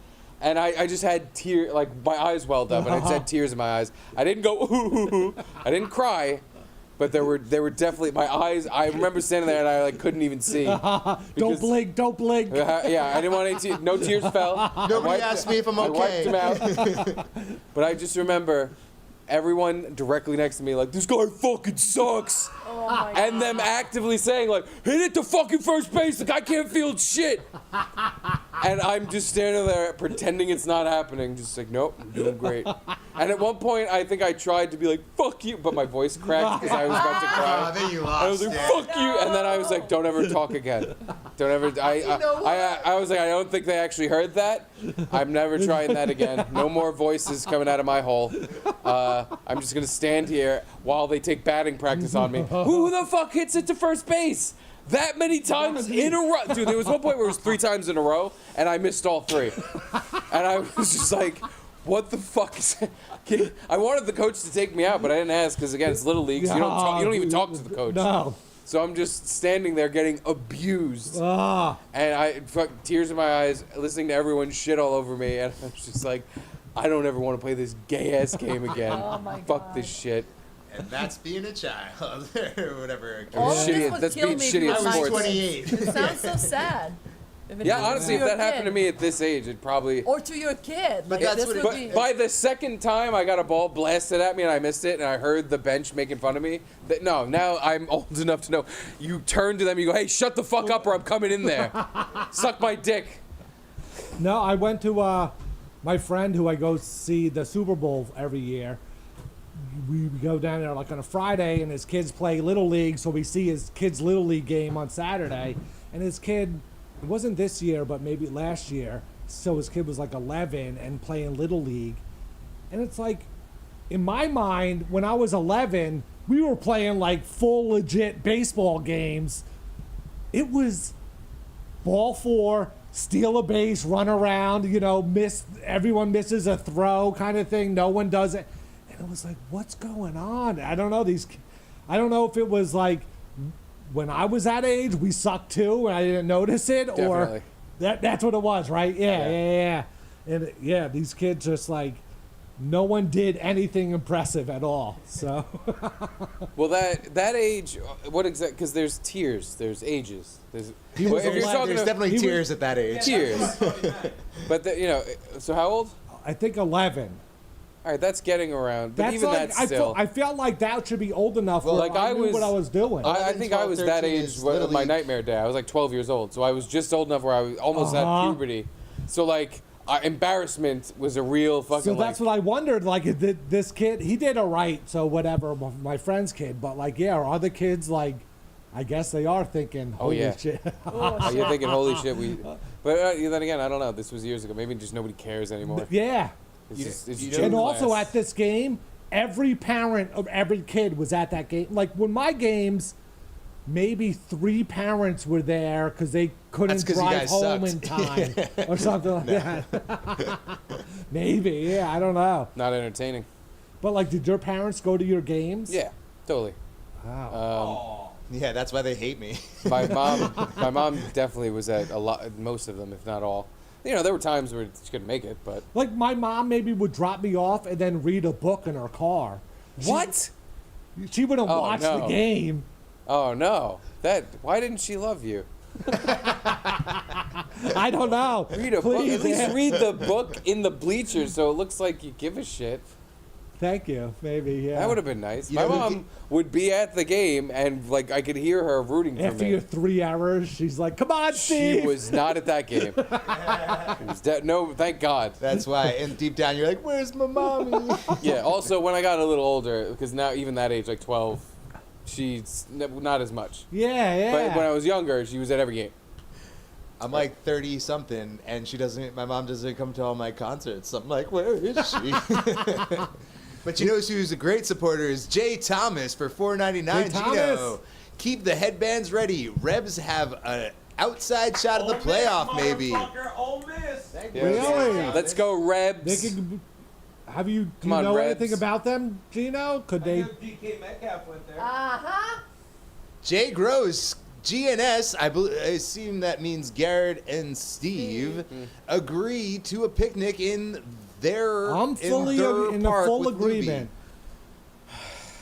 and I just had tears, like my eyes welled up, and I just had tears in my eyes. I didn't go ooh, I didn't cry, but there were definitely my eyes. I remember standing there and I like couldn't even see. Don't blink, don't blink. Yeah, I didn't want any tears. No tears fell. Nobody asked me if I'm okay. I wiped them out. But I just remember everyone directly next to me like, this guy fucking sucks. Oh my God. And them actively saying like, hit it to fucking first base. Like I can't feel shit. And I'm just standing there pretending it's not happening. Just like, nope, I'm doing great. And at one point, I think I tried to be like, fuck you. But my voice cracked because I was about to cry. Then you I was lost. like, fuck you. And then I was like, don't ever talk again. Don't ever. I was like, I don't think they actually heard that. I'm never trying that again. No more voices coming out of my hole. I'm just going to stand here while they take batting practice on me. Who the fuck hits it to first base? That many times in a row. Dude, there was one point where it was 3 times in a row, and I missed all 3. And I was just like, what the fuck is that? I wanted the coach to take me out, but I didn't ask because, again, it's Little League, so you don't even talk to the coach. No. So I'm just standing there getting abused. And tears in my eyes, listening to everyone shit all over me, and I was just like, I don't ever want to play this gay-ass game again. Oh my Fuck God. this shit. And that's being a child, or whatever. All of Shitty- this would that's kill being me shitty at because I was sports. 28. It sounds so sad. If it Yeah, happens honestly, if your that happened to kid. me at this age, it'd probably... Or to your kid. But like, that's this what it- would But be. by the second time I got a ball blasted at me and I missed it and I heard the bench making fun of me, now I'm old enough to know. You turn to them, you go, hey, shut the fuck up or I'm coming in there. Suck my dick. No, I went to my friend who I go see the Super Bowl every year. We go down there like on a Friday, and his kids play Little League, so we see his kid's Little League game on Saturday. And his kid, it wasn't this year, but maybe last year, so his kid was like 11 and playing Little League. And it's like, in my mind, when I was 11, we were playing like full legit baseball games. It was ball four, steal a base, run around, everyone misses a throw kind of thing. No one does it. And it was like, what's going on? I don't know. I don't know if it was like when I was that age, we sucked too and I didn't notice it. Definitely. Or that's what it was, right? Yeah. And yeah, these kids just like, no one did anything impressive at all. So, Well, that age, what exact? Because there's tiers, there's ages. There's He was if you're 11. talking There's of definitely tears at that age. tiers, but so how old? I think 11. All right, that's getting around, but even like, that's still. I felt like that should be old enough where like I knew was what I was doing. I think I 12, was that 13 age is when Little my League. nightmare day. I was like 12 years old, so I was just old enough where I was almost at puberty. So like embarrassment was a real fucking. So that's what I wondered. Like, this kid, he did all right. So whatever, my friend's kid. But like, yeah, are other kids like? I guess they are thinking, holy yeah. shit. Oh, you're thinking, holy shit, But then again, I don't know. This was years ago. Maybe just nobody cares anymore. Yeah. It's you gym And also class. at this game, every parent of every kid was at that game. Like when my games, maybe 3 parents were there because they couldn't That's 'cause you drive guys home sucked. in time or something like that. Maybe, yeah, I don't know. Not entertaining. But like, did your parents go to your games? Yeah, totally. Wow. Yeah, that's why they hate me. My mom definitely was at most of them, if not all. There were times where she couldn't make it, but Like my mom maybe would drop me off and then read a book in her car. what? She wouldn't Oh, watch no. the game. Oh no! Why didn't she love you? I don't know. Read a book. Please, At least yeah. read the book in the bleachers, so it looks like you give a shit. Thank you. Maybe, yeah. That would have been nice. You My know, mom would be at the game, and like I could hear her rooting for After me. your 3 hours, she's like, "Come on, Steve." She was not at that game. It was no, thank God. That's why, and deep down, you're like, "Where's my mommy?" Yeah. Also, when I got a little older, because now even that age, like 12, she's not as much. Yeah. But when I was younger, she was at every game. I'm like 30 something, and my mom doesn't come to all my concerts. I'm like, where is she? But you know who's a great supporter is Jay Thomas for $4.99. Jay Thomas. Gino, keep the headbands ready. Rebs have an outside shot of the playoff, maybe. Ole Miss. Yeah. Really? Let's go, Rebs. They could, do you Come on, know Rebs. anything about them, Gino? Could they? DK Metcalf went there. Uh-huh. Jay Gross, GNS, I assume that means Garrett and Steve, agree to a picnic in their I'm fully their in the park full with Luby. agreement.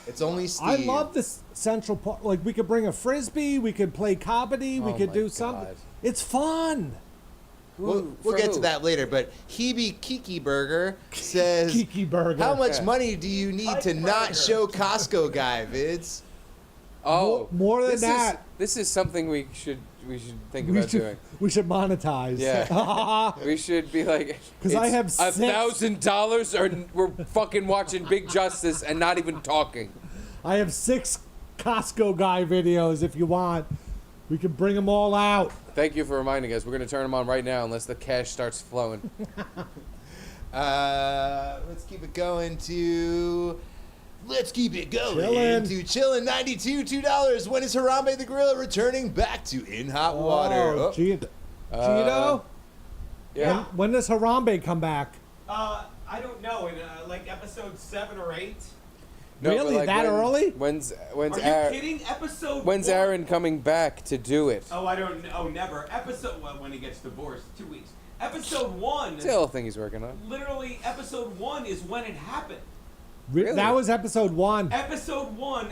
It's only Steve. I love this Central Park. Like, we could bring a frisbee, we could play comedy, we Oh could my do something. God. It's fun. We'll For get who? to that later, but Hebe Kiki Burger says, Kiki Burger. how much money do you need to not show Costco guy vids? Oh, More than this that. This is something we should think We about should, doing. we should monetize. Yeah. We should be like, 'Cause I have $1,000, or we're fucking watching Big Justice and not even talking. I have 6 Costco guy videos if you want. We can bring them all out. Thank you for reminding us. We're gonna turn them on right now unless the cash starts flowing. Let's keep it going to. Let's keep it going Chillin'. to Chillin' 92 $2. When is Harambe the Gorilla returning back to In Hot Water? Oh, Oh. Gino? Yeah. When does Harambe come back? I don't know. In like episode 7 or 8. No, but, Really? That early? When's Are you Aaron? kidding? Episode. When's 1? Aaron coming back to do it? Oh, I don't. Oh, never. Episode. Well, when he gets divorced, 2 weeks. Episode 1. It's the other thing he's working on. Literally, episode 1 is when it happened. Really? That was episode 1. Episode 1,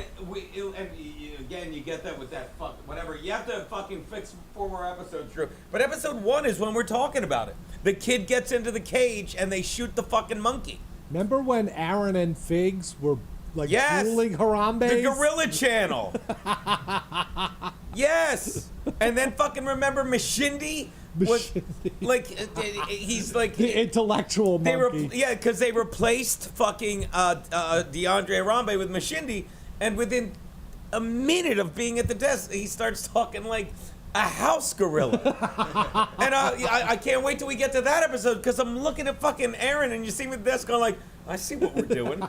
again, you get that with that fuck, whatever. You have to fucking fix 4 more episodes, Drew. But episode 1 is when we're talking about it. The kid gets into the cage and they shoot the fucking monkey. Remember when Aaron and Figs were like Yes! fooling Harambe? The Gorilla Channel. Yes. And then fucking remember Mashindi? Was, like, he's like... The intellectual They monkey. yeah, because they replaced fucking DeAndre Harambe with Mashindi, and within a minute of being at the desk, he starts talking like a house gorilla. And I can't wait till we get to that episode because I'm looking at fucking Aaron and you see me at the desk going like, I see what we're doing.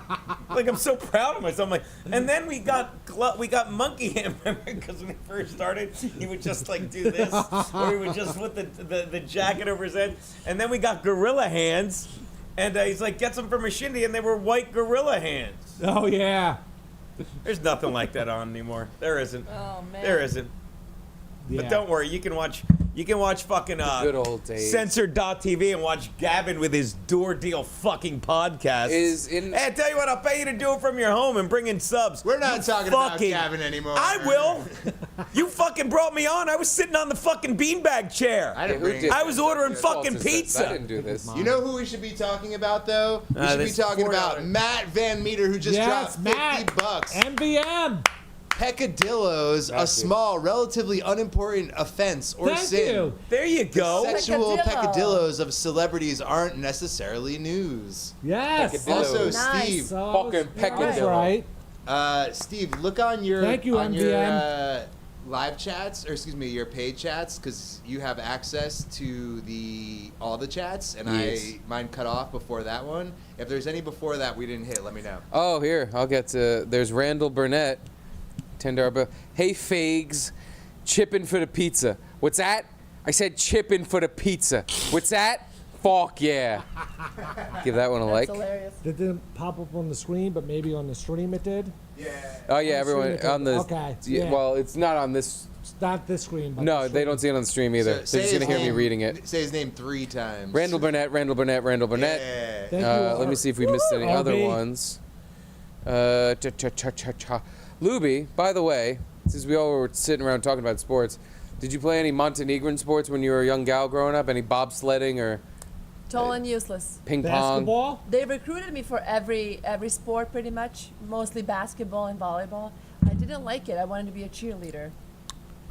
Like I'm so proud of myself. I'm like, and then we got Monkey Hand because when he first started, he would just like do this, or he would just put the jacket over his head. And then we got Gorilla Hands, and he's like, gets them from a shindy, and they were white gorilla hands. Oh yeah. There's nothing like that on anymore. There isn't. Oh man. There isn't. Yeah. But don't worry, you can watch fucking good old days. Censored.tv and watch Gavin with his door deal fucking podcast. Hey, I tell you what, I'll pay you to do it from your home and bring in subs. We're not talking about Gavin anymore. I will. You fucking brought me on. I was sitting on the fucking beanbag chair. I was ordering fucking pizza. I didn't do this. You know who we should be talking about though? We should be talking about Matt Van Meter, who just dropped $50. MVM. Peccadillos, a small, relatively unimportant offense or sin. There you go. The sexual peccadillos of celebrities aren't necessarily news. Yes. Also, Nice. Steve. Fucking peccadillo. Right. Steve, look on your Thank you, on MVM. your live chats, or excuse me, your paid chats, because you have access to all the chats, and Yes. mine cut off before that one. If there's any before that we didn't hit, let me know. Oh, here, I'll get to. There's Randall Burnett. $10 Hey, Fags, chipping for the pizza. What's that? I said chipping for the pizza. What's that? Fuck yeah. Give that one a like. That's hilarious. It didn't pop up on the screen, but maybe on the stream it did. Oh yeah, everyone on the. Okay, Yeah, yeah. well, it's not on this. It's not this screen. But No, the they stream. don't see it on the stream either. So They're just gonna hear me reading it. Say his name 3 times. Randall Burnett, Randall Burnett, Randall Burnett. Yeah. Thank you. Let me see if we missed any other RB. ones. Luby, by the way, since we all were sitting around talking about sports, did you play any Montenegrin sports when you were a young gal growing up? Any bobsledding or Total and useless. ping pong? Basketball. They recruited me for every sport pretty much, mostly basketball and volleyball. I didn't like it. I wanted to be a cheerleader.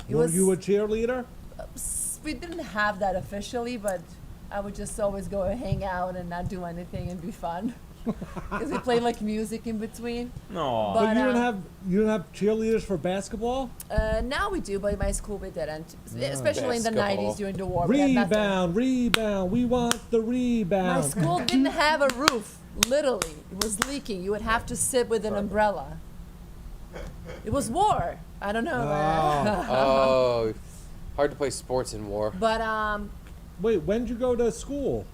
Were you a cheerleader? We didn't have that officially, but I would just always go and hang out and not do anything and be fun. Because we played like music in between. No. But But, you didn't have cheerleaders for basketball. Now we do, but in my school we didn't. Especially in the Basketball. 90s during the war. We had nothing. Rebound, rebound. We want the rebound. My school didn't have a roof. Literally, it was leaking. You would have to sit with an umbrella. It was war. I don't know. Oh, hard to play sports in war. But Wait, when did you go to school?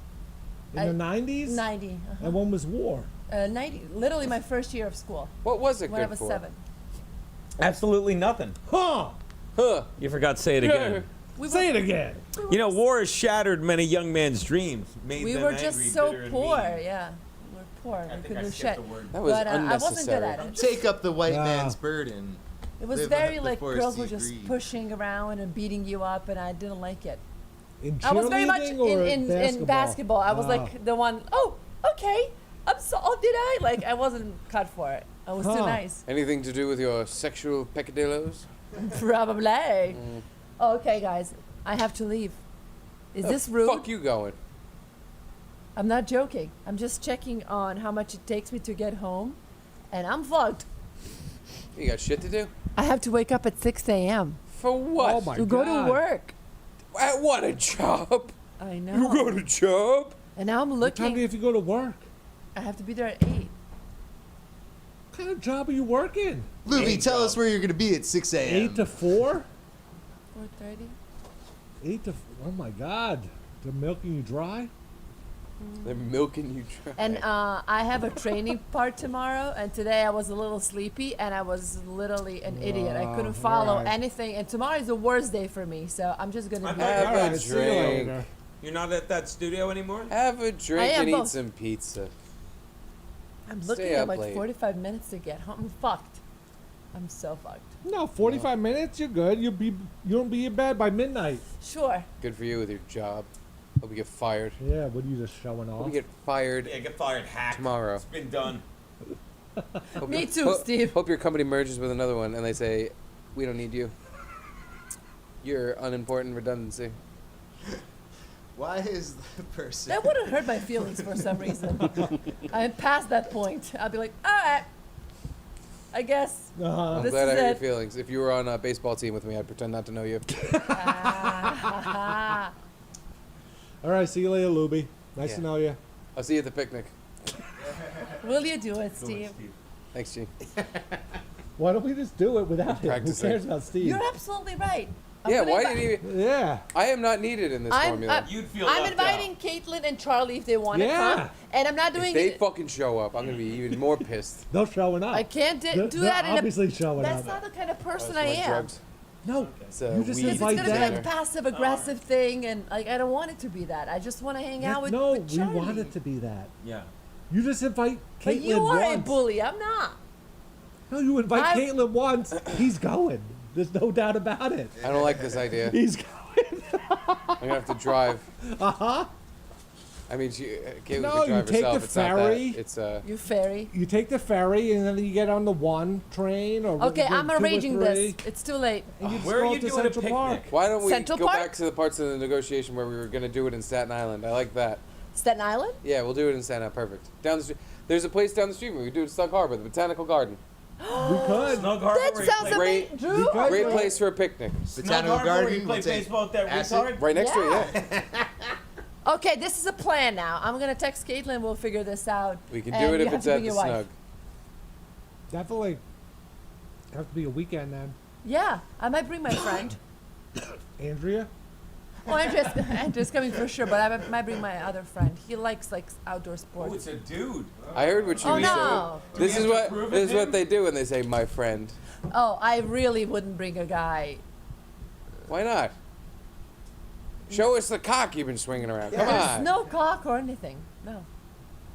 In the 90s? 90. And when was war? 90. Literally my first year of school. What was it When I good was for? 7. Absolutely nothing. Huh? Huh. You forgot to say it again. Say it again. You know, war has shattered many young men's dreams. Made We them were angry, just so bitter, and poor. mean. Yeah. We were poor. I We think couldn't I do skipped shit. a word. That was But I wasn't good unnecessary. at it. Take up the white man's burden. It was Live very up like before girls were Steve just Reed. pushing around and beating you up, and I didn't like it. In I was very much cheerleading or in basketball. I was Oh. like the one, oh, okay. I'm so, oh, did I? Like, I wasn't cut for it. I was too Huh. nice. Anything to do with your sexual peccadillos? Probably. Okay, guys, I have to leave. Is this rude? Fuck you going. I'm not joking. I'm just checking on how much it takes me to get home, and I'm fucked. You got shit to do? I have to wake up at 6 a.m. For what? Oh my to go to work. What a job. I know. You got a job? And now I'm What time do looking. you have to go to work? I have to be there at 8. What kind of job are you working? Luby, tell us where you're going to be at 6 a.m. 8 to 4? 4:30. 8 to. Oh my God! They're milking you dry. They're milking you dry. And I have a training part tomorrow, and today I was a little sleepy, and I was literally an idiot. I couldn't follow alright. anything, and tomorrow is the worst day for me, so I'm just gonna be. Have a Alright, see you drink. later. You're not at that studio anymore? Have a drink am and eat both. some pizza. I'm Stay looking up at like late. 45 minutes to get home. I'm fucked. I'm so fucked. No, 45 minutes. You're good. You'll be in bed by midnight. Sure. Good for you with your job. Hope you get fired. Yeah. What are you just showing Hope off? you get fired Yeah, get fired, hack. tomorrow. It's been done. Hope Me your- too, hope- Steve. Hope your company merges with another one and they say, we don't need you. You're unimportant redundancy. Why is the person... That wouldn't hurt my feelings for some reason. I'm past that point. I'll be like, all right. I guess. Uh-huh. This Glad I is heard your it. feelings. If you were on a baseball team with me, I'd pretend not to know you. Ah. All right, see you later, Luby. Nice to Yeah. know you. I'll see you at the picnic. Will you do it, Steve? Thanks, Gene. Why don't we just do it without him? Who Practicing. cares about Steve? You're absolutely right. I'm Yeah, gonna why invi- did you? Yeah. I am not needed in this formula. You'd feel I'm left inviting Caitlin and Charlie if they want to Yeah. come, and I'm not If doing they it. fucking show up, I'm gonna be even more pissed. They're showing up. I can't They're- do they're that in a. obviously showing That's up. not the kind of person That's I my am. drugs. No. It's You just weed It's invite gonna be them. like passive aggressive thing, and like I don't want it to be that. I just want to hang out with no, with we Charlie. want it to be that. Yeah. You just invite But Caitlin you are a once. bully. I'm not. No, you invite I'm- Caitlin once. He's going. There's no doubt about it. I don't like this idea. He's going. I'm gonna have to drive. Uh-huh. I mean, Caitlin No, can you drive take herself. the It's not ferry. that. It's You fairy. You take the ferry and then you get on the one train or Okay, the I'm 2 or arranging 3, this. It's too late. And you just Where go are you up to doing a Central Park. picnic? Why don't we Central go Park? back to the parts of the negotiation where we were gonna do it in Staten Island? I like that. Staten Island? Yeah, we'll do it in Staten Island. Perfect. Down the street. There's a place down the street where we do it in Snug Harbor, the Botanical Garden. We could. Snug Harbor. That where you sounds play- Great- amazing. Drew, could. Great I- place for a picnic. Snug Botanical Harbor where Garden. you play we'll take baseball with that acid. retard. Right next to Yeah. it, yeah. Okay, this is a plan now. I'm gonna text Caitlin. We'll figure this out. We can And do it you if have it's to at bring the your wife. Snug. Definitely. Have to be a weekend then. Yeah, I might bring my friend. Andrea? Oh, Andrew's coming for sure, but I might bring my other friend. He likes like outdoor Oh, sports. it's a dude. I heard what you Oh, said. no. This Do is we have what to prove this it, is what Tim? they do when they say my friend. Oh, I really wouldn't bring a guy. Why not? Show us the cock you've been swinging around. Come There's on. no cock or anything. No,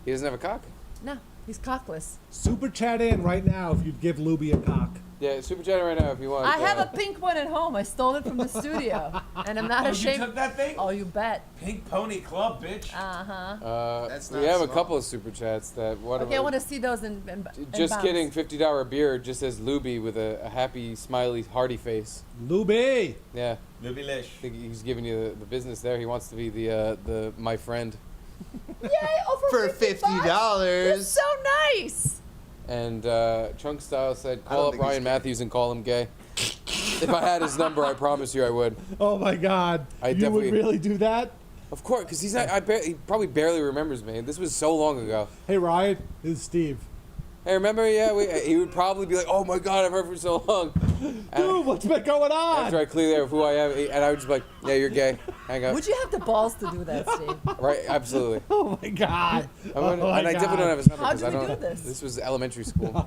He doesn't have a cock? no, he's cockless. Super chat in right now if you'd give Luby a cock. Yeah, super chat right now if you want. I have a pink one at home. I stole it from the studio, and I'm not Oh, you ashamed. took that thing? Oh, you bet. Pink Pony Club, bitch. That's we not have a small. couple of super chats that what Okay, I want to see those in Just bounce. kidding, $50 beer just says Luby with a happy, smiley, hearty face. Luby! Yeah, Luby Lish. I think he's giving you the business there. He wants to be the my friend. Yay! Over For $50. That's so nice. And Chunk Style said, I call don't up think he's Ryan gay. Matthews and call him gay. If I had his number, I promise you I would. Oh my god. I you definitely- would really do that? Of course, because he's not. He probably barely remembers me. This was so long ago. Hey Ryan, this is Steve. Hey, remember? Yeah, he would probably be like, "Oh my God, I've heard for so long." Dude, what's been going on? After I clear there of who I am, and I would just be like, "Yeah, you're gay. Hang up." Would you have the balls to do that, Steve? Right? Absolutely. Oh my god. And my I definitely God. don't have his number How because do I we don't. do this? This was elementary school.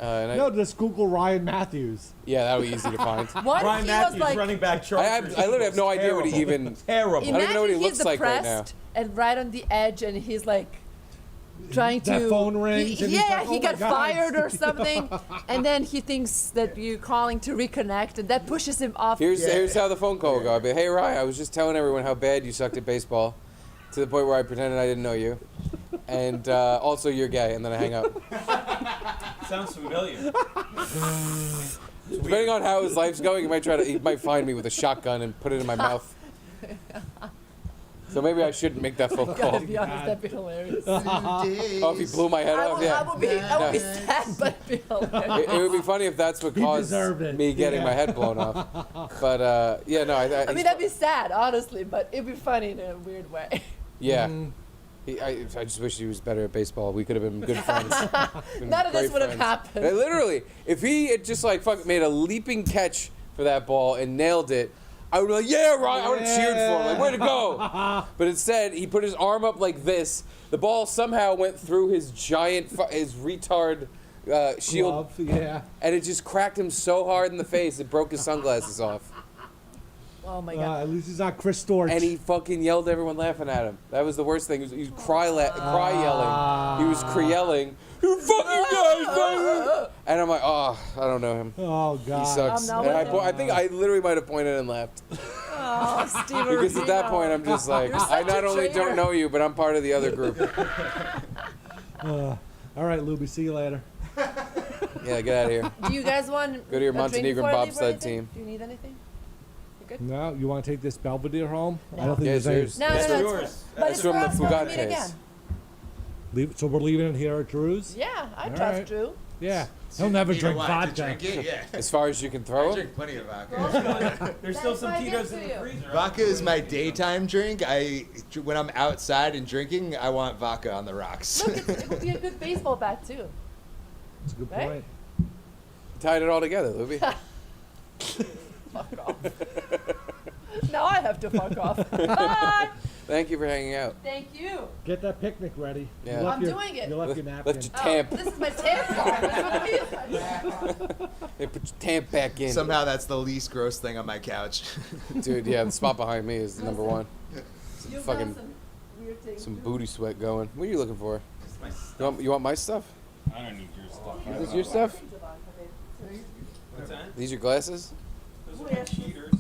And No, just Google Ryan Matthews. yeah, that would be easy to find. What Ryan if he Matthews, was like, running back I Chargers. literally have no idea what he Terrible. even. Terrible. don't even know what he imagine looks he's like right depressed now. and right on the edge, and he's like trying That to. phone rings and he's yeah, like, he "Oh got my God." fired or something, and then he thinks that you're calling to reconnect, and that pushes him off. Here's how the phone call will go. I'd be, "Hey, Ryan, I was just telling everyone how bad you sucked at baseball, to the point where I pretended I didn't know you, and also you're gay," and then I hang up. Sounds familiar. Depending on how his life's going, he might find me with a shotgun and put it in my mouth. So maybe I shouldn't make that phone Gotta call. be honest, that'd be hilarious. Oh, if he blew my head off, yeah. I would be sad, but it'd be hilarious. It would be funny if that's what He caused deserved it. me getting Yeah. my head blown off. But yeah, no, I mean, that'd be sad, honestly, but it'd be funny in a weird way. yeah. Mm. I just wish he was better at baseball. We could have been good friends. Been None of this great would have friends. happened. Literally, if he had just like made a leaping catch for that ball and nailed it, I would be like, "Yeah, Ryan!" I would have cheered for him, like, "Way to go!" But instead, he put his arm up like this. The ball somehow went through his giant, his retard shield, Glove, yeah. and it just cracked him so hard in the face it broke his sunglasses off. Oh my god. At least he's not Chris Storch. And he fucking yelled at everyone laughing at him. That was the worst thing. He was cry yelling. He was yelling, "You fucking guys!" And I'm like, oh, I don't know him. Oh He god. sucks. I'm And not with I think I literally might have pointed and left. Oh, Steve Because at that Rubino. point, I'm just like, You're I such not a only traitor. don't know you, but I'm part of the other group. All right, Luby, see you later. Yeah, get out of here. Do you guys want Go to your a drink Montenegrin before I leave or bobsled anything? team. Do you need anything? You good? No, you want to take this Belvedere home? I don't think Yeah, there's any. yours. No, That's no, no. yours. It's but That's it's from for the us when we Fugate meet case. again. So we're leaving it here at Drew's? Yeah, I All trust right. Drew. Yeah. He'll never Need a drink what, to vodka. drink it? Yeah. As far as you can I throw 'em? drink plenty of vodka. There's still That's some what I Tito's did in to the you. freezer. Vodka is my daytime drink. When I'm outside and drinking, I want vodka on the rocks. Look, it would be a good baseball bat too. That's a good Right? point. Tied it all together, Luby. Fuck off. Now I have to fuck off. Bye. Thank you for hanging out. Thank you. Get that picnic ready. Yeah. You left I'm your- doing it. You left your napkin. Lift your Oh, tamp. this is my tamp card. That's what it is. Hey, put your tamp back in. Somehow that's the least gross thing on my couch. Dude, yeah, the spot behind me is number one. You've Fucking done some weird things. some too. booty sweat going. What are you looking for? It's my stuff. You want my stuff? I don't need your stuff. Is this your stuff? What's that? These your glasses? Those are my cheaters.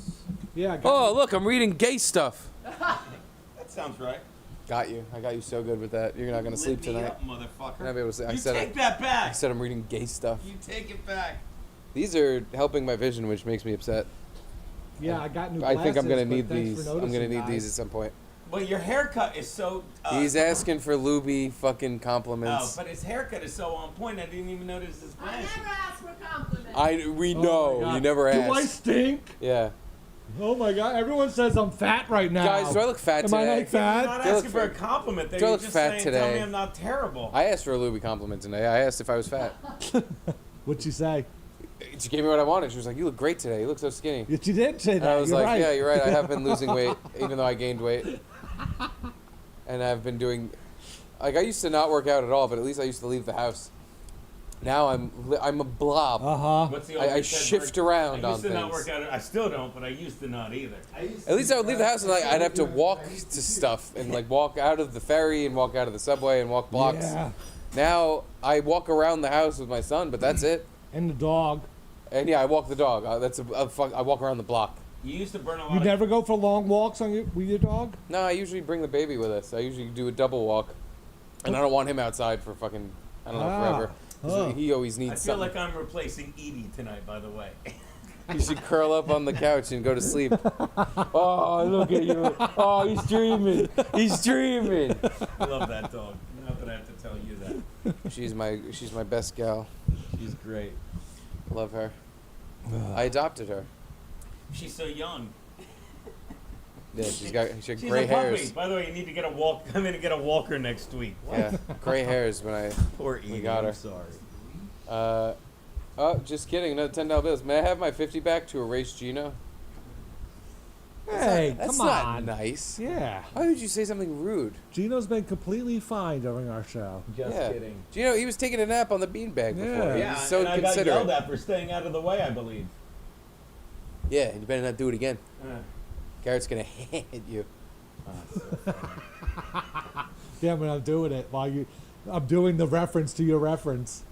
Yeah. I got Oh, look, I'm reading gay stuff. That sounds right. Got you. I got you so good with that. You're not gonna sleep Lit me tonight. up, motherfucker. You're not be able to sleep. You take that I back. said I'm reading gay stuff. You take it back. These are helping my vision, which makes me upset. Yeah, I got new I glasses. think I'm gonna but need thanks these. for I'm gonna noticing, need these guys. at some point. Well, your haircut is so. He's asking for Luby fucking Oh, compliments. but his haircut is so on point. I didn't even notice his I glasses. never ask for compliments. We Oh my know God. you never Do I asked. stink? Yeah, Oh my god! Everyone says I'm fat right now. guys, do I look fat Am today? I like You're fat? not Do I look asking for a fat? compliment. There. Do I You're look just fat saying, Tell me today? I'm not terrible. I asked for a Luby compliment today. I asked if I was fat. What'd you say? She gave me what I wanted. She was like, "You look great today. You look so skinny." Yes, you did say And that. I was You're like, right. "Yeah, you're right. I have been losing weight, even though I gained weight." And I've been doing, like, I used to not work out at all, but at least I used to leave the house. Now I'm a blob. What's the I old said shift word? around I on used to not things. work out. I still don't, but I used to not either. At least I would leave the house and like I'd have to walk to stuff and like walk out of the ferry and walk out of the subway and walk blocks. Yeah. Now I walk around the house with my son, but that's it. And the dog. And yeah, I walk the dog. I walk around the block. You used to burn a lot. You of never go for long walks with your dog? No, I usually bring the baby with us. I usually do a double walk, and I don't want him outside for fucking I don't know forever. 'Cause Oh. He always I needs feel something. like I'm replacing Edie tonight. By the way. You should curl up on the couch and go to sleep. Oh, look at you! Oh, he's dreaming. He's dreaming. I love that dog. Not that I have to tell you that. She's my best gal. She's great. Love her. I adopted her. She's so young. Yeah, she got She's gray a puppy. hairs. By the way, you need to get a walk. I'm gonna get a walker next week. Yeah, gray hairs when I. Poor Edie. got her. I'm sorry. Oh, just kidding. Another $10 bills. May I have my 50 back to erase Gino? Hey, That's come not on. nice. Yeah. Why would you say something rude? Gino's been completely fine during our show. Just Yeah. kidding. Gino, he was taking a nap on the beanbag before. Yeah. He Yeah, was so and I got considerate. yelled at for staying out of the way, I believe. Yeah, and you better not do it again. Uh, Garrett's gonna hit you. Yeah, when I'm doing it I'm doing the reference to your reference.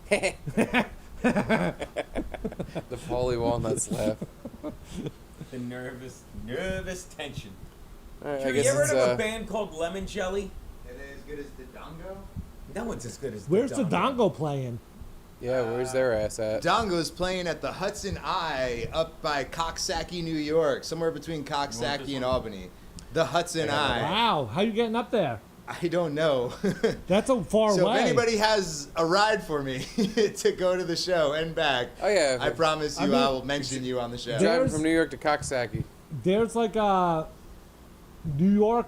The Polly Walnuts laugh. the nervous tension. All right, I Have guess you ever it's heard of a band called Lemon Jelly? Are they as good as the Dongo? No one's as good as Where's the dongo playing? yeah. Where's their ass at? Dongo's playing at the Hudson Eye up by Coxsackie, New York, somewhere between Coxsackie and Albany. The Hudson Eye. Wow, how you getting up there? I don't know. That's a far So way. if anybody has a ride for me to go to the show and back, Oh yeah. I promise you I, mean, will mention you on the show. There- Driving from New York to Coxsackie. There's like New York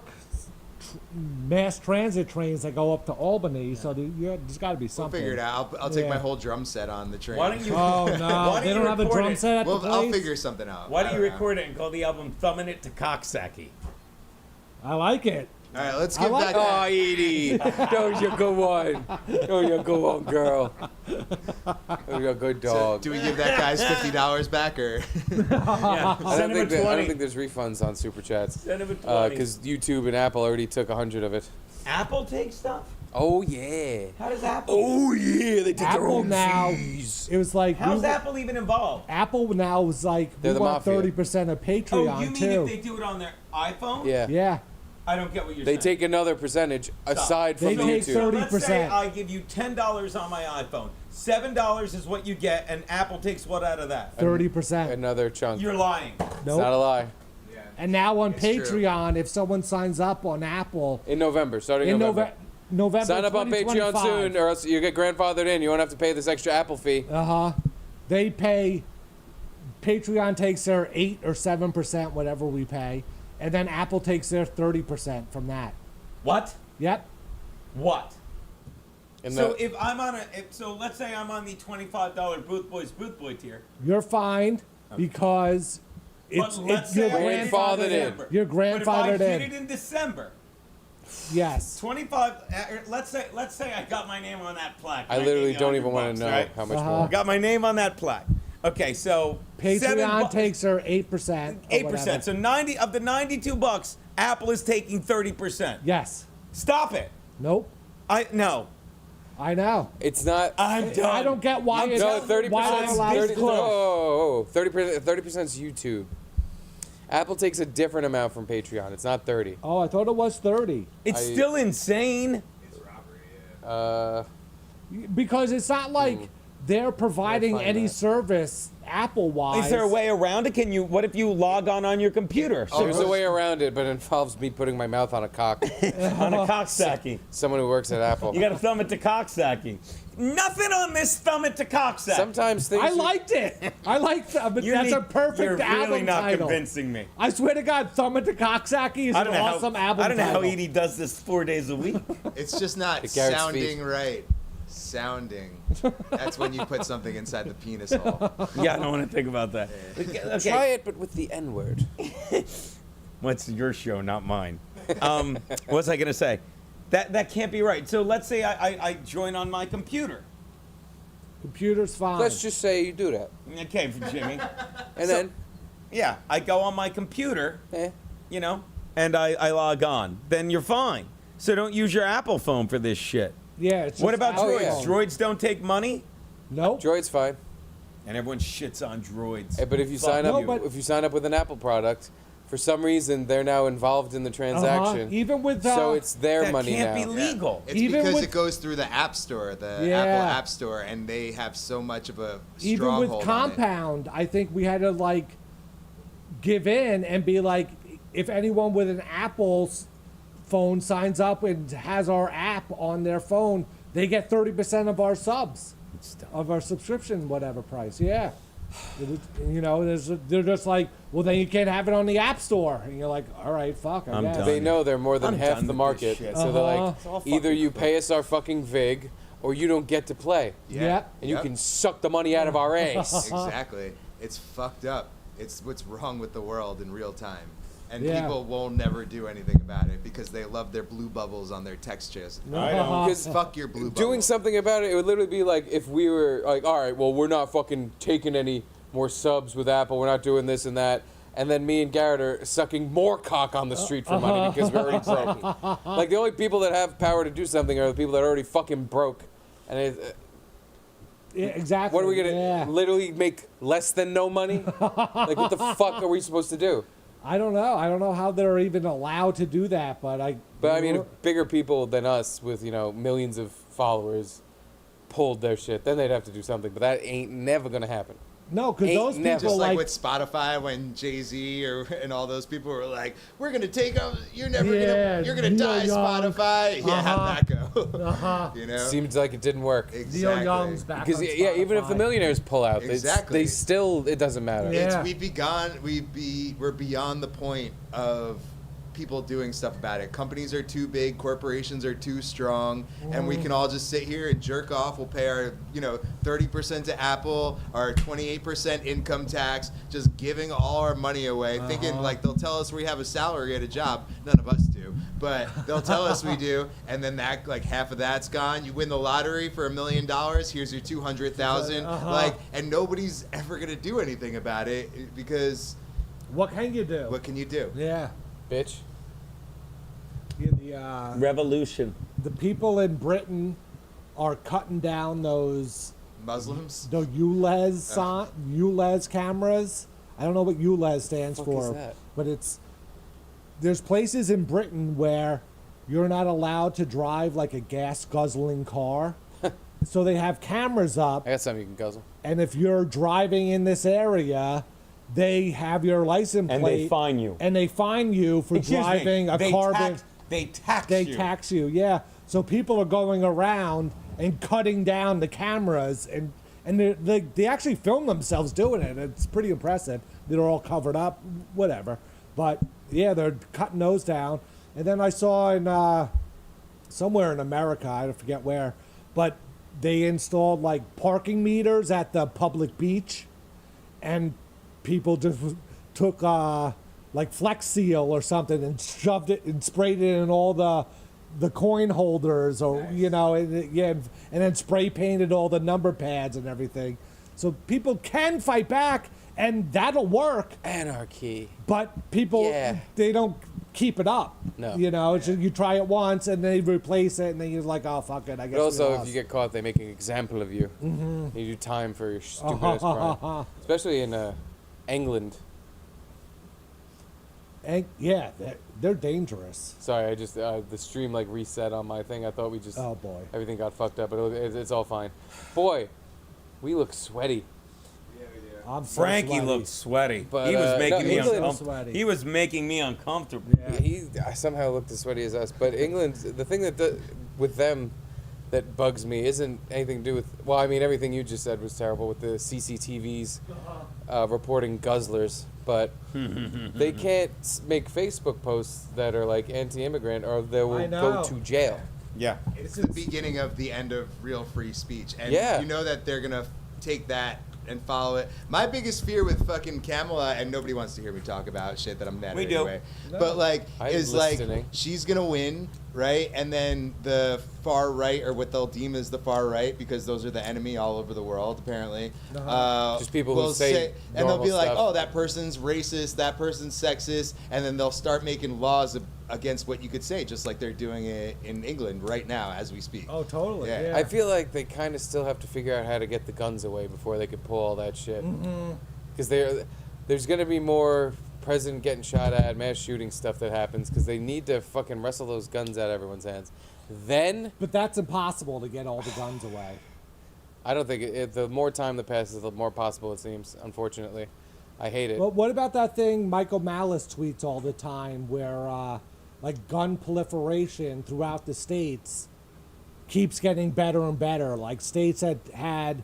mass transit trains that go up to Albany, so there's got to be We'll something. figure it out. I'll take Yeah. my whole drum set on the train. Why don't you? Oh no, Why they don't don't you have a record drum it? set at Well, the place. I'll figure something out. Why do I you don't know. record it and call the album "Thumbing It to Coxsackie"? I like it. All right, let's I get like back. Oh, Edie, that was your good one. That was your good one, girl. That was your good So, dog. do we give that guy's $50 back or? Yeah, I send him a don't think 20. there's refunds on Super Chats. Send him a 20. Because YouTube and Apple already took 100 of it. Apple takes stuff. Oh yeah. How does Apple? Oh yeah, they take their Apple own now. fees. It was like How's Apple even involved? Apple now is like They're we the want mafia. 30% of Oh, Patreon you mean too. if they do it on their iPhone? Yeah. Yeah, I don't get what you're They saying. take another percentage aside They from the take YouTube. So let's say 30%. I give you $10 on my iPhone. $7 is what you get, and Apple takes what out of that? 30%. Another chunk. You're lying. It's Nope. not a lie. And now on It's true. Patreon, if someone signs up on Apple In November, starting in November. November, November Sign up on Patreon 2025. soon, or else you get grandfathered in. You won't have to pay this extra Apple fee. They pay. Patreon takes their 8 or 7%, whatever we pay, and then Apple takes their 30% from that. What? Yep. What? And So the- if I'm on so let's say I'm on the $25 Booth Boy tier. You're fine because But let's say you're I'm grandfathered grandfathered in. in. You're grandfathered But if I in. did it in December, Yes. 25. Let's say I got my name on that plaque. I and literally gave you don't 100 even want bucks, to know right? how much Uh-huh. more. I got my name on that plaque. Okay, so Patreon takes their 8%. or 8%. whatever. So 90 of the $92, Apple is taking 30%. Yes. Stop it. Nope. No. I know. It's not. I'm done. I don't get why it's No, 30%. why they're allowed to close. 30% is YouTube. Apple takes a different amount from Patreon. It's not 30. Oh, I thought it was 30. It's still insane. Because it's not like they're providing find any that. service Apple-wise. Is there a way around it? Can you? What if you log on your computer? There's a way around it, but it involves me putting my mouth on a cock. on a cocksacky. Someone who works at Apple. You got to thumb it to cocksacky. Nothing on this thumb it to cocksack. Sometimes things. I liked it. I liked it. But You that's need- a perfect You're album really not title. convincing me. I swear to God, Thumb It to Coxsackie is I an don't know awesome how, album I don't know how title. Edie does this 4 days a week. It's just not Garrett's sounding feet. right. Sounding. That's when you put something inside the penis hole. Yeah, I don't want to think about that. Okay. Try it, but with the N word. What's your show, not mine? What was I gonna say? That can't be right. So let's say I join on my computer. Computer's fine. Let's just say you do that, Okay, for Jimmy. and So- then, Yeah, I go on my computer, eh, you know, and I log on. Then you're fine. So don't use your Apple phone for this shit. yeah. It's What just about Apple droids? yeah. phone. Droids don't take money, Nope. Droid's fine. and everyone shits on droids. Eh, but if you Fuck sign up, No, but- if you sign up with an Apple product, for some reason they're now involved in the transaction. Even with so it's their that money can't now. be legal. It's Even because with- it goes through the App Store, the Yeah. Apple App Store, and they have so much of a even stronghold with on it. Compound, I think we had to like give in and be like, if anyone with an Apple phone signs up and has our app on their phone, they get 30% of our subs, of our subscription, whatever price. Yeah. You know, they're just like, well, then you can't have it on the App Store. And you're like, all right, fuck, I I'm guess. done. They know they're more than I'm half done the with market, this shit. so they're like, It's all either fucking you crap. pay us our fucking vig, or you don't get to play, Yep. and you Yep. can suck the money out of our ass. Exactly. It's fucked up. It's what's wrong with the world in real time. And Yeah. people will never do anything about it because they love their blue bubbles on their textures. I don't. Because Fuck your blue bubble. doing something about it, it would literally be like if we were like, all right, well, we're not fucking taking any more subs with Apple. We're not doing this and that. And then me and Garrett are sucking more cock on the street for money because we're already broke. Like the only people that have power to do something are the people that are already fucking broke. And Yeah, exactly. what are we gonna Yeah. literally make less than no money? Like what the fuck are we supposed to do? I don't know. I don't know how they're even allowed to do that, but I. But I mean, if bigger people than us with millions of followers pulled their shit, then they'd have to do something. But that ain't never gonna happen. no, because ain't those never. people Just like like with Spotify when Jay-Z and all those people were like, "We're gonna take over. You're never Yeah, you're gonna Neil die, Young. Spotify." Yeah, how'd that go? You know, Seems like it didn't work. exactly. Neil Young's back. Because on yeah, even if the Spotify. millionaires pull out, Exactly. they still it doesn't matter. Yeah. We're beyond the point of people doing stuff about it. Companies are too big, corporations are too strong, and we can all just sit here and jerk off. We'll pay our 30% to Apple, our 28% income tax, just giving all our money away, thinking like they'll tell us we have a salary at a job. None of us do, but they'll tell us we do, and then that like half of that's gone. You win the lottery for $1 million. Here's your 200,000. Like, and nobody's ever gonna do anything about it because What can you do? what can you do? Yeah. Bitch. Yeah, Revolution. the people in Britain are cutting down those Muslims? the ULEZ cameras. I don't know what ULEZ stands Fuck for, is that? but there's places in Britain where you're not allowed to drive like a gas guzzling car. So they have cameras up, I got something you can guzzle. and if you're driving in this area, they have your license And plate. they fine you. And they fine you for driving a carbon. They tax They you. tax you, yeah. So people are going around and cutting down the cameras, and they actually film themselves doing it. It's pretty impressive. They're all covered up, whatever. But yeah, they're cutting those down. And then I saw in somewhere in America, I forget where, but they installed like parking meters at the public beach, and people just took like Flex Seal or something and shoved it and sprayed it in all the coin holders, or and then spray painted all the number pads and everything. So people can fight back, and that'll work. Anarchy. But people, they don't keep it up. No. It's just, you try it once and they replace it, and then you're like, oh fuck it, I guess. But also, we if lost. you get caught, they make an example of you. Mm-hmm. You do time for your stupidest crime, especially in England. And yeah, they're dangerous. Sorry, I just the stream like reset on my thing. I thought we just everything got fucked up, but it's all fine. Boy, we look sweaty. I'm so Frankie sweaty. looked sweaty. But, he was making me England- uncomfortable. He was making me uncomfortable. Yeah. He somehow looked as sweaty as us. But England, the thing with them that bugs me isn't anything to do with. Well, I mean, everything you just said was terrible with the CCTVs reporting guzzlers. But they can't make Facebook posts that are like anti-immigrant, or they will go to jail. Yeah. It's the beginning of the end of real free speech. And Yeah. you know that they're going to take that and follow it. My biggest fear with fucking Kamala, and nobody wants to hear me talk about shit that I'm mad We at do. anyway. But like, I'm is listening. like, she's going to win, right? And then the far right, or what they'll deem as the far right, because those are the enemy all over the world, apparently. Just people who will say and they'll be normal like, stuff. oh, that person's racist, that person's sexist, and then they'll start making laws against what you could say, just like they're doing it in England right now as we speak. Oh, totally. Yeah. Yeah. I feel like they kind of still have to figure out how to get the guns away before they could pull all that shit. Because there's going to be more president getting shot at, mass shooting stuff that happens, because they need to fucking wrestle those guns out of everyone's hands. Then, But that's impossible to get all the guns away. I don't think the more time that passes, the more possible it seems, unfortunately. I hate it. But what about that thing Michael Malice tweets all the time where, like, gun proliferation throughout the states keeps getting better and better? Like, states that had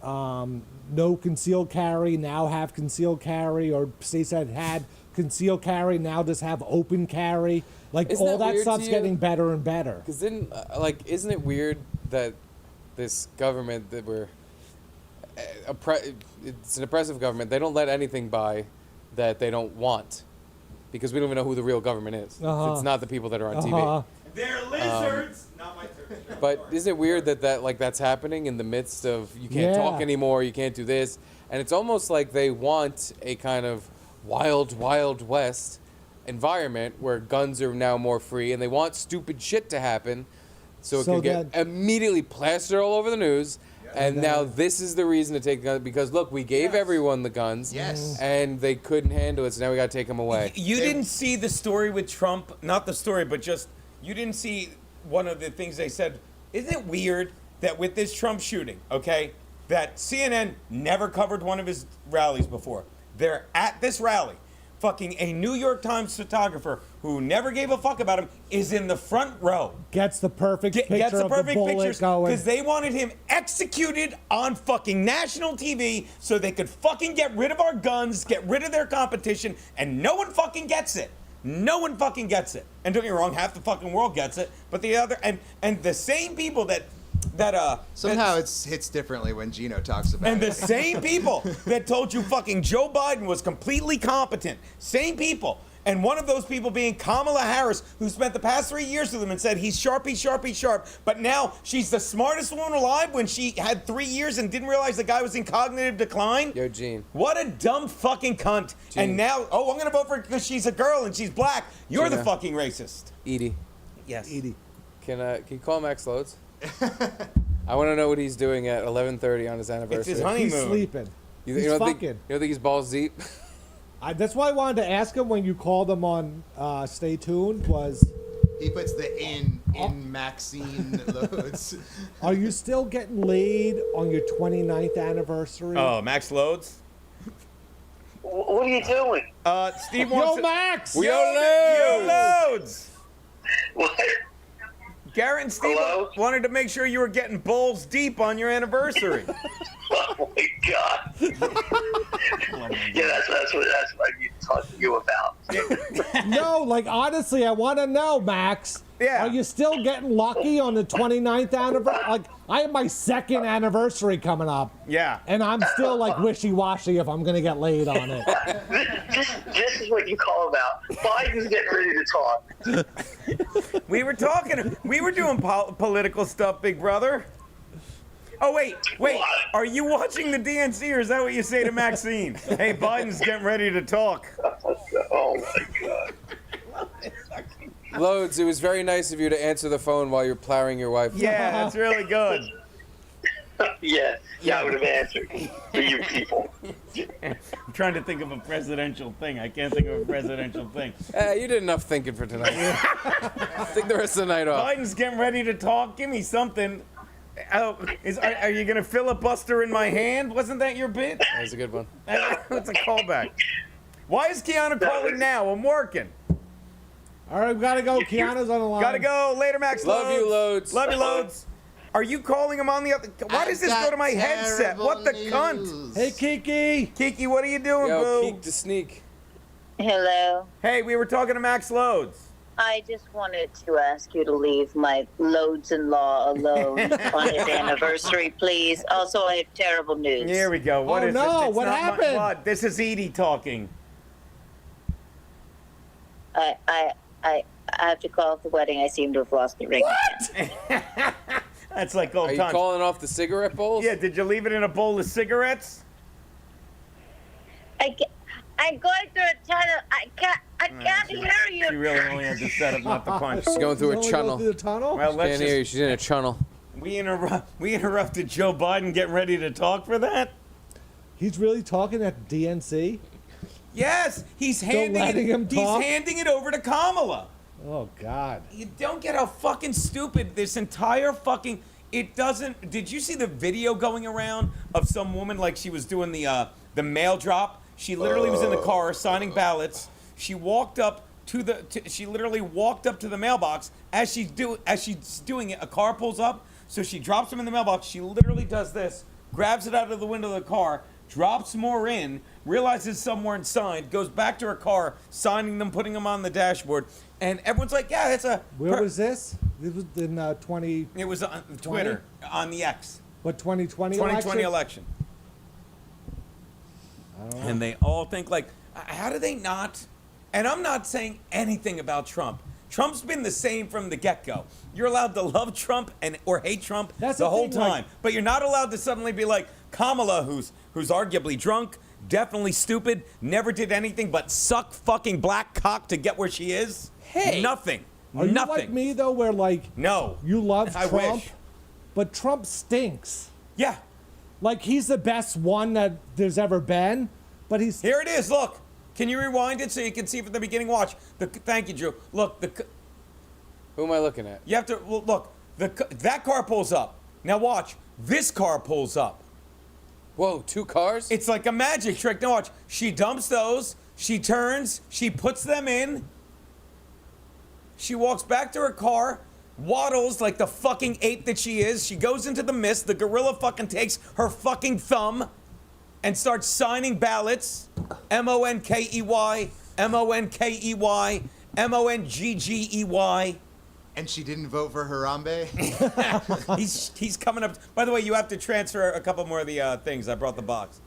no concealed carry now have concealed carry, or states that had concealed carry now just have open carry. Like, Isn't all that that weird stuff's to you? getting better and better. Because then, isn't it weird that this government that it's an oppressive government, they don't let anything by that they don't want, because we don't even know who the real government is. It's not the people that are on TV. They're lizards. Not my turn. But isn't it weird that that's happening in the midst of you can't Yeah. talk anymore, you can't do this, and it's almost like they want a kind of wild, wild west environment where guns are now more free, and they want stupid shit to happen, so it So can get that- immediately plastered all over the news. And And now then- this is the reason to take guns, because look, we gave everyone the guns, Yes. and they couldn't handle it, so now we got to take them away. You didn't see the story with Trump, not the story, but just you didn't see one of the things they said. Isn't it weird that with this Trump shooting, okay, that CNN never covered one of his rallies before? They're at this rally. Fucking a New York Times photographer who never gave a fuck about him is in the front row. Gets the perfect picture Gets the of perfect the bullet pictures going. because they wanted him executed on fucking national TV so they could fucking get rid of our guns, get rid of their competition, and no one fucking gets it. No one fucking gets it. And don't get me wrong, half the fucking world gets it, but the other and the same people that Somehow it hits differently when Gino talks about and it. the same people that told you fucking Joe Biden was completely competent, same people. And one of those people being Kamala Harris, who spent the past 3 years with him and said he's sharp, but now she's the smartest woman alive when she had 3 years and didn't realize the guy was in cognitive decline. Yo, Gene. What a dumb fucking cunt. Gene. And now, I'm going to vote for her because she's a girl and she's black. You're the Gina. fucking racist. Edie, Yes. Edie. can you call Max Loads? I want to know what he's doing at 11:30 on his anniversary. It's his He's honeymoon. sleeping. You He's don't fucking. think he's balls deep? That's why I wanted to ask him when you called him on Stay Tuned was, He puts the in Maxine loads. are you still getting laid on your 29th anniversary? Oh, Max Loads? What are you doing? Steve Yo, wants Max! We Yo, are Loads! What? Garrett and Steve Hello? wanted to make sure you were getting balls deep on your anniversary. Oh my god. Yeah, that's what I need to talk to you about. No, like honestly, I want to know, Max. Yeah. Are you still getting lucky on the 29th anniversary? Like, I have my second anniversary coming up. Yeah. And I'm still like wishy-washy if I'm gonna get laid on it. This is what you call about. Biden's getting ready to talk. We were doing political stuff, big brother. Oh, wait. Are you watching the DNC, or is that what you say to Maxine? Hey, Biden's getting ready to talk. Oh my god. Loads, it was very nice of you to answer the phone while you're plowing your wife. Yeah, that's really good. Yeah, I would have answered for you people. I'm trying to think of a presidential thing. I can't think of a presidential thing. You did enough thinking for tonight. Take the rest of the night off. Biden's getting ready to talk. Give me something. Oh, are you going to filibuster in my hand? Wasn't that your bit? That was a good one. That's a callback. Why is Keanu calling now? I'm working. All right, we gotta go. Keanu's on the line. Gotta go. Later, Max. Love you, Loads. Love you, Loads. Are you calling him on the other? Why does this go to my headset? What the cunt? Hey, Kiki. Kiki, what are you doing, Yo, boo? peek to sneak. Hello. Hey, we were talking to Max Loads. I just wanted to ask you to leave my Loads-in-law alone on his anniversary, please. Also, I have terrible news. Here we go. What is no, this? It's what not happened? What? This is Edie talking. I have to call off the wedding. I seem to have lost the ring. What? That's like old Are you times. calling off the cigarette bowls? Yeah, did you leave it in a bowl of cigarettes? I'm going through a tunnel. I can't hear you. She really only had to set up, not the punch. She's going through a Only go channel. through the tunnel? Well, let's Can't hear you. just, She's in a channel. we interrupted Joe Biden getting ready to talk for that. He's really talking at DNC? Yes, he's letting him talk? He's handing it over to Kamala. Oh, God. You don't get how fucking stupid this entire fucking. It doesn't. Did you see the video going around of some woman like she was doing the mail drop? She literally was in the car signing ballots. She walked up to the. She literally walked up to the mailbox as she's doing it. A car pulls up, so she drops them in the mailbox. She literally does this, grabs it out of the window of the car, drops more in, realizes some weren't signed, goes back to her car, signing them, putting them on the dashboard, and everyone's like, "Yeah, that's a." Where was this? This was in 20... It was on Twitter, on the X. What, 2020 2020 election. And they all think like, how do they not? And I'm not saying anything about Trump. Trump's been the same from the get-go. You're allowed to love Trump or hate Trump That's the the whole thing, like- time, but you're not allowed to suddenly be like Kamala, who's arguably drunk, definitely stupid, never did anything but suck fucking black cock to get where she is. Hey. Nothing. Are you Nothing. like me, though, where, like, No. you love I Trump, wish. but Trump stinks? Yeah. Like, he's the best one that there's ever been, but he's... Here it is. Look. Can you rewind it so you can see from the beginning? Watch. Thank you, Drew. Look. Who am I looking at? You have to look. That car pulls up. Now watch. This car pulls up. Whoa, 2 cars? It's like a magic trick. Now watch. She dumps those. She turns. She puts them in. She walks back to her car. Waddles like the fucking ape that she is. She goes into the mist. The gorilla fucking takes her fucking thumb and starts signing ballots. Monkey, Monkey, Monggey. And she didn't vote for Harambe? He's coming up. By the way, you have to transfer a couple more of the things. I brought the box.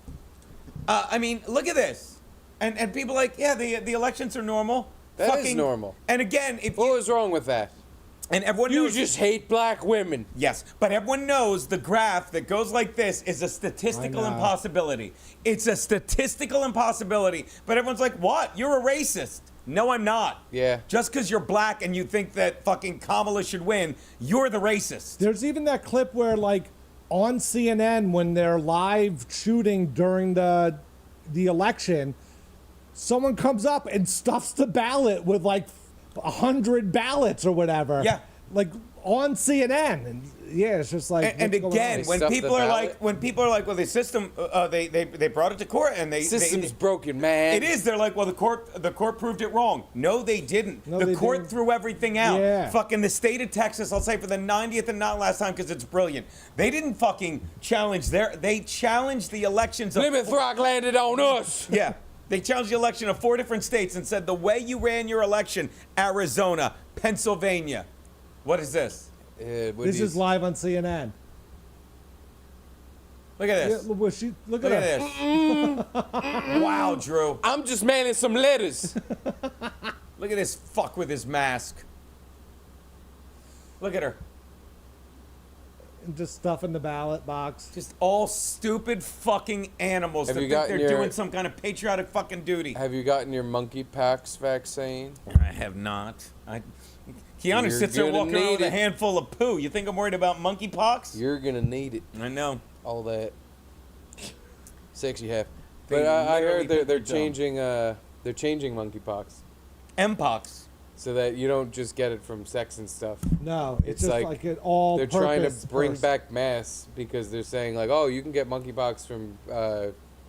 I mean, look at this. And people are like, yeah, the elections are normal. That is normal. And again, What was wrong with that? and everyone You knows just hate black women. yes, but everyone knows the graph that goes like this is a statistical I know. impossibility. It's a statistical impossibility. But everyone's like, what? You're a racist. No, I'm not. Yeah. Just because you're black and you think that fucking Kamala should win, you're the racist. There's even that clip where, like, on CNN, when they're live shooting during the election, someone comes up and stuffs the ballot with, like, 100 ballots or whatever. Yeah. like on CNN, and yeah, it's just like. And what's going again, on? when Stuff people the are ballot? like, well, the system, they brought it to court, and they System's broken, man. It is. They're like, well, the court proved it wrong. No, they didn't. No, the they court didn't. threw everything out. Yeah. Fucking the state of Texas, I'll say for the 90th and not last time because it's brilliant. They didn't fucking challenge they challenged the elections of Plymouth Rock landed on us. Yeah. They challenged the election of 4 different states and said the way you ran your election, Arizona, Pennsylvania. What is this? This is live on CNN. Look at this. Yeah, look Look at at her. this. Wow, Drew. I'm just mailing some letters. Look at this fuck with his mask. Look at her. Just stuff in the ballot box. Just all stupid fucking animals Have that you think gotten they're your- doing some kind of patriotic fucking duty. Have you gotten your monkeypox vaccine? I have not. Keanu You're sits there gonna walking around need with a it. handful of poo. You think I'm worried about monkeypox? You're gonna need it. I know. All that. Sexy half. They But I literally heard they're think you're they're changing monkeypox Mpox. so that you don't just get it from sex and stuff. No, it's It's just like like an all. They're trying to purpose bring first. back mass because they're saying like, oh, you can get monkeypox from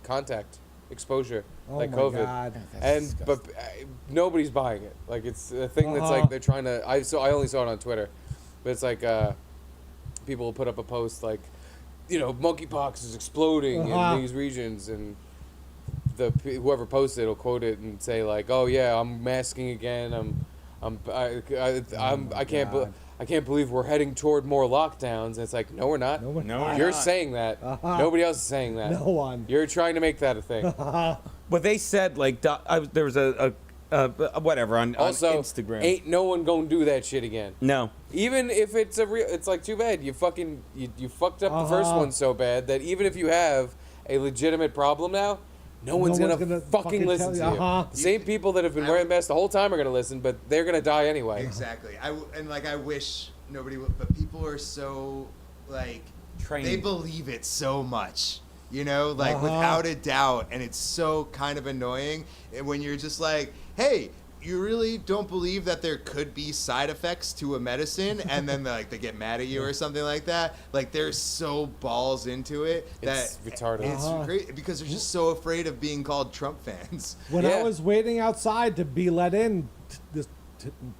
contact exposure, Oh like my COVID. God. And but nobody's buying it. Like it's a thing that's Uh-huh. like they're trying to. I only saw it on Twitter, but it's like people will put up a post like, you know, monkeypox is exploding Uh-huh. in these regions, and whoever posted it will quote it and say like, oh yeah, I'm masking again. I can't believe we're heading toward more lockdowns. And it's like, no, we're not. No, we're No, not. You're not. saying that. Uh-huh. Nobody else is saying that. No one. You're trying to make that a thing. But they said like there was a whatever on Also, Instagram. ain't no one gonna do that shit again. No. Even if it's a real, it's like too bad you fucked up the first one so bad that even if you have a legitimate problem now, no one's gonna fucking listen to you. Uh-huh. The same people that have been wearing masks the whole time are gonna listen, but they're gonna die anyway. Exactly. I wish nobody would, but people are so like Trained. they believe it so much. You know, like Uh-huh. without a doubt, and it's so kind of annoying when you're just like, hey, you really don't believe that there could be side effects to a medicine, and then like they get mad at you or something like that. Like they're so balls into it that It's retarded. It's Uh-huh. great because they're just so afraid of being called Trump fans. When I Yeah. was waiting outside to be let in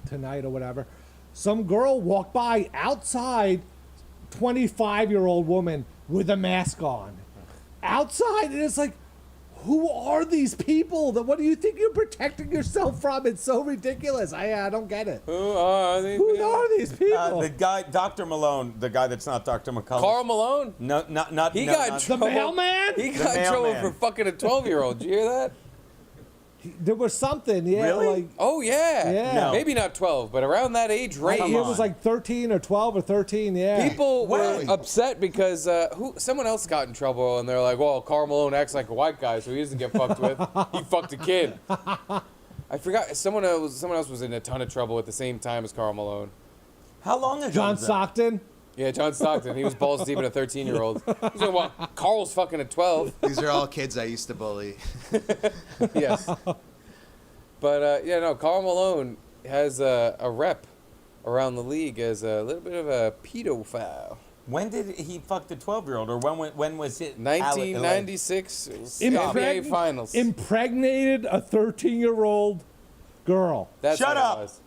tonight or whatever, some girl walked by outside, 25-year-old woman with a mask on. Outside, and it's like, who are these people? What do you think you're protecting yourself from? It's so ridiculous. I don't get it. Who are these? Who are these people? The guy, Dr. Malone, the guy that's not Dr. McCullough. Carl Malone? No, not. He no, got in not- the trouble. mailman? He got in The trouble mailman. for fucking a 12-year-old. Did you hear that? There was something, yeah. Really? Like, Oh yeah. Yeah. No. Maybe not 12, but around that age range. it was like 13 or 12 or 13, yeah. People were Wait. upset because someone else got in trouble and they're like, well, Karl Malone acts like a white guy, so he doesn't get fucked with. He fucked a kid. I forgot someone else was in a ton of trouble at the same time as Karl Malone. How long ago? John was that? Stockton. Yeah, John Stockton. He was balls deep in a 13-year-old. He's like, well, Carl's fucking a 12. These are all kids I used to bully. Yes. But yeah, no, Karl Malone has a rep around the league as a little bit of a pedophile. When did he fuck the 12-year-old, or when was it? 1996 NBA Finals. Impregnated a 13-year-old girl. That's Shut what it up. was.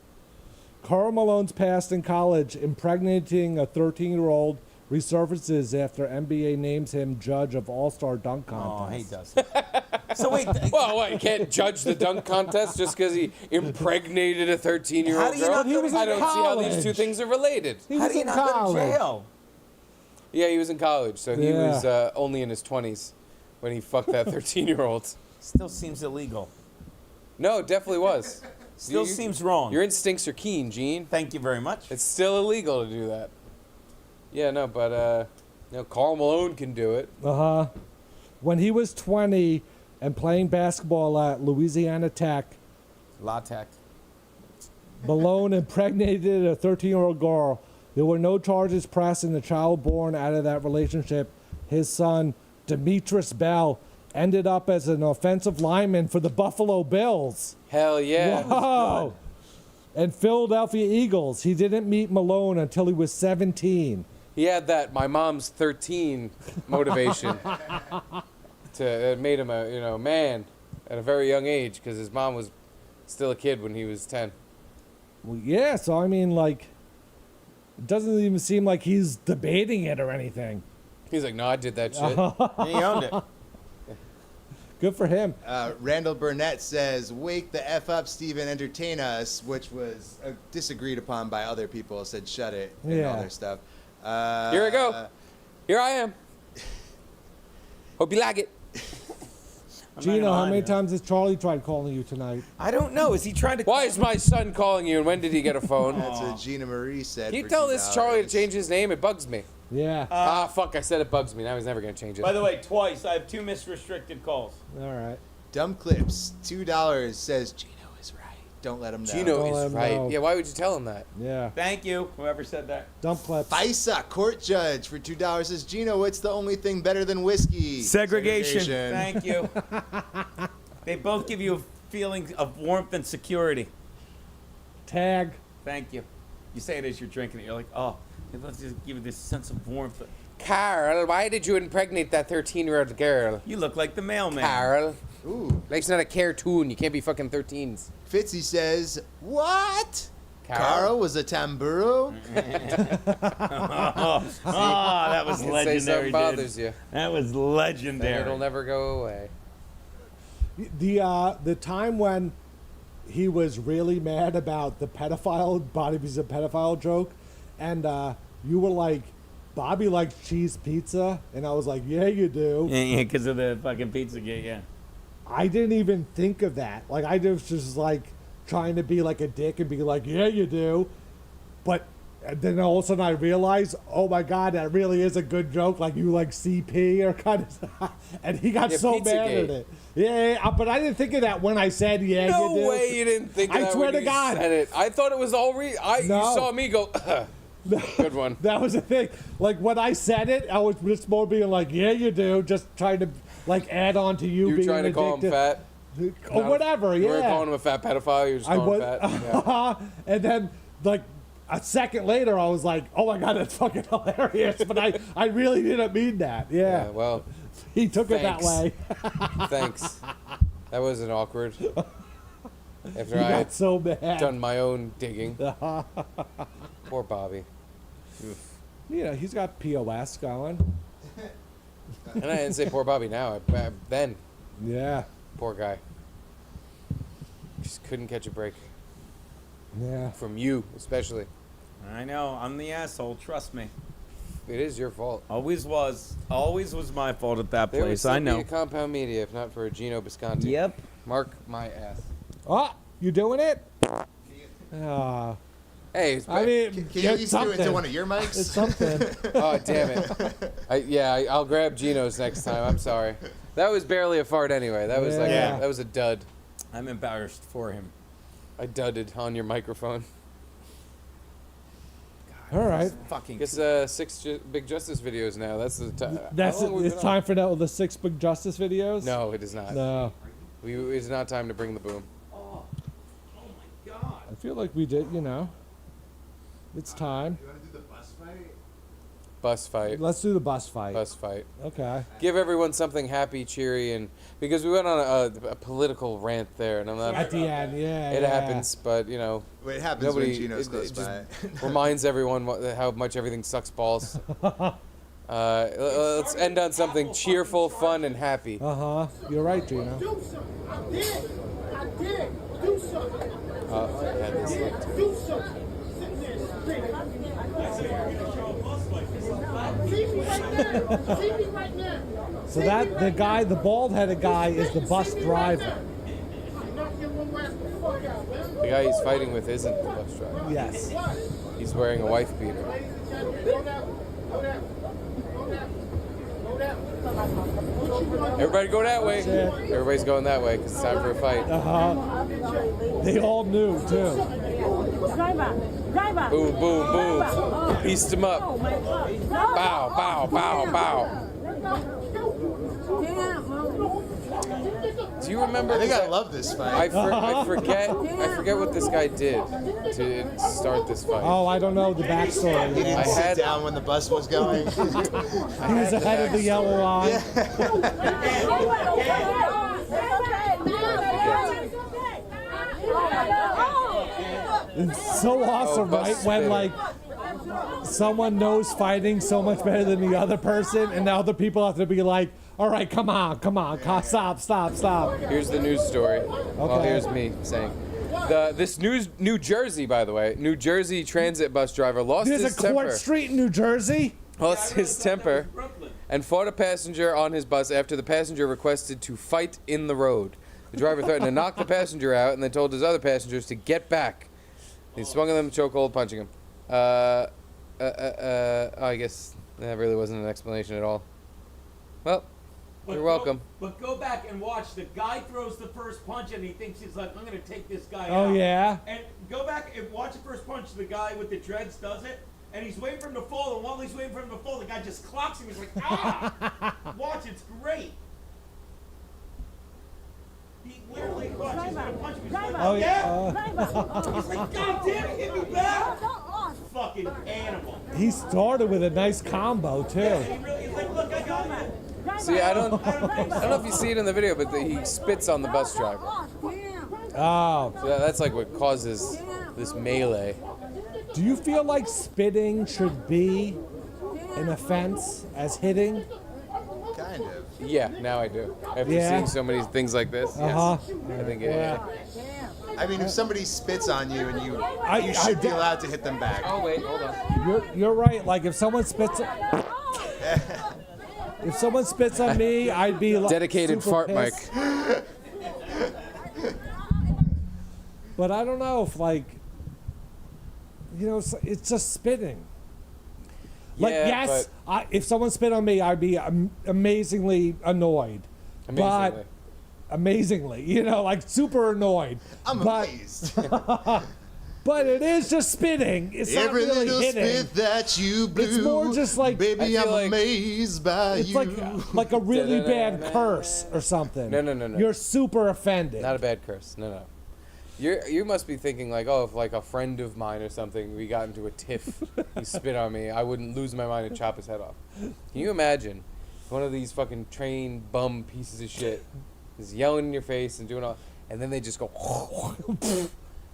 Karl Malone's past in college, impregnating a 13-year-old, resurfaces after NBA names him judge of All-Star Dunk Oh, Contest. he does. So wait. Well, what, you can't judge the dunk contest just because he impregnated a How 13-year-old do you girl? not go to I don't see how these college? two things are related. He How was do you in not go to college. jail? Yeah, he was in college, so he Yeah. was only in his 20s when he fucked that 13-year-old. Still seems illegal. No, it definitely was. Still seems wrong. Your instincts are keen, Gene. Thank you very much. It's still illegal to do that. Yeah, no, but Karl Malone can do it. Uh-huh. When he was 20 and playing basketball at Louisiana Tech, La Tech. Malone impregnated a 13-year-old girl. There were no charges pressed in the child born out of that relationship. His son, Demetrius Bell, ended up as an offensive lineman for the Buffalo Bills. Hell yeah. Whoa! And Philadelphia Eagles. He didn't meet Malone until he was 17. He had that my mom's 13 motivation. It made him a man at a very young age because his mom was still a kid when he was 10. Well, yeah, so I mean, like, it doesn't even seem like he's debating it or anything. He's like, no, I did that shit. He owned it. Good for him. Randall Burnett says, "Wake the F up, Steve, and entertain us," which was disagreed upon by other people. Said, "Shut it," and all their stuff. Here I go. Here I am. Hope you like it. Gino, how many times has Charlie tried calling you tonight? I don't know. Is he trying to? Why is my son calling you, and when did he get a phone? That's what Gina Marie said. Can you for tell this $2. Charlie to change his name? It bugs me. Yeah. Fuck, I said it bugs me. Now he's never going to change it. By the way, twice. I have 2 misrestricted calls. All right. Dumb Clips, $2 says Gino is right. Don't let him know. Gino Don't let is him right. know. Yeah, why would you tell him that? Yeah. Thank you, whoever said that. Dump clips. FISA court judge for $2 says, Gino, what's the only thing better than whiskey? Segregation. Thank you. They both give you a feeling of warmth and security. Tag. Thank you. You say it as you're drinking it. You're like, oh, let's just give you this sense of warmth. Carl, why did you impregnate that 13-year-old girl? You look like the mailman. Carl. Ooh. Life's not a cartoon. You can't be fucking 13s. Fitzy says, what? Carl? Carl was a tamburo? That was Say legendary. something bothers you. That was Then legendary. it'll never go away. The time when he was really mad about the pedophile, Bobby's a pedophile joke, and you were like, Bobby likes cheese pizza, and I was like, yeah, you do. Yeah, because of the fucking pizza gate, yeah. I didn't even think of that. Like, I was just like trying to be like a dick and be like, yeah, you do. But then all of a sudden I realized, oh my God, that really is a good joke. Like, you like CP or kind of stuff. And he got so mad at it. Yeah, but I didn't think of that when I said, yeah, No you do. way you didn't think of I that swear when to you God. said it. I thought it was all You saw me go, good one. That was the thing. Like, when I said it, I was just more being like, yeah, you do. Just trying to, like, add on to you You were being trying to call him addicted. fat? Or whatever, You yeah. weren't calling him a fat pedophile. You were just I calling was, him fat. Yeah. and then, like, a second later, I was like, oh my God, that's fucking hilarious. But I really didn't mean that. Yeah. Yeah, well, He took it that way. thanks. That wasn't awkward. After He I got had so mad. done my own digging. Poor Bobby. You know, he's got POS going. And I didn't say poor Bobby now. Then, Yeah. poor guy. Just couldn't catch a break. Yeah. From you, especially. I know. I'm the asshole. Trust me. It is your fault. Always was. Always was my fault at that There would place. still I be know. a Compound Media if not for Gino Bisconti. Yep. Mark my ass. Oh, you doing it? Hey, it's I mean, Can you get at least do it something. to one of your mics? It's something. oh, damn it. I'll grab Gino's next time. I'm sorry. That was barely a fart anyway. That was Yeah. that was a dud. I'm embarrassed for him. I dudded on your microphone. All right. Fucking. Guess 6 Big Justice videos now. That's the time. That's it. It's time for that with the 6 Big Justice videos? No, it is not. No. It's not time to bring the boom. Oh my God. I feel like we did, you know. It's time. You want to do the bus fight? Bus fight. Let's do the bus fight. Bus fight. Okay. Give everyone something happy, cheery, and because we went on a political rant there, and I'm not. At the end, yeah. It yeah. happens, but you know. Well, it happens Nobody. when Gino's close it by. just reminds everyone how much everything sucks balls. Let's end on something cheerful, fun, and happy. You're right, Gino. Do something. I did. Do something. I had this one too. Do something. Sitting there spinning. See me right now. See me right now. So that the guy, the bald-headed guy, is the bus driver. Knock your little ass the fuck out, man. The guy he's fighting with isn't the bus driver. Yes. He's wearing a wife beater. Ladies and gentlemen, go down. Go down. Go down. Go down. What you doing? Everybody go that way. That's it. Everybody's going that way because it's time for a fight. They all knew too. Boom, boom, boom. Pieced him up. Bow, bow, bow, bow. Do you remember? I think 'cause I love this fight. I forget what this guy did to start this fight. Oh, I don't know the backstory. He didn't I sit had- down when the bus was going. He was ahead of the yellow line. It's so awesome, bus right? When spinner. like someone knows fighting so much better than the other person, and the other people have to be like, "All right, come on, stop." Here's the news story. Well, Okay. here's me saying. This New Jersey, by the way, New Jersey transit bus driver lost There's his a Court temper. Street in New Jersey. Lost his temper and fought a passenger on his bus after the passenger requested to fight in the road. The driver threatened to knock the passenger out and then told his other passengers to get back. He swung at them, chokehold, punching him. I guess that really wasn't an explanation at all. Well, you're welcome. But go back and watch. The guy throws the first punch and he thinks he's like, I'm going to take this guy out. Oh yeah. And go back and watch the first punch. The guy with the dreads does it. And he's waiting for him to fall. And while he's waiting for him to fall, the guy just clocks him. He's like, ah! Watch, it's great. He literally, watch, he's going to punch him. He's like, Oh yeah. yeah. He's like, God damn it, hit me back. Fucking animal. He started with a nice combo too. He really, he's like, look, I got you. See, I don't know if you see it in the video, but he spits on the bus driver. Oh. So that's like what causes this melee. Do you feel like spitting should be an offense as hitting? Kind of. Yeah, now I do. After Yeah. seeing so many things like this, yes. Uh-huh. I think I mean, if somebody spits on you and you I should be de- allowed to hit them back. Oh wait, hold on. You're right. Like if someone spits, if someone spits on me, I'd be like Dedicated super fart pissed. mic. But I don't know if like, it's just spitting. Like Yeah, yes, if someone spit on me, I'd be amazingly annoyed. Amazingly. But amazingly, like super annoyed. I'm but, amazed. But it is just spitting. It's not Every really little hitting. spit that you blew. It's more just like Baby, I feel I'm like- amazed by it's you. like a really bad curse or something. No. You're super offended. Not a bad curse. No. You must be thinking like, oh, if like a friend of mine or something, we got into a tiff, he spit on me, I wouldn't lose my mind and chop his head off. Can you imagine one of these fucking train bum pieces of shit is yelling in your face and doing all, and then they just go,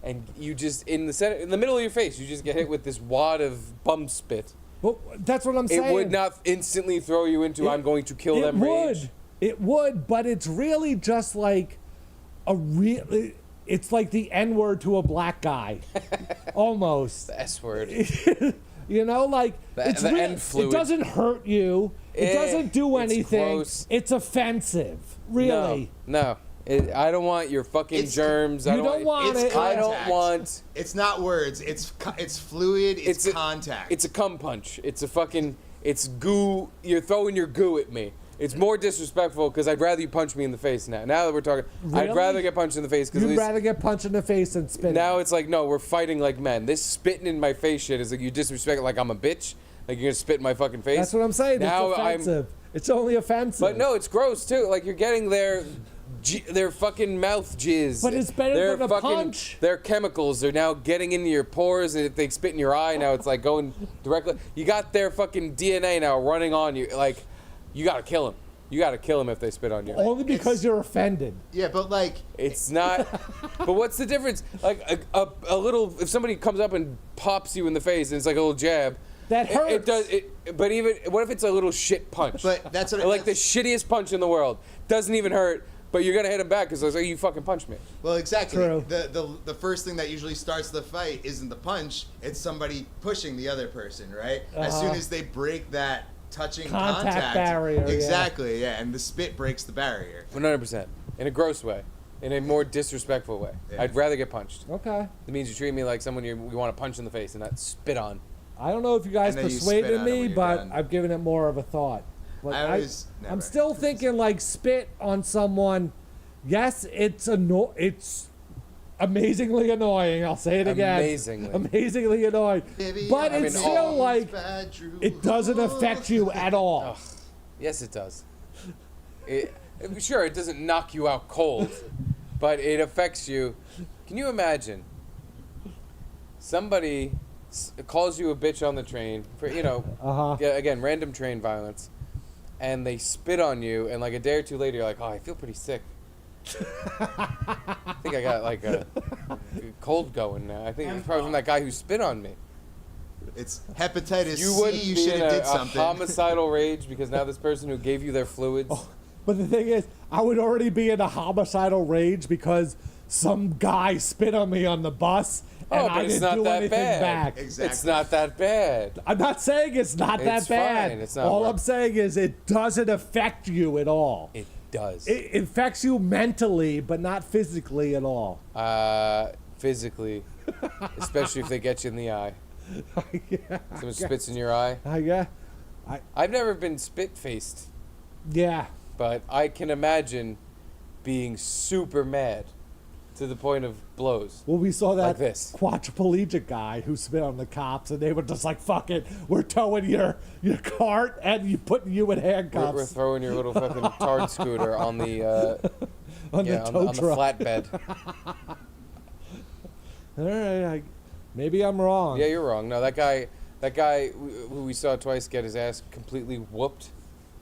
and you just in the middle of your face, you just get hit with this wad of bum spit. Well, that's what I'm saying. It would not instantly throw you into I'm going to kill them rage. It would, but it's really just like a real. It's like the N-word to a black guy, almost. The S-word. Like it's the real, N fluid. It doesn't hurt you. It doesn't do it's anything. gross. It's offensive, really. No. I don't want your fucking germs. You don't want It's it. I don't contact. want. It's not words. It's fluid. It's contact. It's a cum punch. It's a fucking. It's goo. You're throwing your goo at me. It's more disrespectful because I'd rather you punch me in the face now. Now that we're talking, I'd Really? rather get punched in the face because You'd rather get punched in the face than spit. now it's like no, we're fighting like men. This spitting in my face shit is like you disrespect it like I'm a bitch. Like you're gonna spit in my fucking face. That's what I'm saying. Now It's offensive. It's only offensive. But no, it's gross too. Like you're getting their fucking mouth jizz. But it's better their than a fucking, punch. Their chemicals are now getting into your pores, and if they spit in your eye, now it's like going directly. You got their fucking DNA now running on you. Like, you gotta kill them. You gotta kill them if they spit on you. Only because you're offended. Yeah, but like it's not. But what's the difference? Like a little. If somebody comes up and pops you in the face, and it's like a little jab. That hurts. It does. But even what if it's a little shit punch? But that's what. Like the shittiest punch in the world doesn't even hurt. But you're gonna hit him back because it's like you fucking punched me. Well, exactly. True. The first thing that usually starts the fight isn't the punch. It's somebody pushing the other person, right? As soon as they break that touching Contact barrier, yeah. Exactly. Yeah, and the spit breaks the barrier. 100%. In a gross way. In a more disrespectful way. Yeah. I'd rather get punched. Okay. It means you treat me like someone we want to punch in the face and not spit on. I don't know if you guys And then you spit persuaded on it me, when you're but done. I've given it more of a thought. Like, I always I'm never. still thinking like spit on someone. Yes, it's amazingly annoying. I'll say it again. Amazingly annoying. Baby, But I'm it's in still awe. like it doesn't affect you at all. Yes, it does. Sure, it doesn't knock you out cold, but it affects you. Can you imagine? Somebody calls you a bitch on the train for, again, random train violence, and they spit on you, and like a day or two later, you're like, oh, I feel pretty sick. I think I got like a cold going now. I think it's probably from that guy who spit on me. It's hepatitis You C. wouldn't You be should in have a did something. homicidal rage because now this person who gave you their fluids. Oh, but the thing is, I would already be in a homicidal rage because some guy spit on me on the bus and but I it's didn't not do that anything bad. back. Exactly. It's not that bad. I'm not saying it's not that It's bad. fine. It's not all worth- I'm saying is it doesn't affect you at all. It does. It affects you mentally, but not physically at all. Physically, especially if they get you in the eye. Yeah, Someone spits in your eye. yeah, I've never been spit-faced, yeah. but I can imagine being super mad to the point of blows. Well, we saw that Like this. quadriplegic guy who spit on the cops, and they were just like, "Fuck it, we're towing your cart and you putting you in handcuffs We're throwing your little fucking tard scooter on the on the tow on the truck." flatbed. All right, maybe I'm wrong. Yeah, you're wrong. No, that guy who we saw twice get his ass completely whooped.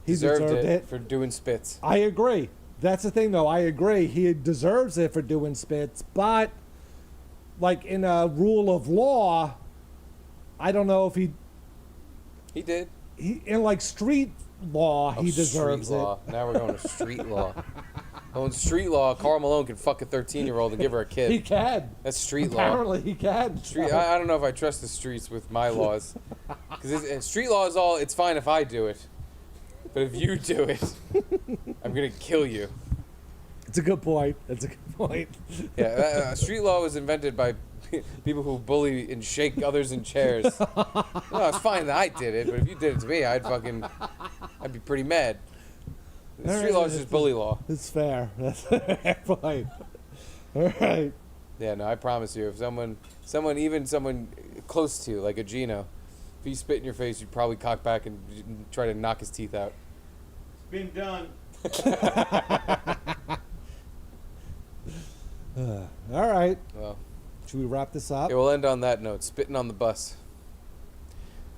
He deserved it. for doing spits. I agree. That's the thing, though. I agree. He deserves it for doing spits, but like in a rule of law, I don't know if He did. in like street law he deserves street law. Now we're going to street law. Oh, in street law, Karl Malone can fuck a 13-year-old and give her a kid. He can. That's street law. Apparently, he can. I don't know if I trust the streets with my laws. Because street law is all, it's fine if I do it. But if you do it, I'm going to kill you. It's a good point. That's a good point. Yeah, street law was invented by people who bully and shake others in chairs. No, it's fine that I did it, but if you did it to me, I'd be pretty mad. Street law is just bully law. It's fair. That's a fair point. All right. Yeah, no, I promise you, if someone close to you, like a Gino, if he spit in your face, you'd probably cock back and try to knock his teeth out. It's been done. All right. Well, should we wrap this up? Okay, we'll end on that note. Spitting on the bus.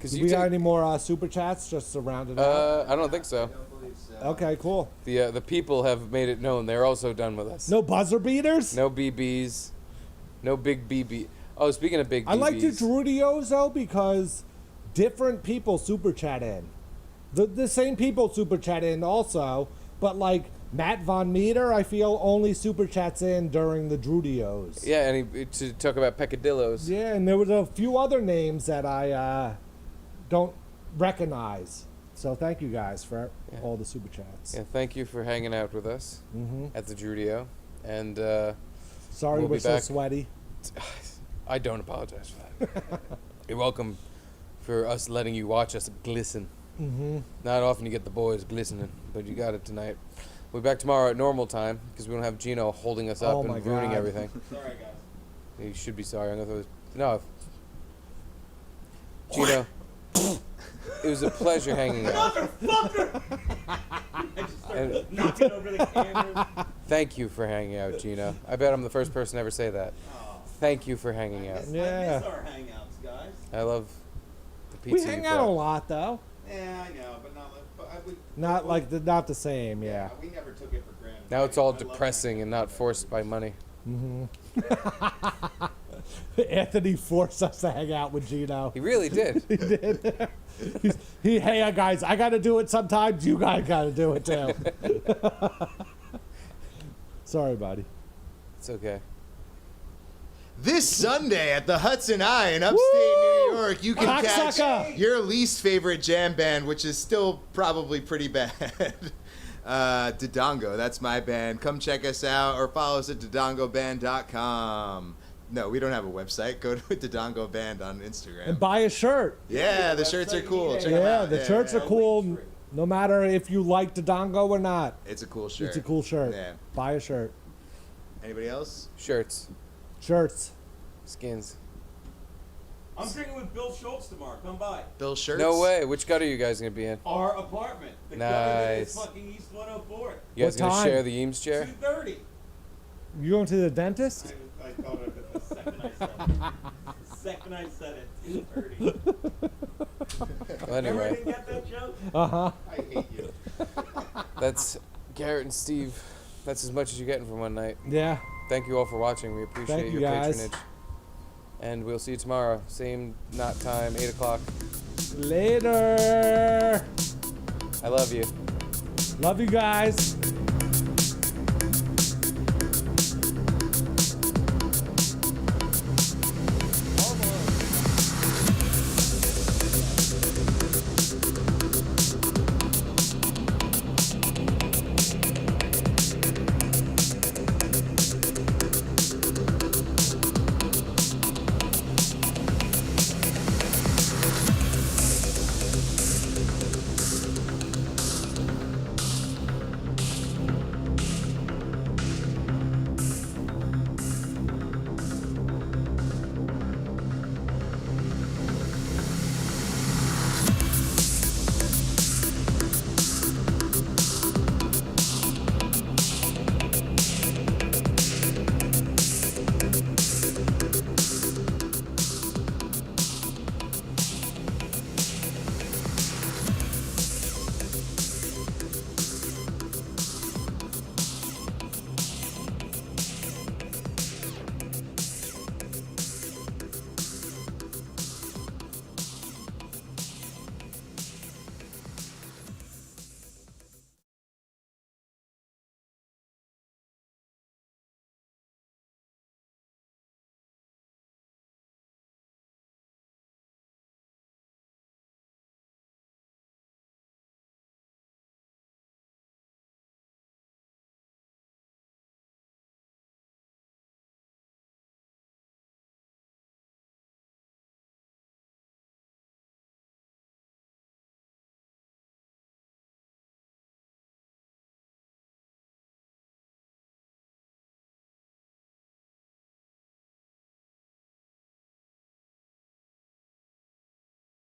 Do we got any more super chats just to round it out? I don't think so. Okay, cool. The people have made it known they're also done with us. No buzzer beaters? No BBs. No big BB. Oh, speaking of big BBs. I like the Drewdios, though, because different people super chat in. The same people super chat in also, but like Matt Von Meter, I feel, only super chats in during the Drewdios. Yeah, and to talk about peccadillos. Yeah, and there was a few other names that I don't recognize. So thank you guys for all the super chats. Yeah, thank you for hanging out with us at the Drewdio. And sorry we'll we're be so back. sweaty. I don't apologize for that. You're welcome for us letting you watch us glisten. Not often you get the boys glistening, but you got it tonight. We'll be back tomorrow at normal time because we don't have Gino holding us up and ruining God. everything. Sorry, guys. You should be sorry. I'm gonna no. Gino, it was a pleasure hanging out. Motherfucker! I just started knocking over the cameras. Thank you for hanging out, Gino. I bet I'm the first person to ever say that. Thank you for hanging out. I miss our hangouts, guys. I love the We pizza. hang you out a brought. lot, though. Yeah, I know, but not like. But Not the same, yeah. we never took it for granted. Now it's all I love depressing and not forced by money. Anthony forced us to hang out with Gino. He really did. He did. Hey guys, I got to do it sometimes. You guys got to do it too. Sorry, buddy. It's okay. This Sunday at the Hudson Eye in upstate New York, you can catch Cocksucker. your least favorite jam band, which is still probably pretty bad. Dodongo, that's my band. Come check us out or follow us at dodongoband.com. No, we don't have a website. Go to Dodongo Band on Instagram. And buy a shirt. Yeah, the shirts are cool. Check them Yeah, out. the shirts are cool. No matter if you like Dodongo or not. It's a cool shirt. It's a cool shirt. Yeah. Buy a shirt. Anybody else? Shirts. Shirts. Skins. I'm drinking with Bill Schultz tomorrow. Come by. Bill Shirts. No way. Which gutter are you guys gonna be in? Our apartment. The gutter is Nice. fucking East 104. You guys What gonna time? share the Eames chair? 2:30. You going to the dentist? I thought of it the second I said it. The second I said it. 2:30. Well, Remember I anyway, didn't get that joke? Uh-huh. I hate you. that's Garrett and Steve. That's as much as you're getting from one night. Yeah. Thank you all for watching. We appreciate Thank you, your guys. patronage. And we'll see you tomorrow. Same not time, 8 o'clock. Later. I love you. Love you guys.